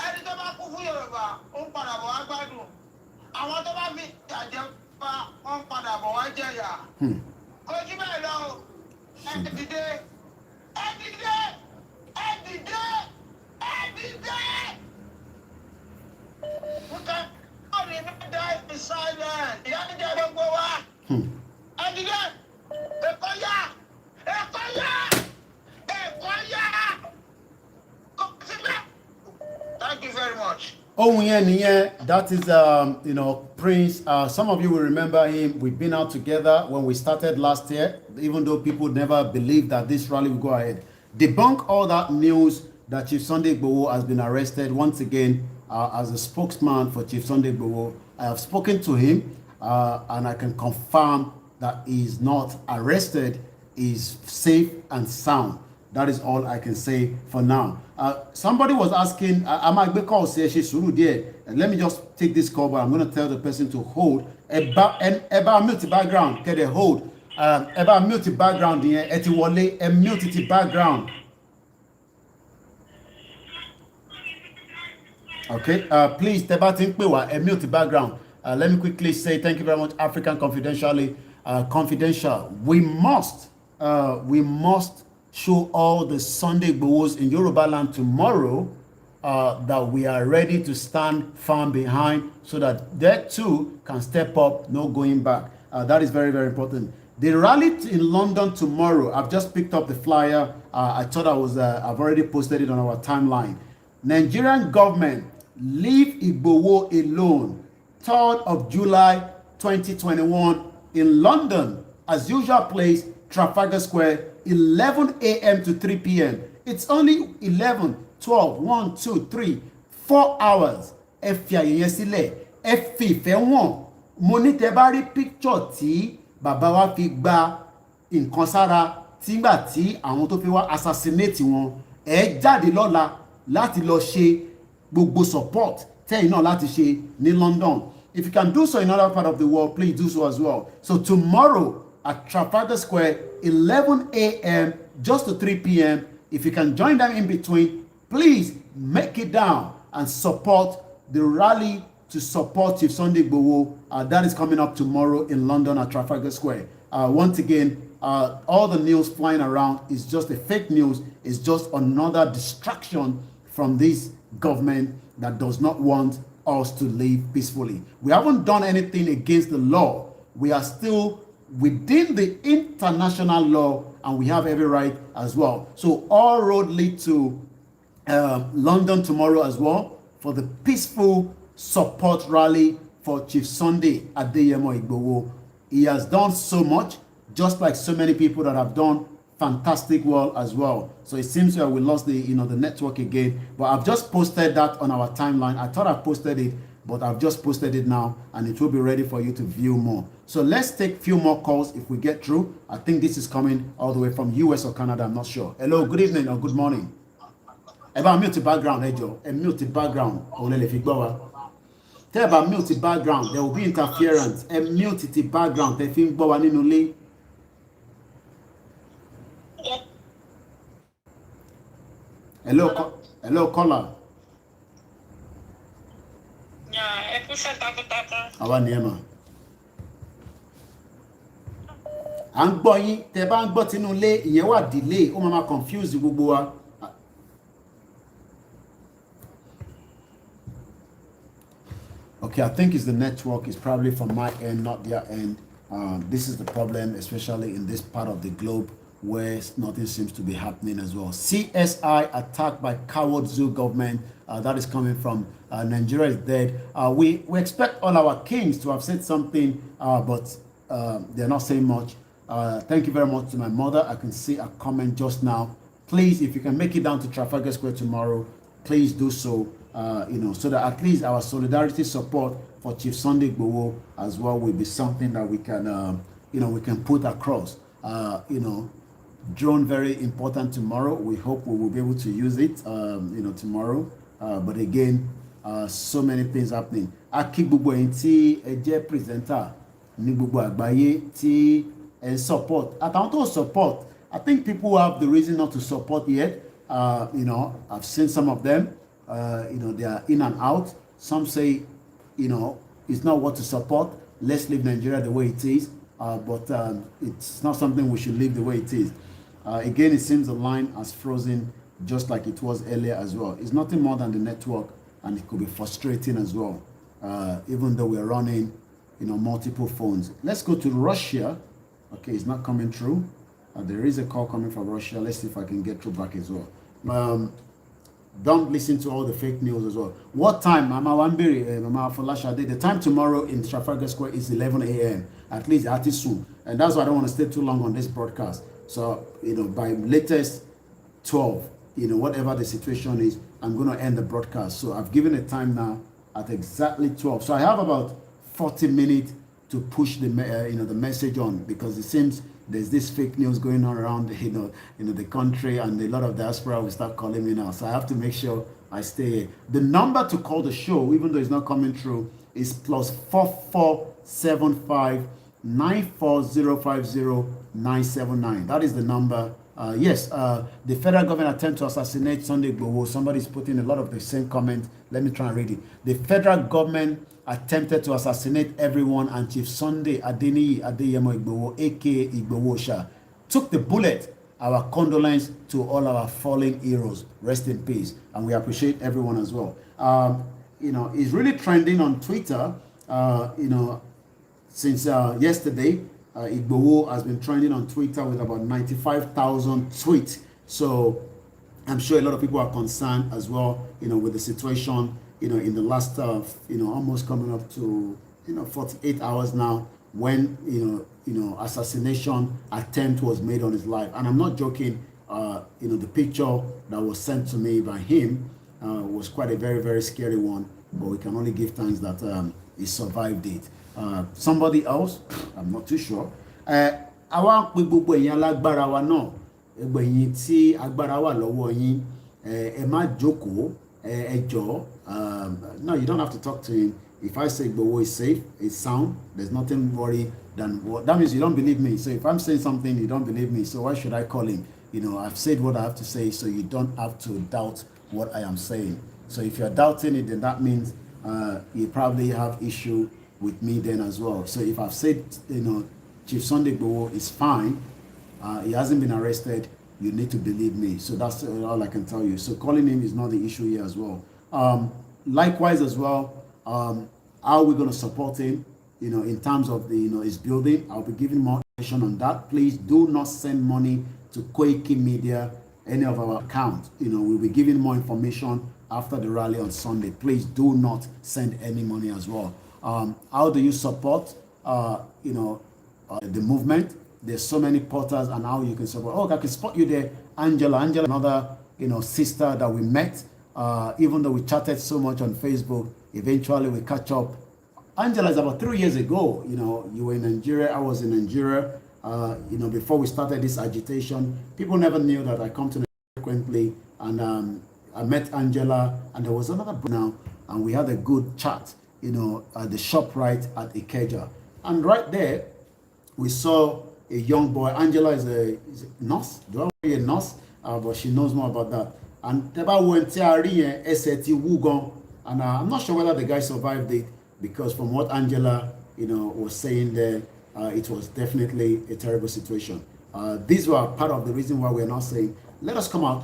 Ẹni tó bá kú fún Yorùbá, ó ń padà bọ̀ wá gbádùn. Àwọn tó bá fi jàjẹ́ pa, wọ́n ń padà bọ̀ wá jẹ̀yà. Kò jí bẹ́ẹ̀ lọ, ẹ dìde, ẹ dìde, ẹ dìde, ẹ dìde. Die in silence. Ìyá mi jẹ́ gbogbo wa. Ẹ̀dìdẹ́, Èkó yá, Èkó yá, Èkó yá. Thank you very much. Oh yeah, that is Prince. Some of you will remember him. We've been out together when we started last year, even though people never believed that this rally would go ahead. Debunk all that news that Chief Sunday IGBOHO has been arrested once again. As a spokesman for Chief Sunday IGBOHO, I have spoken to him and I can confirm that he is not arrested, he is safe and sound. That is all I can say for now. Somebody was asking, let me just take this call, but I'm going to tell the person to hold. Eba mute background, get a hold. Eba mute background, mute background. Okay, please, mute the background. Let me quickly say thank you very much, African Confidential. We must show all the Sunday IGBOHOs in Yoruba land tomorrow that we are ready to stand firm behind so that they too can step up, no going back. That is very, very important. The rally in London tomorrow, I've just picked up the flyer. I thought I've already posted it on our timeline. Nigerian government, leave IGBOHO alone. 3rd of July 2021 in London, as usual place, Trafalgar Square, 11 a.m. to 3 p.m. It's only 11, 12, 1, 2, 3, 4 hours. Ẹ fi àyè sílẹ̀, ẹ fi ìfẹ́ wọn. Mo ní tẹ́ bá rí picture tí bàbá wa fi gba nǹkan sára tígbà tí àwọn tó fi wá assassinate wọn. Ẹ jáde lọ́la láti lọ ṣe gbogbo support tẹ́yìn náà láti ṣe ní London. If you can do so in other part of the world, please do so as well. So tomorrow at Trafalgar Square, 11 a.m. just to 3 p.m. If you can join them in between, please make it down and support the rally to support Chief Sunday IGBOHO. That is coming up tomorrow in London at Trafalgar Square. Once again, all the news flying around is just a fake news. It's just another distraction from this government that does not want us to live peacefully. We haven't done anything against the law. We are still within the international law and we have every right as well. So all road lead to London tomorrow as well for the peaceful support rally for Chief Sunday IGBOHO. He has done so much, just like so many people that have done fantastic well as well. So it seems that we lost the the network again, but I've just posted that on our timeline. I thought I posted it, but I've just posted it now, and it will be ready for you to view more. So let's take a few more calls if we get through. I think this is coming all the way from US or Canada, I'm not sure. Hello, good evening or good morning. About mute the background, Joe, and mute the background. Tell about mute the background, there will be interference. And mute the background. They think hello, caller. Yeah, Àwa ni ẹ mà. À ń gbọ́ yín, tẹ́ bá ń gbọ́ tinú ilé, ìyẹn wà delay, ó máa confuse gbogbo wa. Okay, I think it's the network. It's probably from my end, not their end. This is the problem, especially in this part of the globe where nothing seems to be happening as well. CSI attacked by coward zoo government. That is coming from Nigeria is dead. We expect all our kings to have said something, but they're not saying much. Thank you very much to my mother. I can see a comment just now. Please, if you can make it down to Trafalgar Square tomorrow, please do so. So that at least our solidarity support for Chief Sunday IGBOHO as well will be something that we can, we can put across. Drone very important tomorrow. We hope we will be able to use it, tomorrow. But again, so many things happening. Aki gbogbo ẹ̀yin tí ẹ jẹ́ presenter ní gbogbo àgbáyé tí ẹ support. Àtàwọn tó support, I think people have the reason not to support yet. I've seen some of them. They are in and out. Some say, it's not what to support. Let's leave Nigeria the way it is. But it's not something we should leave the way it is. Again, it seems the line has frozen just like it was earlier as well. It's nothing more than the network, and it could be frustrating as well, even though we're running, multiple phones. Let's go to Russia. Okay, it's not coming through. There is a call coming from Russia. Let's see if I can get through back as well. Don't listen to all the fake news as well. What time? Mama Wambiri, Mama Folashade, the time tomorrow in Trafalgar Square is 11 a.m. At least at soon. And that's why I don't want to stay too long on this broadcast. So, by latest 12, whatever the situation is, I'm going to end the broadcast. So I've given a time now at exactly 12. So I have about 40 minutes to push the message on, because it seems there's this fake news going on around the country, and a lot of diaspora will start calling me now. So I have to make sure I stay here. The number to call the show, even though it's not coming through, is +4475 94050 979. That is the number. Yes, the federal government attempt to assassinate Sunday IGBOHO. Somebody's putting a lot of the same comment. Let me try and read it. The federal government attempted to assassinate everyone, and Chief Sunday IGBOHO, aka IGBOHO Sha, took the bullet. Our condolence to all our fallen heroes. Rest in peace. And we appreciate everyone as well. It's really trending on Twitter, since yesterday. IGBOHO has been trending on Twitter with about 95,000 tweets. So I'm sure a lot of people are concerned as well, with the situation, in the last, almost coming up to, 48 hours now, when, assassination attempt was made on his life. And I'm not joking. The picture that was sent to me by him was quite a very, very scary one. But we can only give thanks that he survived it. Somebody else, I'm not too sure. Àwa pè gbogbo ẹ̀yin alágbára wa náà, gbogbo ẹ̀yin tí agbára wà lọ́wọ́ yín, ẹ má jókòó, ẹ jọ̀ọ́. No, you don't have to talk to him. If I say IGBOHO is safe, it's sound, there's nothing worry than what. That means you don't believe me. So if I'm saying something, you don't believe me. So why should I call him? I've said what I have to say, so you don't have to doubt what I am saying. So if you're doubting it, then that means you probably have issue with me then as well. So if I've said, Chief Sunday IGBOHO is fine, he hasn't been arrested, you need to believe me. So that's all I can tell you. So calling him is not the issue here as well. Likewise as well, how are we going to support him, in terms of the, his building? I'll be giving more information on that. Please do not send money to Koiki Media, any of our accounts. We'll be giving more information after the rally on Sunday. Please do not send any money as well. How do you support, the movement? There's so many portals and how you can support. Oh, I can spot you there. Angela, another, sister that we met. Even though we chatted so much on Facebook, eventually we catch up. Angela is about 3 years ago. You were in Nigeria, I was in Nigeria. Before we started this agitation, people never knew that I come to Nigeria frequently. And I met Angela, and there was another now, and we had a good chat, at the shop right at Ikeja. And right there, we saw a young boy. Angela is a nurse. Do I say a nurse? But she knows more about that. And and I'm not sure whether the guy survived it, because from what Angela, was saying there, it was definitely a terrible situation. These were part of the reason why we're not saying, let us come out.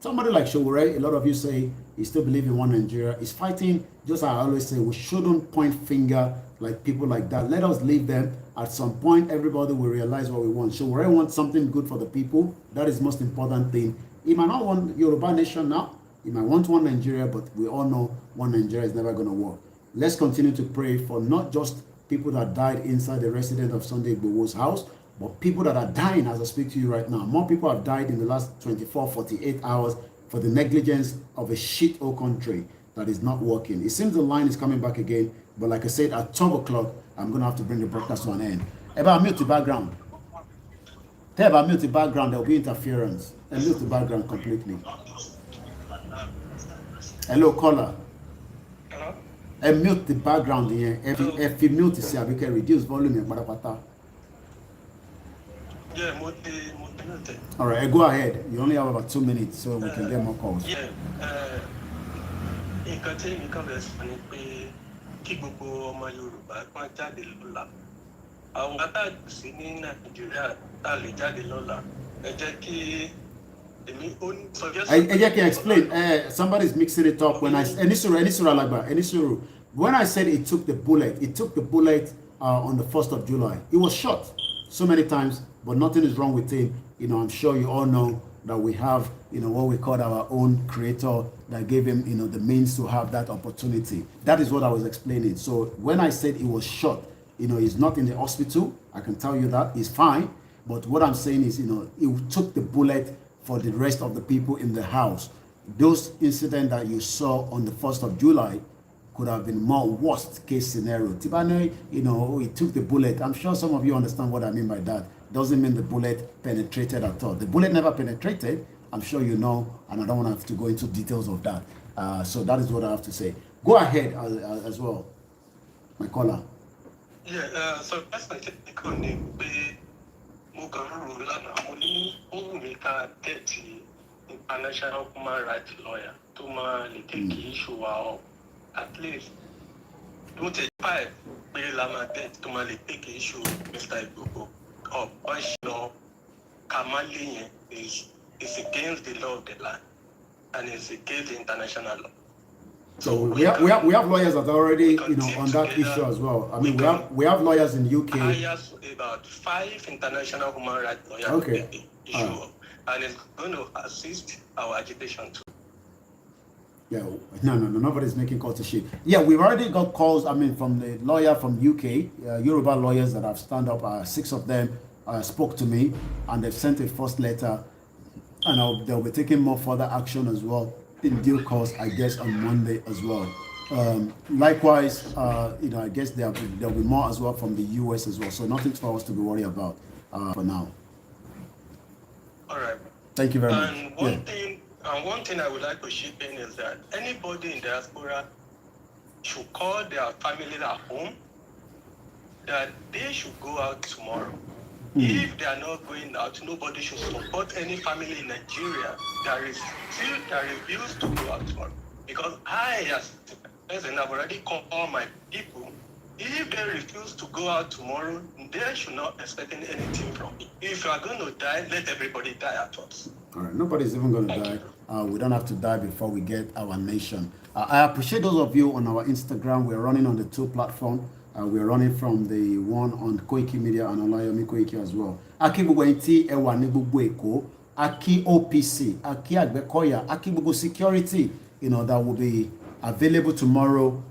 Somebody like Showore, a lot of you say he still believes in one Nigeria. He's fighting, just as I always say, we shouldn't point finger like people like that. Let us leave them. At some point, everybody will realize what we want. Showore wants something good for the people. That is the most important thing. He might not want Yoruba nation now. He might want one Nigeria, but we all know one Nigeria is never going to work. Let's continue to pray for not just people that died inside the residence of Sunday IGBOHO's house, but people that are dying as I speak to you right now. More people have died in the last 24, 48 hours for the negligence of a shit-hole country that is not working. It seems the line is coming back again, but like I said, at 12 o'clock, I'm going to have to bring the broadcast to an end. About mute the background. Tell about mute the background, there will be interference. And mute the background completely. Hello, caller. Hello? And mute the background here. If you mute it, we can reduce volume. Yeah, all right, go ahead. You only have about 2 minutes, so we can get more calls. Yeah. Nǹkan tí èmi kàn fẹ́ sọ ni pé kí gbogbo ọmọ Yorùbá kan jáde lọ́la. Àwọn atáàgbèsí ní Nàìjíríà tá lè jáde lọ́la. Ẹ jẹ́ kí èmi ó ní suggest. Ẹ jẹ́ kí n explain. Somebody's mixing it up. When Enisuru, when I said it took the bullet on the 1st of July. It was shot so many times, but nothing is wrong with him. I'm sure you all know that we have, what we call our own creator that gave him, the means to have that opportunity. That is what I was explaining. So when I said he was shot, he's not in the hospital. I can tell you that he's fine. But what I'm saying is, he took the bullet for the rest of the people in the house. Those incidents that you saw on the 1st of July could have been more worst case scenario. Tibane, he took the bullet. I'm sure some of you understand what I mean by that. Doesn't mean the bullet penetrated at all. The bullet never penetrated. I'm sure you know, and I don't want to have to go into details of that. So that is what I have to say. Go ahead as well, my caller. Yeah, so that's my technical name. International human rights lawyer to take issue out at least. Don't take 5 to take issue Mr. IGBOHO. Or Kamali is against the law of the land and is against the international law. So we have lawyers that are already on that issue as well. I mean we have lawyers in UK. I have about 5 international human rights lawyers. Okay. Issue and it's going to assist our agitation too. Yeah, no, nobody's making calls to shit. Yeah, we've already got calls, from the lawyer from UK, Yoruba lawyers that have stand up. 6 of them spoke to me, and they've sent a first letter, and they'll be taking more further action as well in due course, I guess, on Monday as well. Likewise, I guess there'll be more as well from the US as well, so nothing for us to be worried about for now. All right. Thank you very much. And one thing I would like to chip in is that anybody in diaspora should call their family at home that they should go out tomorrow. If they are not going out, nobody should support any family in Nigeria that refuse to go out tomorrow. Because I, as president, have already called all my people. If they refuse to go out tomorrow, they should not expect anything from me. If you are going to die, let everybody die at once. All right, nobody's even going to die. We don't have to die before we get our nation. I appreciate those of you on our Instagram. We're running on the 2 platforms. We're running from the one on Koiki Media and Olayomi Koiki as well. Aki Bugwenti Ewa Nibubueko, Aki OPC, Aki Agbekoya, Aki Bugu Security, that will be available tomorrow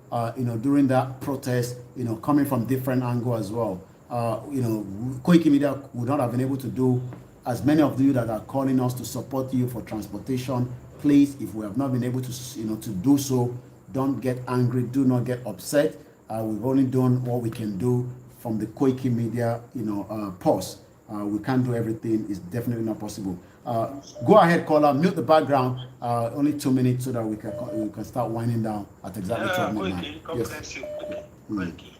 during that protest, coming from different angle as well. Koiki Media would not have been able to do as many of you that are calling us to support you for transportation. Please, if we have not been able to, to do so, don't get angry. Do not get upset. We've only done what we can do from the Koiki Media, pause. We can't do everything. It's definitely not possible. Go ahead, caller. Mute the background. Only 2 minutes so that we can start winding down at exactly 12 midnight. Yes. Koiki,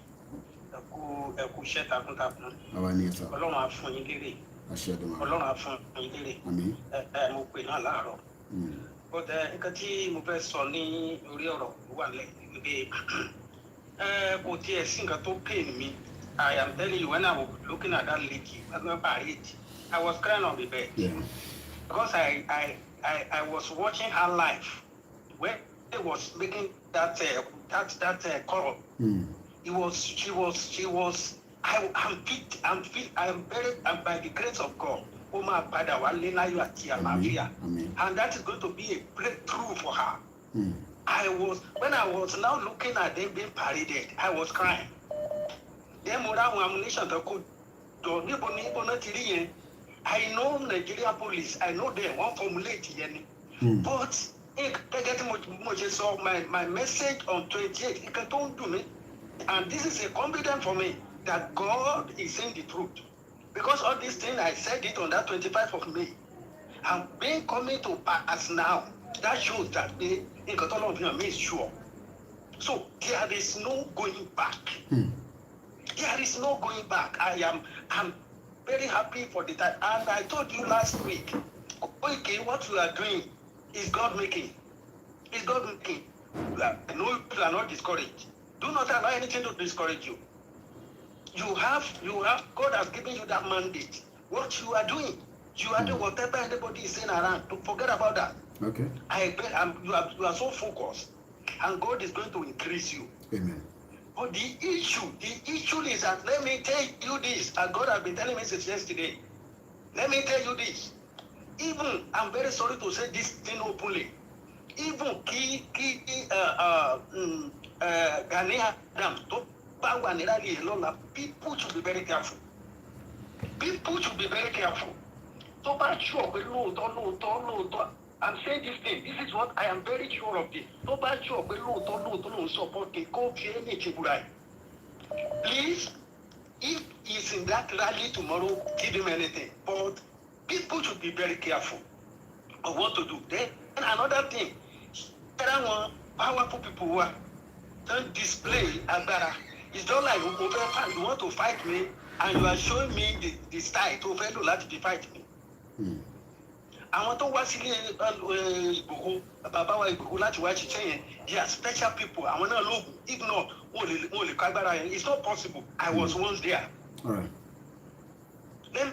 ẹkú iṣẹ́ takuntakun. Ọlọ́run á fún yín lérè. Ọlọ́run á fún yín lérè. Mo pè náà láàárọ̀. Bọ́dẹ̀ nǹkan tí mo fẹ́ sọ ní orí ọ̀rọ̀ wà lẹ́yìn pé kò tiẹ̀ sí nǹkan tó pain mi. I am telling you, when I was looking at that lady, I was crying on the bed. Yeah. Because I was watching her live when they was making that call. She was. I'm by the grace of God. And that is going to be a breakthrough for her. When I was now looking at them being paraded, I was crying. Then ammunition I know Nigeria police, I know them, one formulate. But my message on 28, it don't do me. And this is a confidence for me that God is saying the truth. Because all these things, I said it on that 25th of May. And being coming to pass now, that shows that the Incatology is sure. So there is no going back. There is no going back. I'm very happy for the time. And I told you last week, okay, what you are doing is God making. It's God making. No, you are not discouraged. Do not allow anything to discourage you. You have God has given you that mandate. What you are doing, you are doing whatever anybody is saying around. Don't forget about that. Okay. You are so focused, and God is going to increase you. Amen. But the issue is that, let me tell you this, and God has been telling me since yesterday. Let me tell you this. Even, I'm very sorry to say this thing openly. Even Ghanaian people should be very careful. People should be very careful. So bad sure, I'm saying this thing. This is what I am very sure of this. So bad sure, support the please, if he's in that rally tomorrow, give him anything. But people should be very careful of what to do. Then another thing, there are powerful people who don't display agbára. It's not like you want to fight me and you are showing me the style to fellow to fight me. Àwọn tó wá sílé Ìgbòho, bàbá wa Ìgbòho láti wá ṣiṣẹ́ yẹn, they are special people. Àwọn náà lóògùn, if not, wọ́n lè kágbára yẹn. It's not possible. I was once there. All right. Let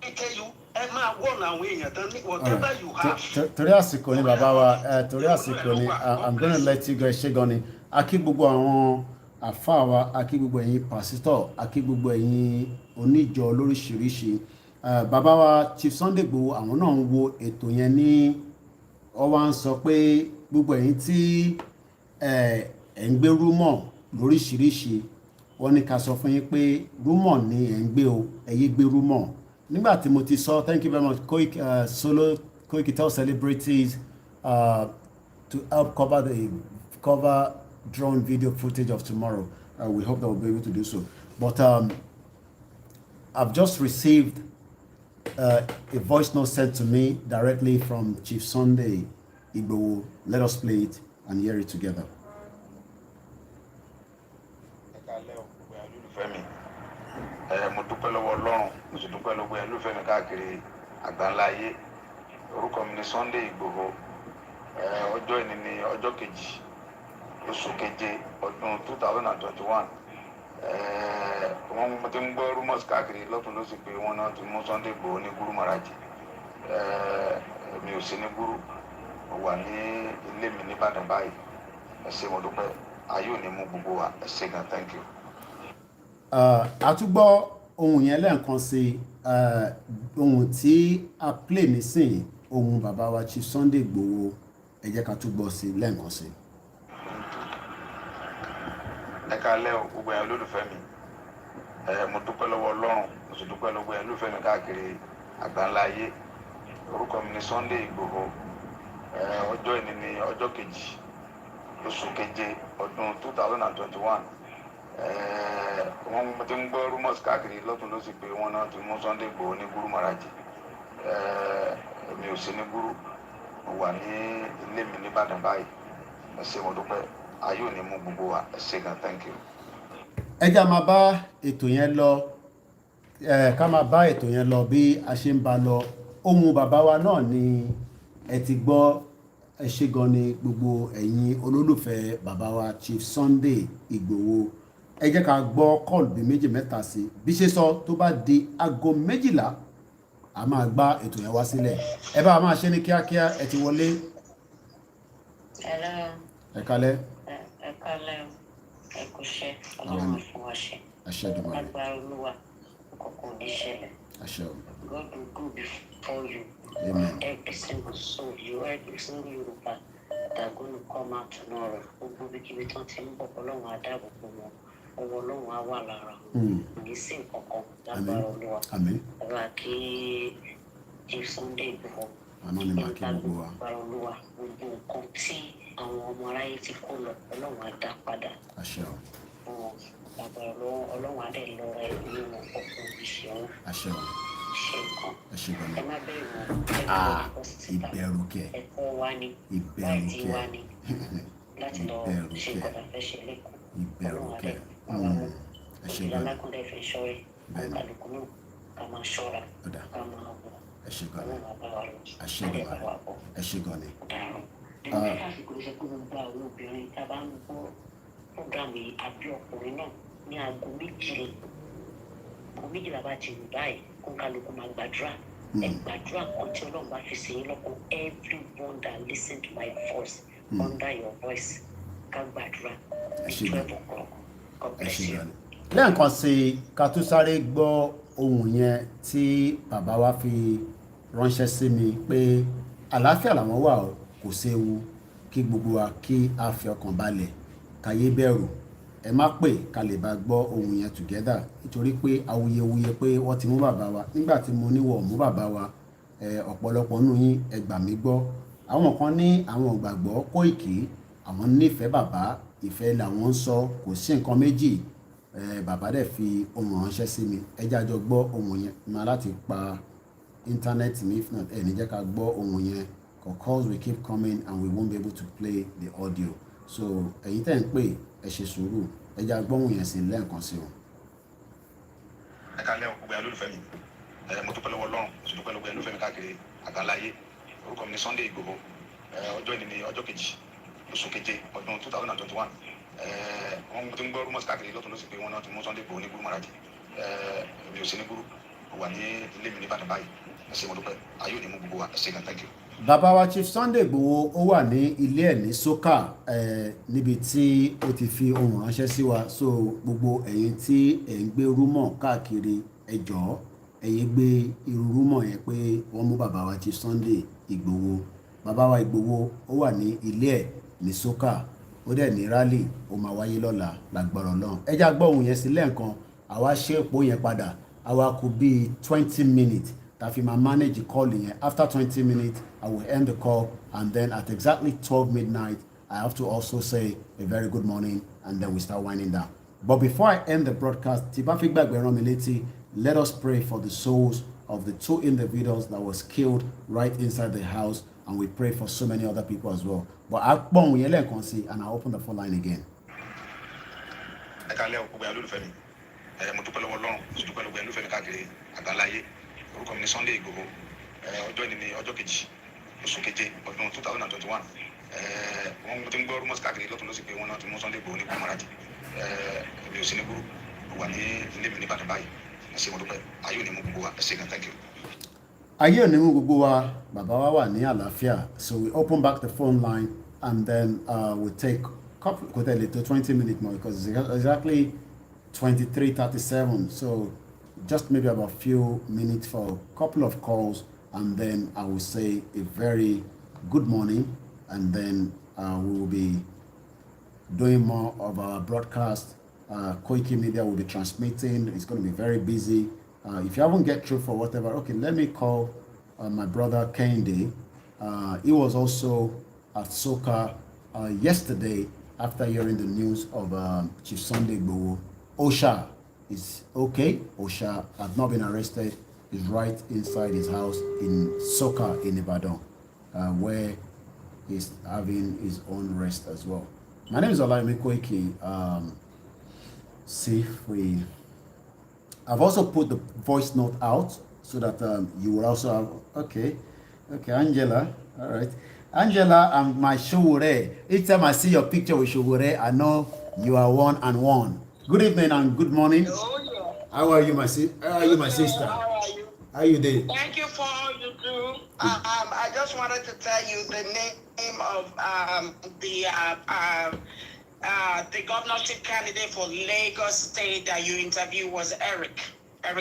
me tell you, ẹ máa wọ́n àwọn èèyàn tán ní whatever you have. Torí àsìkò ni bàbá wa, torí àsìkò ni, I'm going to let you go ṣe gan ni. A kí gbogbo àwọn àfáà wa, a kí gbogbo ẹ̀yin pásítọ̀, a kí gbogbo ẹ̀yin oníjọ lóríṣiríṣi. Bàbá wa Chief Sunday IGBOHO àwọn náà ń wo ètò yẹn ní ọwá ń sọ pé gbogbo ẹ̀yin tí ẹ̀ ń gbé rúmọ̀ lóríṣiríṣi wọ́n ní ká sọ fún yín pé rúmọ̀ ni ẹ̀ ń gbé o, ẹ yé gbé rúmọ̀. Nígbà tí mo ti sọ, thank you very much, Koiki tell celebrities to help cover drone video footage of tomorrow. We hope that we'll be able to do so. But I've just received a voice note sent to me directly from Chief Sunday IGBOHO. Let us play it and hear it together. Mo dúpẹ́ lọ́wọ́ Ọlọ́run, mo sì dúpẹ́ lọ́wọ́ ẹ lófẹ́ mi káàkiri àgbáńláyé. Orúkọ mi ni Sunday IGBOHO. Ọjọ́ ìní ni ọjọ́ kejì oṣù keje ọdún 2021. Mo ti ń gbọ́ rumors káàkiri lọ́tún ló sì pé wọ́n náà ti mú Sunday IGBOHO ní Gúrú Maraji. Mi ò sí ní Gúrú, mo wà ní ilé mi ní Ìbàdàn báyìí. Ẹ ṣé mo dúpẹ́, ayé ò ní mú gbogbo wa. Ẹ ṣé gan, thank you. Àtúgbọ́ ohun yẹn lẹ́ẹ̀kan sí ohun tí a play nísìnyí, ohun bàbá wa Chief Sunday IGBOHO, ẹ jẹ́ ká túbọ̀ sí lẹ́ẹ̀kan sí. ẹ káalẹ́ o gbogbo ẹ̀ olólùfẹ́ mi mo dúpẹ́ lọ́wọ́ Ọlọ́run mo sì dúpẹ́ lọ́wọ́ ẹ̀ olólùfẹ́ mi káàkiri àgbáńlá ayé orúkọ mi ni Sunday IGBOHO ọjọ́ ìní ni ọjọ́ kejì oṣù keje ọdún 2021 wọ́n ti ń gbọ́ rumors káàkiri lọ́tún lọ́sì pé wọ́n náà ti mú Sunday IGBOHO ní Guru Maraji èmi ò sí ní Guru mo wà ní ilé mi ní Ìbàdàn báyìí ẹ ṣé mo dúpẹ́ ayé ò ní mú gbogbo wa ẹ ṣé gan, thank you. ẹ já máa bá ètò yẹn lọ ká máa bá ètò yẹn lọ bí a ṣe ń bá lọ ohun bàbá wa náà ni ẹ ti gbọ́. Ẹ ṣé gan ni gbogbo ẹ̀yin olólùfẹ́ bàbá wa Chief Sunday IGBOHO. Ẹ jẹ́ ká gbọ́ call bí méjì mẹ́ta sí bí ṣe sọ tó bá di aago 12 a máa gbá ètò yẹn wá sílẹ̀. Ẹ bá máa ṣe ní kíákíá ẹ ti wọlé. Hello. Ẹ kálẹ́. Ẹ kálẹ́ ẹ kú iṣẹ́ Ọlọ́run fún wa ṣe. Àṣẹ Èdùmàrè. Agbára Olúwa kọ̀ọ̀kan ò ní ṣẹlẹ̀. Àṣẹ o. God will go before you. Amen. Every single soul, every single Yoruba that are going to come out tomorrow. Gbogbo bí kíbi tán ti ń bọ̀ Ọlọ́run á dáàbò bò wọn. Ọwọ́ Ọlọ́run á wà lára wọn. Ní sí nǹkankan lágbára Olúwa. Àmín. Ẹ bá kí Chief Sunday IGBOHO. Àná ni màá kí gbogbo wa. Lágbára Olúwa gbogbo nǹkan tí àwọn ọmọ aráyé ti kó lọ Ọlọ́run á dá padà. Àṣẹ o. Lágbára Ọlọ́run á dẹ̀ lọ ra ẹ̀mí wọn ọkùnrin ìṣẹ́ wọn. Àṣẹ o. Ẹ ṣé gan ni. Ẹ má bẹ̀rù wọn. Ìbẹ̀rù kẹ̀. Ẹ̀kọ́ wa ni. Ìbẹ̀rù Láti wá kẹ̀. ni. Láti lọ ṣe nǹkan tá a fẹ́ ṣe lẹ́kọ̀ọ́. Ìbẹ̀rù kẹ̀. Ẹ ṣé gan ni. Alákùnrin fẹ́ ṣọ́rẹ́. Àkàlùkù náà ká máa ṣọ́ra. Ká máa wọ̀. Ẹ ṣé gan ni. Ọlọ́run á bá wa lọ. Ẹ ṣé gan ni. Ẹ ṣé gan ni. Nígbà àsìkò ìṣe pé gbogbo àwọn obìnrin tá a bá ń gbọ́ fúgàmù àbí ọkùnrin náà ní aago méjìlá bá ti rù báyìí kó kálukú máa gbàdúrà. Ẹ gbàdúrà kan tí Ọlọ́run bá fi sí yín lọ́kàn everyone that listen to my voice under your voice ká gbàdúrà ní 12 o'clock. God bless you. Lẹ́ẹ̀kan sí ká tún sáré gbọ́ ohun yẹn tí bàbá wa fi ránṣẹ́ sí mi pé àlàáfíà làwọn wà o kò séwu kí gbogbo wa kí a fi ọkàn balẹ̀ káyé bẹ̀rù ẹ má pè ká lè bá gbọ́ ohun yẹn together nítorí pé awuyewuye pé wọ́n ti mú bàbá wa nígbà tí mo níwọ̀ mú bàbá wa ọ̀pọ̀lọpọ̀ nínú yín ẹ gbà mí gbọ́ àwọn kan ní àwọn ìgbàgbọ́ Kóìkì àwọn nífẹ̀ẹ́ bàbá ìfẹ́ làwọn ń sọ kò sí nǹkan méjì bàbá dẹ̀ fi ohun ránṣẹ́ sí mi ẹ jẹ́ àjọ gbọ́ ohun yẹn máa láti pa íńtánẹ́ẹ̀tì mi if not ẹ̀ ní jẹ́ ká gbọ́ ohun yẹn because calls will keep coming and we won't be able to play the audio so ẹ̀yin tẹ́ ń pè ẹ ṣe sùúrù ẹ jẹ́ àgbọ́ ohun yẹn sí lẹ́ẹ̀kan sí o. Ẹ káalẹ́ o gbogbo ẹ̀ olólùfẹ́ mi mo dúpẹ́ lọ́wọ́ Ọlọ́run mo sì dúpẹ́ lọ́wọ́ ẹ̀ olólùfẹ́ mi káàkiri àgbáńlá ayé orúkọ mi ni Sunday IGBOHO ọjọ́ ìní ni ọjọ́ kejì oṣù keje ọdún 2021 wọ́n ti ń gbọ́ rumors káàkiri lọ́tún lọ́sì pé wọ́n náà ti mú Sunday IGBOHO ní Guru Maraji èmi ò sí ní Guru mo wà ní ilé mi ní Ìbàdàn báyìí ẹ ṣé mo dúpẹ́ ayé ò ní mú gbogbo wa ẹ ṣé gan, thank you. Bàbá wa Chief Sunday IGBOHO ó wà ní ilé ẹ̀ ní Soka níbi tí ó ti fi ohun ránṣẹ́ sí wa so gbogbo ẹ̀yin tí ẹ̀ ń gbé rúmọ̀ káàkiri ẹ jọ̀ọ́ ẹ̀yin gbé irú rúmọ̀ yẹn pé wọ́n mú bàbá wa Chief Sunday IGBOHO bàbá wa IGBOHO ó wà ní ilé ẹ̀ ní Soka ó dẹ̀ ní rally ó máa wáyé lọ́la lágbára Ọlọ́run ẹ já gbọ́ ohun yẹn sí lẹ́ẹ̀kan àwa ṣe èpò yẹn padà àwa kù bíi 20 minutes that we manage the call in. After 20 minutes, I will end the call, and then at exactly 12 midnight, I have to also say a very good morning, and then we start winding down. But before I end the broadcast, let us pray for the souls of the 2 individuals that was killed right inside the house, and we pray for so many other people as well. But I and I open the phone line again. Ẹ káalẹ́ o gbogbo ẹ̀ olólùfẹ́ mi mo dúpẹ́ lọ́wọ́ Ọlọ́run mo sì dúpẹ́ lọ́wọ́ ẹ̀ olólùfẹ́ mi káàkiri àgbáńlá ayé orúkọ mi ni Sunday IGBOHO ọjọ́ ìní ni ọjọ́ kejì oṣù keje ọdún 2021 wọ́n ti ń gbọ́ rumors káàkiri lọ́tún lọ́sì pé wọ́n náà ti mú Sunday IGBOHO ní Guru Maraji èmi ò sí ní Guru mo wà ní ilé mi ní Ìbàdàn báyìí ẹ ṣé mo dúpẹ́ ayé ò ní mú gbogbo wa ẹ ṣé gan, thank you. Ayé ò ní mú gbogbo wa bàbá wa wà ní àlàáfíà so we open back the phone line and then we take couple kò tẹ̀lé tó 20 minutes more because it's exactly 23:37 so just maybe about a few minutes for a couple of calls and then I will say a very good morning and then we will be doing more of our broadcast Koiki Media will be transmitting. It's going to be very busy. If you haven't get through for whatever, okay, let me call my brother Kende. He was also at Soka yesterday after hearing the news of Chief Sunday IGBOHO. Osha is okay. Osha has not been arrested. He's right inside his house in Soka in Ibadan, where he's having his own rest as well. My name is Olaimi Koiki. See if we... I've also put the voice note out so that you will also have... Okay, Angela. All right. Angela and my Showore. Each time I see your picture with Showore, I know you are one and one. Good evening and good morning. Oh, yeah. How are you, my sister? How are you? How you doing? Thank you for all you do. I just wanted to tell you the name of the governorship candidate for Lagos State that you interviewed was Eric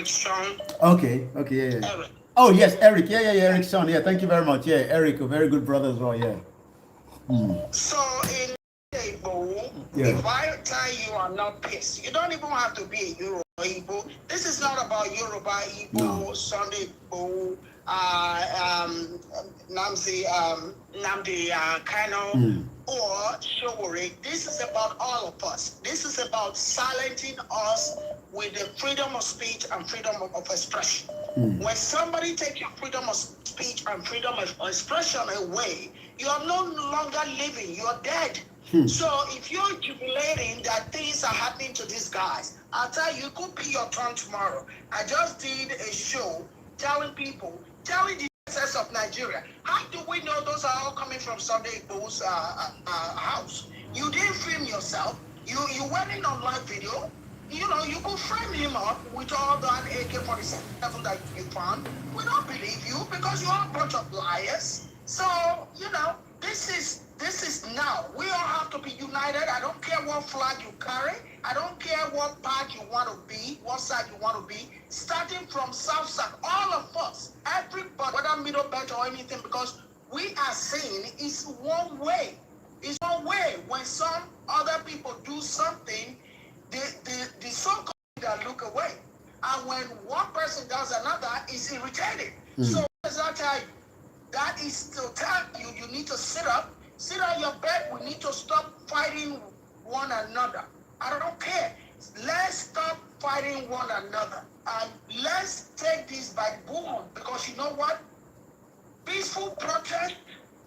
Strong. Okay, yeah. Eric. Oh yes, Eric. Yeah, Eric Strong. Yeah, thank you very much. Yeah, Eric, a very good brother as well. Yeah. So in Igbo, if I tell you I'm not pissed, you don't even have to be a Yoruba Igbo. This is not about Yoruba Igbo, Sunday IGBOHO, Namdi Kano, or Showore. This is about all of us. This is about silencing us with the freedom of speech and freedom of expression. When somebody takes your freedom of speech and freedom of expression away, you are no longer living, you're dead. So if you're jubilating that things are happening to these guys, I'll tell you, it could be your turn tomorrow. I just did a show telling the SS of Nigeria, how do we know those are all coming from Sunday IGBOHO's house? You didn't film yourself. You went in on live video. You know, you could frame him up with all that AK-47 that you found. We don't believe you because you're a bunch of liars. So, you know, this is now. We all have to be united. I don't care what flag you carry. I don't care what part you want to be, what side you want to be. Starting from South Side, all of us, everybody, whether middle belt or anything, because we are saying it's one way. It's one way. When some other people do something, the so-called that look away. And when one person does another, it's irritating. So what does that tell you? That is to tell you, you need to sit up, sit on your bed. We need to stop fighting one another. I don't care. Let's stop fighting one another. And let's take this by boom. Because you know what? Peaceful protest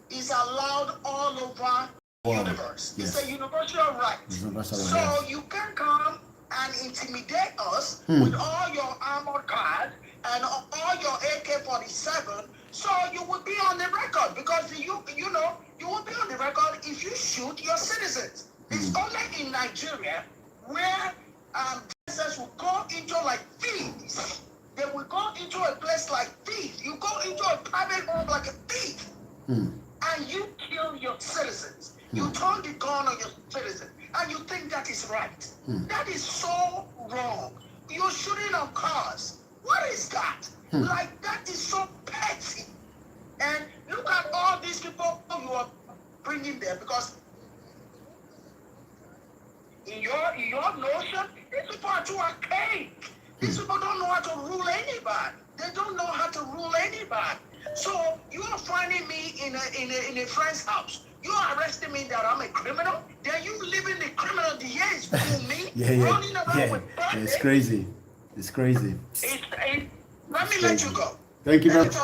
is allowed all over the universe. Yes. It's a universal right. So you can come and intimidate us with all your armored cars and all your AK-47. So you will be on the record because you know you will be on the record if you shoot your citizens. It's only in Nigeria where DSS will go into like thieves. They will go into a place like thieves. You go into a private home like a thief, and you kill your citizens. You turn the gun on your citizens, and you think that is right. That is so wrong. You're shooting on cars. What is that? Like, that is so petty. And look at all these people you are bringing there, because in your notion, these people are too archaic. These people don't know how to rule anybody. They don't know how to rule anybody. So you are finding me in a friend's house. You are arresting me that I'm a criminal. Then you living the criminal the years with me, running around with bullets. It's crazy. It's crazy. Let me let you go. Thank you very much.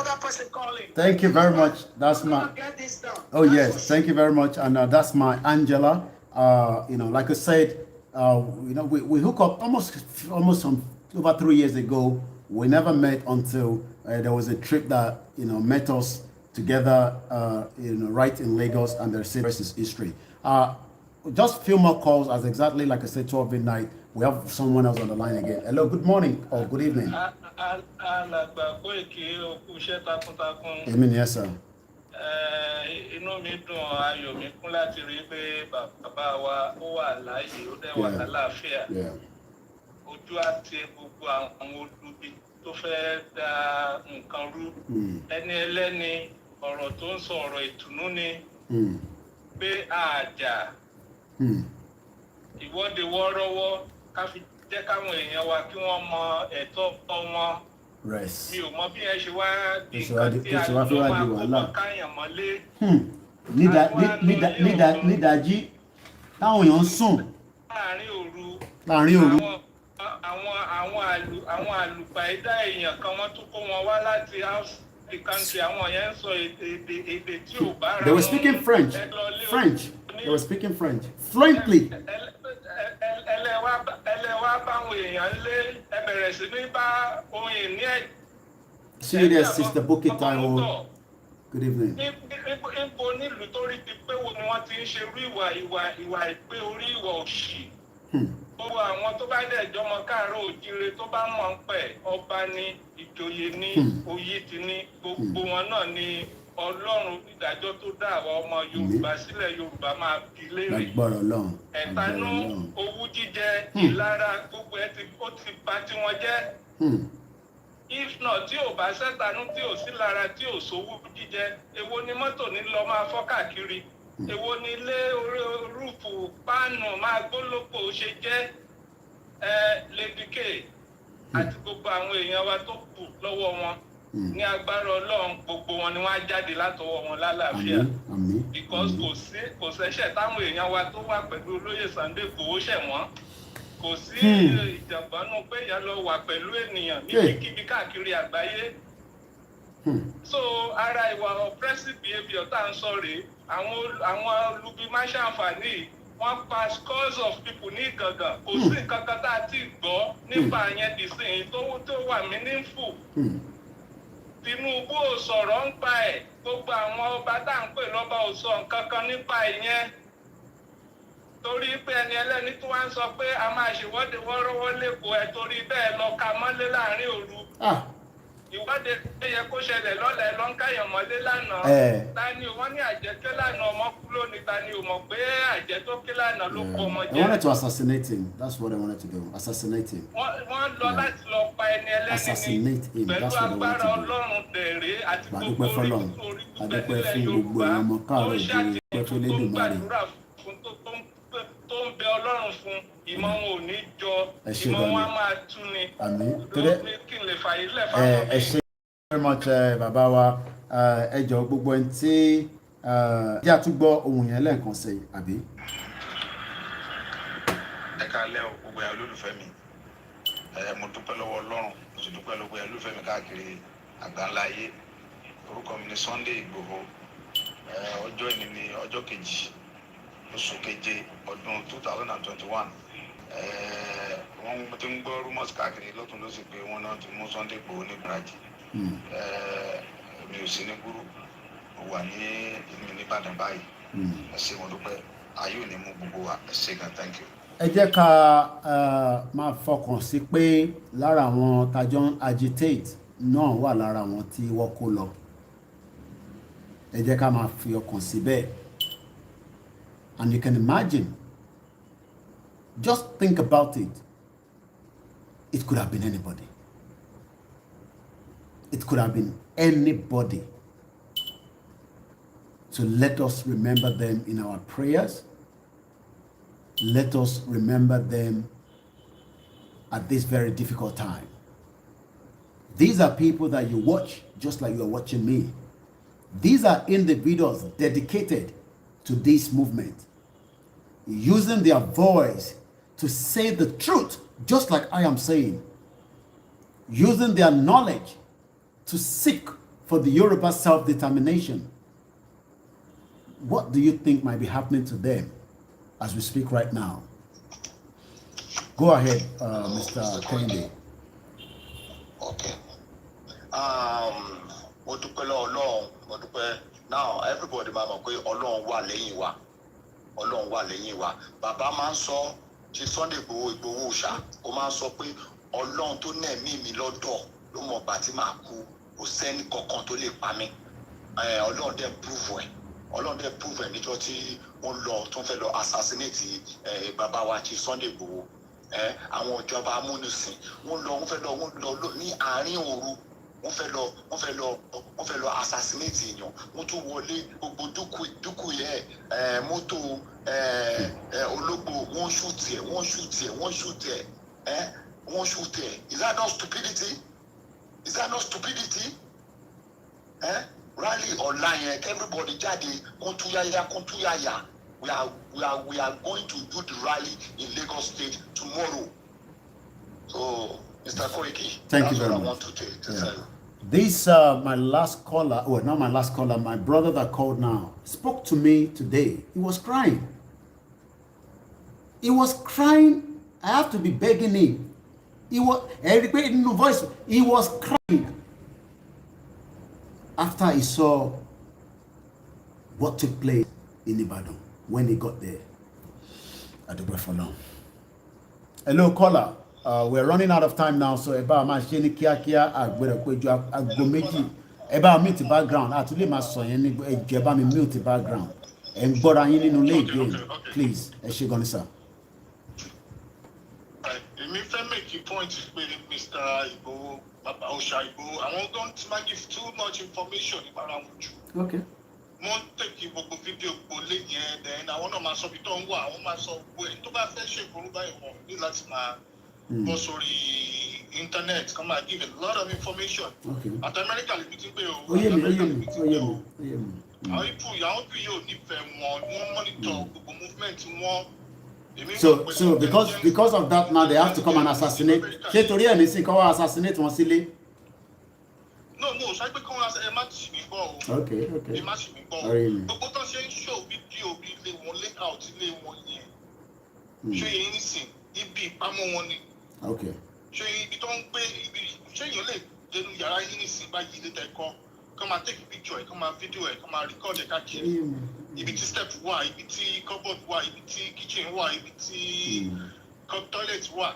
Thank you very much. That's my. Oh yes, thank you very much. And that's my Angela. You know, like I said, you know, we hook up almost over 3 years ago. We never met until there was a trip that, you know, met us together, you know, right in Lagos, and there's versus history. Just a few more calls, as exactly like I said, 12 midnight. We have someone else on the line again. Hello, good morning or good evening. Amen, yes, sir. Inú mi dùn, ayọ̀ mi kún láti rí pé bàbá wa ó wà láàyè, ó dẹ̀ wà lálàáfíà. Ojú àti gbogbo àwọn olubi tó fẹ́ da nǹkan rú. Ẹni ẹlẹ́ni ọ̀rọ̀ tó ń sọ ọ̀rọ̀ ìtùnú ni pé àjà ìwọ́de wọ́ọ́rọ́wọ́ ká fi jẹ́ káwọn èèyàn wa kí wọ́n mọ ẹ̀tọ́ wọn. Rest. Mi ò mọ bí ẹ ṣe wá di nǹkan tí a lọ máa kó bọ́ káyàn mọ́lé. Nídàjí táwọn èèyàn ń sùn. Láàárín òru. Àwọn àlùpàídà èèyàn kan wọ́n tún kó wọn wá láti house the country. Àwọn yẹn ń sọ èdè tí ò bá ra wọn. They were speaking French. They were speaking French fluently. Ẹlẹ́wà báwọn èèyàn lé ẹ bẹ̀rẹ̀ sí ní bá ohun ìní ẹ̀. See you there, Sister Bukit Taiwo. Good evening. Ipò nílùú tó rí ti pé wo ni wọ́n ti ń ṣe irú ìwà ìpé orí ìwà òṣì. Gbogbo àwọn tó bá dẹ̀ jọmọ káàárọ̀ òjíire tó bá mọ̀ ń pẹ̀ ọba ní ìjòyè ní oyè ti ní gbogbo wọn náà ní Ọlọ́run ìdájọ́ tó dá àwọn ọmọ Yorùbá sílẹ̀ Yorùbá máa bi léèrè. Ẹ̀tanú owú jíjẹ ìlara gbogbo ẹ̀ ó ti bà tí wọ́n jẹ́. If not tí ò bá sẹ́tanú tí ò sí lára tí ò sówú jíjẹ èwo ni mọ́tò ní lọ máa fọ́ káàkiri. Èwo ni ilé rúùfù páànù máa gbólógbò ṣe jẹ́ Lady K àti gbogbo àwọn èèyàn wa tó kù lọ́wọ́ wọn ní agbára Ọlọ́run gbogbo wọn ni wọ́n á jáde látọwọ́ wọn lálàáfíà because kò sẹ́ṣẹ̀ táwọn èèyàn wa tó wà pẹ̀lú olóyè Sunday IGBOHO ṣẹ̀ wọ́n kò sí ìjàngbọ́nú pé èèyàn lọ wà pẹ̀lú ènìyàn níbikíbi káàkiri àgbáyé. So ara ìwà oppressive behaviour tá à ń sọ rèé àwọn olubi máa ṣàǹfààní wọ́n pa scores of people ní Ìgàngàn kò sí nǹkan kan tá a ti gbọ́ nípa yẹn dìsìn tó wà meaningful. Tinubu ò sọ̀rọ̀ ń pa ẹ̀ gbogbo àwọn ọba tá à ń pè lọ́ba ò sọ nǹkan kan nípa ìyẹn torí pé ẹni ẹlẹ́ni tó wá ń sọ pé a máa ṣèwọ́de wọ́rọ́wọ́ lẹ́kọ̀ọ́ ẹ̀ torí bẹ́ẹ̀ lọ ka mọ́lé láàrin òru. Ìwọ́de tó yẹ kó ṣẹlẹ̀ lọ́la ẹ̀ lọ ń káyàn mọ́lé lánàá. Ta ni wọ́n ní àjẹ́ ké lánàá ọmọ kú lónìí ta ni ò mọ̀ pé àjẹ́ tó ké lánàá ló kó ọmọ jẹ. They wanted to assassinate him. That's what they wanted to do. Assassinate him. Wọ́n lọ láti lọ pa ẹni ẹlẹ́ni ní pẹ̀lú agbára Ọlọ́run dẹ̀rẹ́ àti gbogbo orí gbígbẹ́ Yorùbá tó ṣàtìlẹ́yìn tó gbàdúrà fún tó ń bẹ Ọlọ́run fún ìmọ̀ wọn ò ní jọ ìmọ̀ wọn á máa tú ni lórí kí n lè fàyè lẹ̀ fáwọn mi. Ẹ ṣé very much bàbá wa ẹ jọ̀ọ́ gbogbo ẹni tí jẹ́ àtúgbọ́ ohun yẹn lẹ́ẹ̀kan sí àbí. Ẹ káalẹ́ o gbogbo ẹ̀ olólùfẹ́ mi mo dúpẹ́ lọ́wọ́ Ọlọ́run mo sì dúpẹ́ lọ́wọ́ ẹ̀ olólùfẹ́ mi káàkiri àgbáńlá ayé orúkọ mi ni Sunday IGBOHO ọjọ́ ìní ni ọjọ́ kejì oṣù keje ọdún 2021 wọ́n ti ń gbọ́ rumors káàkiri lọ́tún lọ́sì pé wọ́n náà ti mú Sunday IGBOHO ní Brazil mi ò sí ní gúrú mo wà ní ìlú Ìbàdàn báyìí ẹ ṣé mo dúpẹ́ ayé ò ní mú gbogbo wa ẹ ṣé gan thank you. Ẹ jẹ́ ká máa fọkàn sí pé lára àwọn tajọ́ agitate náà wà lára àwọn tí wọ́n kó lọ ẹ jẹ́ ká máa fi ọkàn sí bẹ́ẹ̀. And you can imagine, just think about it. It could have been anybody. It could have been anybody. So let us remember them in our prayers. Let us remember them at this very difficult time. These are people that you watch just like you are watching me. These are individuals dedicated to this movement, using their voice to say the truth, just like I am saying, using their knowledge to seek for the Yoruba self-determination. What do you think might be happening to them as we speak right now? Go ahead, Mr. Kende. Okay. Mo dúpẹ́ lọ́wọ́ Ọlọ́run, mo dúpẹ́. Now everybody máa mọ̀ pé Ọlọ́run wà lẹ́yìn wa. Ọlọ́run wà lẹ́yìn wa. Bàbá máa ń sọ ti Sunday IGBOHO ṣá, ó máa ń sọ pé Ọlọ́run tó ní ẹ̀mí mi lọ́dọ̀ ló mọ̀ ìgbà tí màá kú, kò sẹ́ni kankan tó lè pa mí. Ọlọ́run dẹ̀ prove ẹ̀. Ọlọ́run dẹ̀ prove ẹ̀ níjọ́ tí wọ́n lọ tó ń fẹ́ lọ assassinate bàbá wa ti Sunday IGBOHO. Àwọn ìjọba amúnisìn wọ́n fẹ́ lọ ní àárín òru. Wọ́n fẹ́ lọ assassinate èèyàn. Wọ́n tún wọlé gbogbo dúkù yẹ mọ́tò Ologbo, one shoot here, one shoot here, one shoot there. One shoot there. Is that not stupidity? Is that not stupidity? Rally online, everybody jadi, kontuyaya. We are going to do the rally in Lagos State tomorrow. So, Mr. Koiki, thank you very much. I want to tell you. This my last caller, well, not my last caller, my brother that called now spoke to me today. He was crying. He was crying. I have to be begging him. He was in no voice. He was crying after he saw what took place in Ibadan when he got there. I don't wait for long. Hello, caller. We're running out of time now, so about my sheni kia agbomeji about mute background. Actually, my son eba mi mute background. And gbora yin nínú ilé again, please. Ẹ ṣé gan ni sir. Èmi fẹ́ make a point with Mr. Igboho, Baba Osha Igboho. I don't want to give too much information about you. Okay. Mo take gbogbo video gbole yẹn, then I want to sọ bí tó ń wà, àwọn máa sọ gbogbo ẹ̀ tó bá fẹ́ ṣe ìgboro báyìí wọ̀n ní láti máa go sorry internet, come and give a lot of information. Okay. At America, we think we oh yeah, how you monitor the movement more. So because of that now they have to come and assassinate. Ṣé torí ẹ̀ nísìn kó wá assassinate wọn sílé? No, ṣé pé kó wá ẹ má tì mí gbọ́ o. Okay. Ẹ má tì mí gbọ́. Gbogbo tó ṣe ń show video bí ilé wọn layout ilé wọn yẹn. Ṣé yẹn nísìn ibi ìpamọ́ wọn ni. Okay. Ṣé ibi tó ń gbé ibi ṣé èèyàn lè dénú yàrá yín nísìn báyìí létà ẹ̀kọ́ kọ́ máa take picture ẹ̀ kọ́ máa video ẹ̀ kọ́ máa record ẹ̀ káàkiri ibi tí step wà ibi tí cupboard wà ibi tí kitchen wà ibi tí toilet wà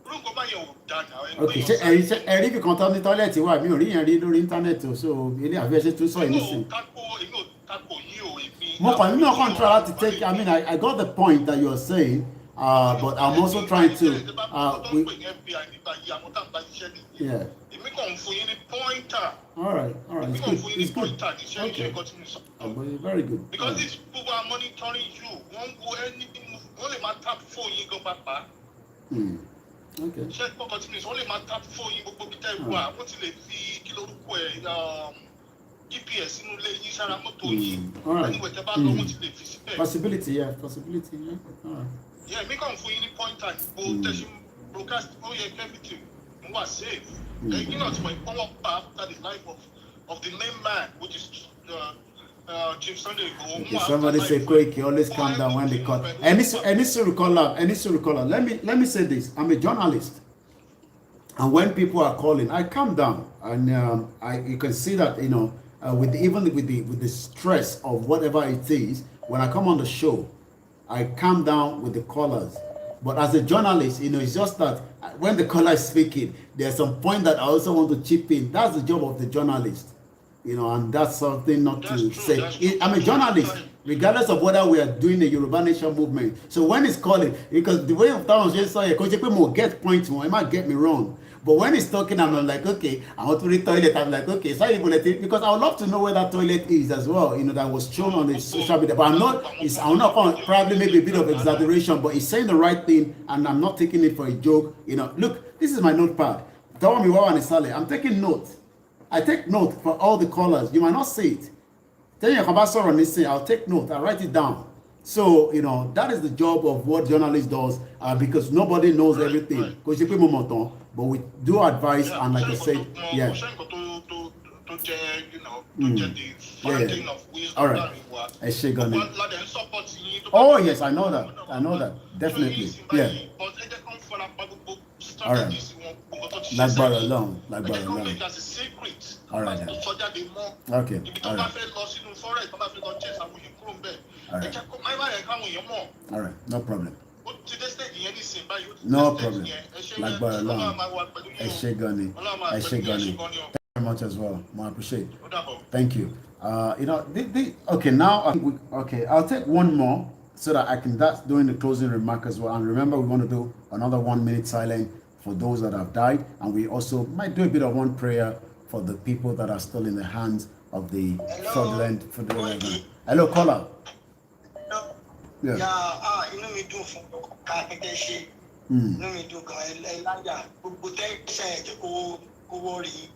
orúkọ báyẹn ò dáa náà. Okay, ṣe ẹ̀rí bí kan tán ní toilet wà mi ò rí yẹn rí lórí internet o so ilé àfẹ́ṣe tún sọ yìí nísìn. èmi ò tako yìí o èmi. Mo kàn nínú ọkàn try láti take I got the point that you're saying. But I'm also trying to. Yeah. All right. It's good. Okay. Very good. Because these people are monitoring you. Won't go anything. Only my tap phone you go back. Okay. Check for continuous. Only my tap phone you go back. What to let the kilo GPS in the Yishara moto. All right. Possibility, yeah. All right. Yeah, make on for any point at broadcast everything was safe. You know, it's my power after the life of the main man, which is Chief Sunday IGBOHO. Okay, somebody say quick, you always calm down when they call. Any caller. Let me say this. I'm a journalist. And when people are calling, I calm down. And you can see that, with the stress of whatever it is, when I come on the show, I calm down with the callers. But as a journalist, it's just that when the caller is speaking, there's some point that I also want to chip in. That's the job of the journalist, and that's something not to say. I'm a journalist, regardless of whether we are doing the Yoruba Nation movement. So when it's calling, because the way of that just say, get points, it might get me wrong. But when he's talking, I'm like, okay, I want to read toilet. I'm like, okay, sorry, because I would love to know where that toilet is as well. That was shown on the social media. But I'm not probably maybe a bit of exaggeration, but he's saying the right thing, and I'm not taking it for a joke. Look, this is my notepad. I'm taking notes. I take note for all the callers. You might not see it. I'll take note. I'll write it down. So, that is the job of what journalists does, because nobody knows everything. But we do advise, and like I said, yeah. All right. Oh, yes, I know that. Definitely. Yeah. All right. Lágbára Ọlọ́run. All right. Okay. All right. No problem. No problem. Lágbára Ọlọ́run. Ẹ ṣé gan ni. Thank you very much as well. I appreciate it. Thank you. Okay, now I'll take one more so that I can that's doing the closing remark as well. And remember, we want to do another 1 minute silent for those that have died, and we also might do a bit of one prayer for the people that are still in the hands of the fraudulent. Hello, caller. inú mi dùn fún ká kẹ́kẹ́ ṣe. Inú mi dùn gan láyà gbogbo tẹ́ńṣẹ̀ ẹ̀jẹ̀ kówó rí.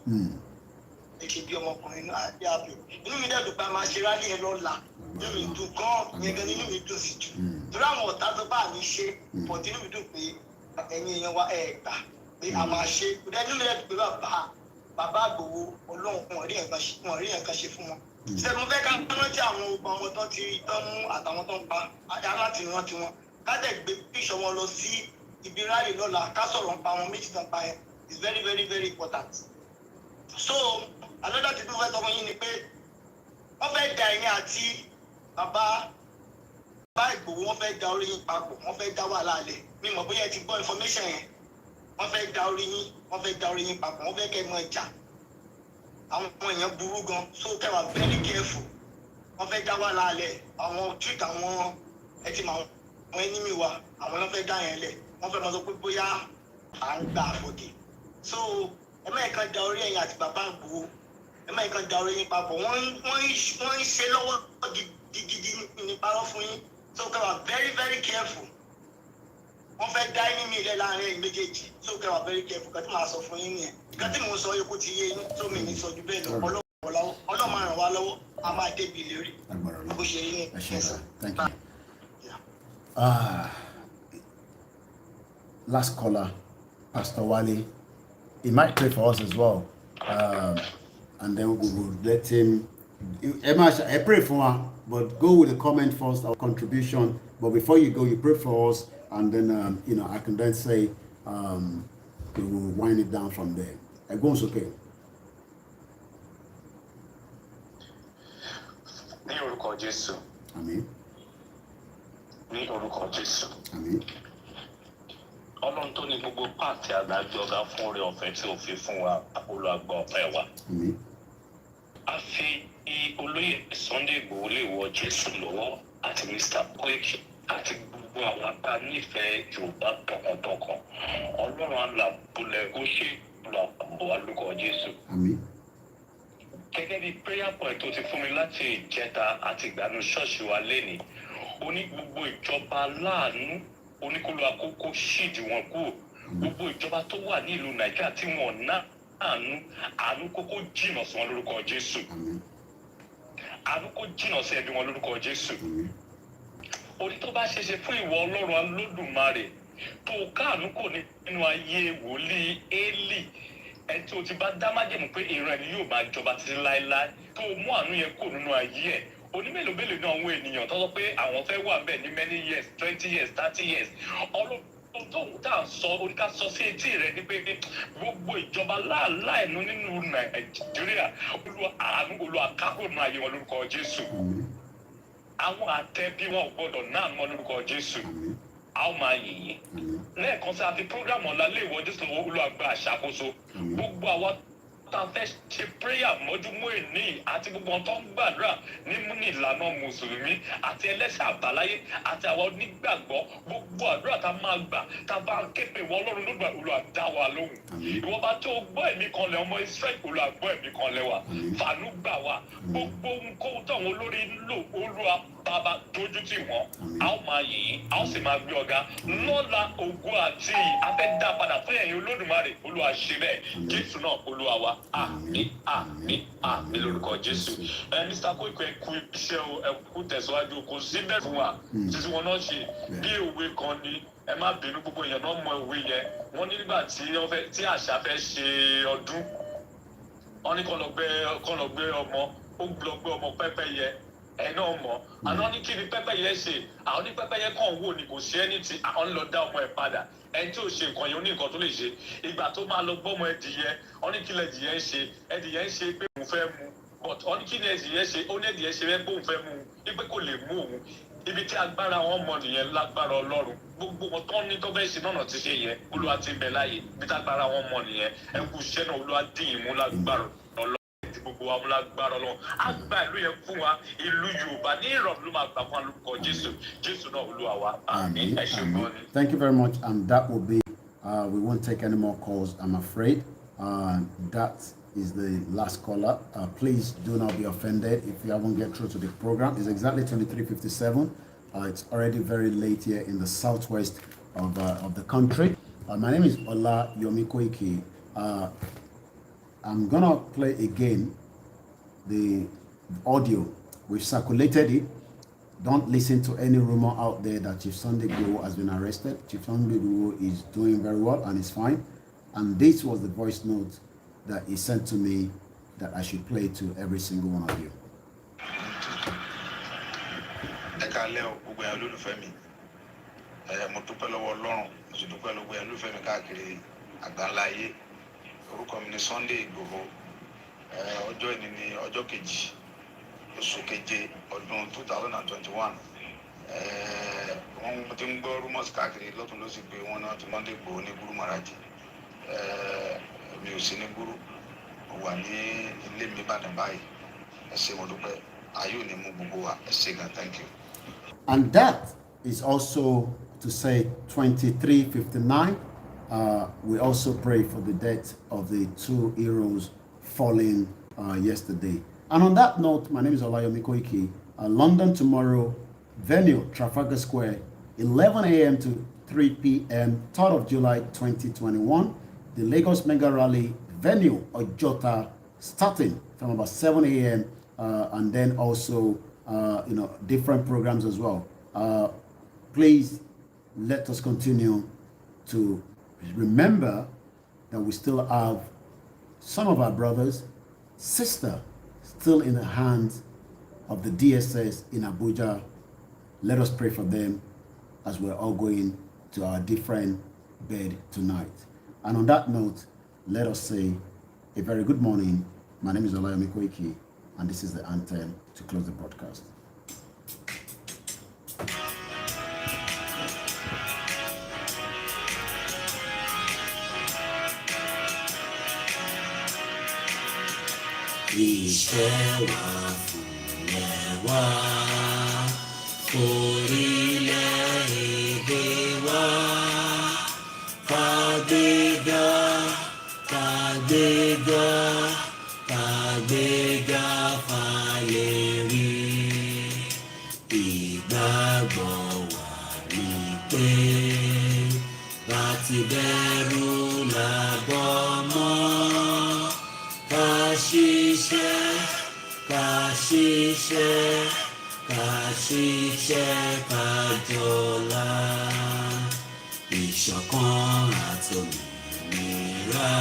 Èkè bí ọmọkùnrin náà bí àbí. Inú mi dẹ̀ dùn pé a máa ṣe rálí ẹ lọ́la. Inú mi dùn gan yẹn gan inú mi dùn sí jù. Torí àwọn ọ̀tá tó bá mi ṣe, but inú mi dùn pé ẹ̀yin èèyàn wa ẹ̀ gbà pé a máa ṣe. Inú mi dẹ̀ dùn pé bàbá Ìgbòho Ọlọ́run wọn rí nǹkan ṣe fún wọn. Ṣé mo fẹ́ ká rántí àwọn ọmọ tó ti tán mú àtàwọn tó ń pa aláti rántí wọn. Ká dẹ̀ gbé píṣọ wọn lọ sí ibi rálì lọ́la ká sọ̀rọ̀ nípa àwọn méjì tán pa ẹ̀. It's very very very important. So another thing tó fẹ́ sọ fún yín ni pé wọ́n fẹ́ da ẹ̀yin àti bàbá Ìgbòho wọ́n fẹ́ da orí yín papọ̀ wọ́n fẹ́ dá wàhálà lẹ̀ mi mọ̀ bóyá ẹ ti gbọ́ information yẹn wọ́n fẹ́ da orí yín papọ̀ wọ́n fẹ́ kẹ́ ẹ mọ ìjà àwọn èèyàn burú gan so kẹwàá very careful wọ́n fẹ́ dá wàhálà lẹ̀ àwọn trick àwọn ẹ ti mọ àwọn enemy wa àwọn ló fẹ́ dá yẹn lẹ̀ wọ́n fẹ́ mọ sọ pé bóyá à ń gbà àfọ̀dé so ẹ má kàn da orí ẹ̀yin àti bàbá Ìgbòho ẹ má kàn da orí yín papọ̀ wọ́n ń ṣe lọ́wọ́ gidigidi ní parọ́ fún yín so kẹwàá very very careful wọ́n fẹ́ dá yín mi ilẹ̀ láàrin ẹ̀yin méjèèjì so kẹwàá very careful kẹ́tí máa sọ fún yín nìyẹn kẹ́tí mò ń sọ yòókù ti yé yín tó mi ní sọ ju bẹ́ẹ̀ lọ Ọlọ́run máa ràn wá lọ́wọ́ a máa débi ìlérí bó ṣe yín ní ẹ̀sán. Thank you. Last caller, Pastor Wale. He might pray for us as well, and then we will let him. I pray for him, but go with the comment first, our contribution. But before you go, you pray for us, and then I can then say we will wind it down from there. Everyone's okay. Ní orúkọ Jésù. Àmín. Ní orúkọ Jésù. Àmín. Ọlọ́run tó ní gbogbo pààtì àgbájọ ọ̀gá fún oore ọ̀fẹ́ tí ó fi fún wa olùgbọ́ ọ̀pẹ wa. Àmín. A fi olóyè Sunday IGBOHO lè wọ Jésù lọ́wọ́ àti Mr. Koiki àti gbogbo àwọn apá nífẹ̀ẹ́ Yorùbá tọkàntọkàn. Ọlọ́run alàbọ̀lẹ̀ kó ṣe olùgbọ́ alùkọ Jésù. Àmín. Gẹ́gẹ́ bí prayer point tó ti fún mi láti ìjẹta àti ìgbàanú ṣọ́ọ̀ṣì wa lénìí, ó ní gbogbo ìjọba láàánú oníkóló àkókò ṣíìdì wọn kúrò gbogbo ìjọba tó wà ní ìlú Nàìjíríà tí wọn ná àánú kókó jìnnà sí wọn lórúkọ Jésù àánú kó jìnnà sí ẹbí wọn lórúkọ Jésù orí tó bá ṣeéṣe fún ìwọ Ọlọ́run Olódùmarè tó káàánú kò nínú ayé wòlíì Élì ẹni tí o ti bá dá májẹ̀mú pé ìran ẹni yóò máa jọba títí láéláé tó mú àánú yẹn kò nínú ayé ẹ̀ onímélòmélòó ní àwọn ènìyàn tó sọ pé àwọn fẹ́ wà bẹ́ẹ̀ ní many years 20 years 30 years ọlọ́run tó ń tà sọ oríkà sọ sí etí rẹ̀ ní pé gbogbo ìjọba láàláìnú nínú Nàìjíríà olùwàkákò náà ayé wọn lórúkọ Jésù àwọn àtẹ̀bí wọn ò gbọdọ̀ náà mọ́ lórúkọ Jésù a ó máa yìnyín lẹ́ẹ̀kan sí àti program ọ̀la lè wọ Jésù olùwàgbà àṣàkóso gbogbo àwọn tá fẹ́ ṣe prayer mọ́júmọ́ èní àti gbogbo wọn tó ń gbàdúrà ní ìlànà mùsùlùmí àti ẹlẹ́sìn àbáláyé àti àwọn onígbàgbọ́ gbogbo àdúrà tá máa gbà tá bá ń képe ìwọ Ọlọ́run ló gbà Olúwa dá wa lóhùn ìwọ bá tó gbọ́ ẹ̀mí kan lẹ̀ ọmọ Israẹli Olúwa gbọ́ ẹ̀mí kan lẹ̀ wa fàánú gbà wá gbogbo ohunkóhun táwọn olórí ń lò Olúwa bàbá dojú tì wọ́n a ó máa yìnyín a ó sì máa gbé ọ̀gá lọ́la ògo àti afẹ́ dá padà fún ẹ̀yin Olódùmarè Olúwa ṣe bẹ́ẹ̀ Jésù náà Olúwa wa àmín àmín àmín lórúkọ Jésù Mr. Koiki ẹ kú iṣẹ́ o ẹ kú tẹ̀síwájú kò sí bẹ́ẹ̀ fún wa títí wọn náà ṣe bí òwe kan ni ẹ má bínú gbogbo èèyàn náà mọ òwe yẹn wọ́n ní nígbà tí àṣà fẹ́ ṣe ọdún wọ́n ní kàn lọ gbé ọmọ ó lọ gbé ọmọ pẹ́pẹ́yẹ ẹ náà mọ̀ àná ní kí ni pẹ́pẹ́yẹ ṣe àwọn ní pẹ́pẹ́yẹ kàn wò ní kò sí ẹni tí àwọn lọ dá ọmọ ẹ̀ padà ẹni tí ò ṣe nǹkan yẹn ó ní nǹkan tó lè ṣe ìgbà tó máa lọ gbọ́mọ ẹdìyẹ wọ́n ní kí lẹ́dìyẹ ń ṣe ẹdìyẹ ń ṣe pé òun fẹ́ mu but wọ́n ní kí ni ẹdìyẹ ṣe ó ní ẹdìyẹ ṣe pé òun fẹ́ mu wípé kò lè mú òun ibi tí agbára wọn mọ nìyẹn lágbára Ọlọ́run gbogbo wọn tó ní tó fẹ́ ṣe náà ti ṣe yẹn Olúwa ti bẹ̀ láàyè ibi tí agbára wọn mọ nìyẹn ẹ kú iṣẹ́ náà Olúwa dín ìmú lágbára gbogbo wa múlágbára Ọlọ́run àgbà ìlú yẹn fún wa ìlú Yorùbá ní ìrọ̀lú ló máa gbà fún alùpùpù Jésù náà Olúwa wa àmín ẹ ṣé gan ni. Thank you very much, and that will be we won't take any more calls, I'm afraid. That is the last caller. Please do not be offended if you haven't get through to the program. It's exactly 23:57. It's already very late here in the southwest of the country. My name is Ola Yomikoiki. I'm gonna play again the audio. We've circulated it. Don't listen to any rumor out there that Chief Sunday IGBOHO has been arrested. Chief Sunday IGBOHO is doing very well and is fine. And this was the voice note that he sent to me that I should play to every single one of you. Orúkọ mi ni Sunday IGBOHO, ọjọ́ ìní ni ọjọ́ kejì oṣù keje ọdún 2021. Wọ́n ti ń gbọ́ rumors káàkiri lọ́tún lọ́sì pé wọ́n náà ti Sunday IGBOHO ní Gúrú Maraji. Mi ò sí ní Gúrú, mo wà ní ilé mi Ìbàdàn báyìí. Ẹ ṣé mo dúpẹ́, ayé ò ní mú gbogbo wa. Ẹ ṣé gan, thank you. And that is also to say 2359. We also pray for the death of the two heroes falling yesterday. And on that note, my name is Ola Yomikoiki. London tomorrow, venue Trafalgar Square, 11 a.m. to 3 p.m., 3rd of July 2021. The Lagos Mega Rally venue Ojota, starting from about 7 a.m. And then also different programs as well. Please let us continue to remember that we still have some of our brothers, sisters, still in the hands of the DSS in Abuja. Let us pray for them as we're all going to our different bed tonight. And on that note, let us say a very good morning. My name is Ola Yomikoiki, and this is the anthem to close the broadcast. Iṣẹ́ wa fúnlẹ̀ wa, orílẹ̀-èdè wa, kàgbéga, kàgbéga, kàgbéga fáyé rí. Ìgbàgbọ́ wa ni pé bá ti bẹ̀rù làbọ̀ mọ́. Kàṣìṣe kájọlá, ìṣọ̀kan àtòmìnira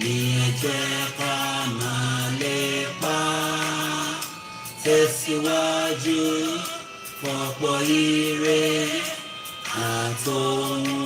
ní ẹ jẹ́ ká máa lépa. Tẹ̀síwájú fọ̀pọ̀ ire àtòhun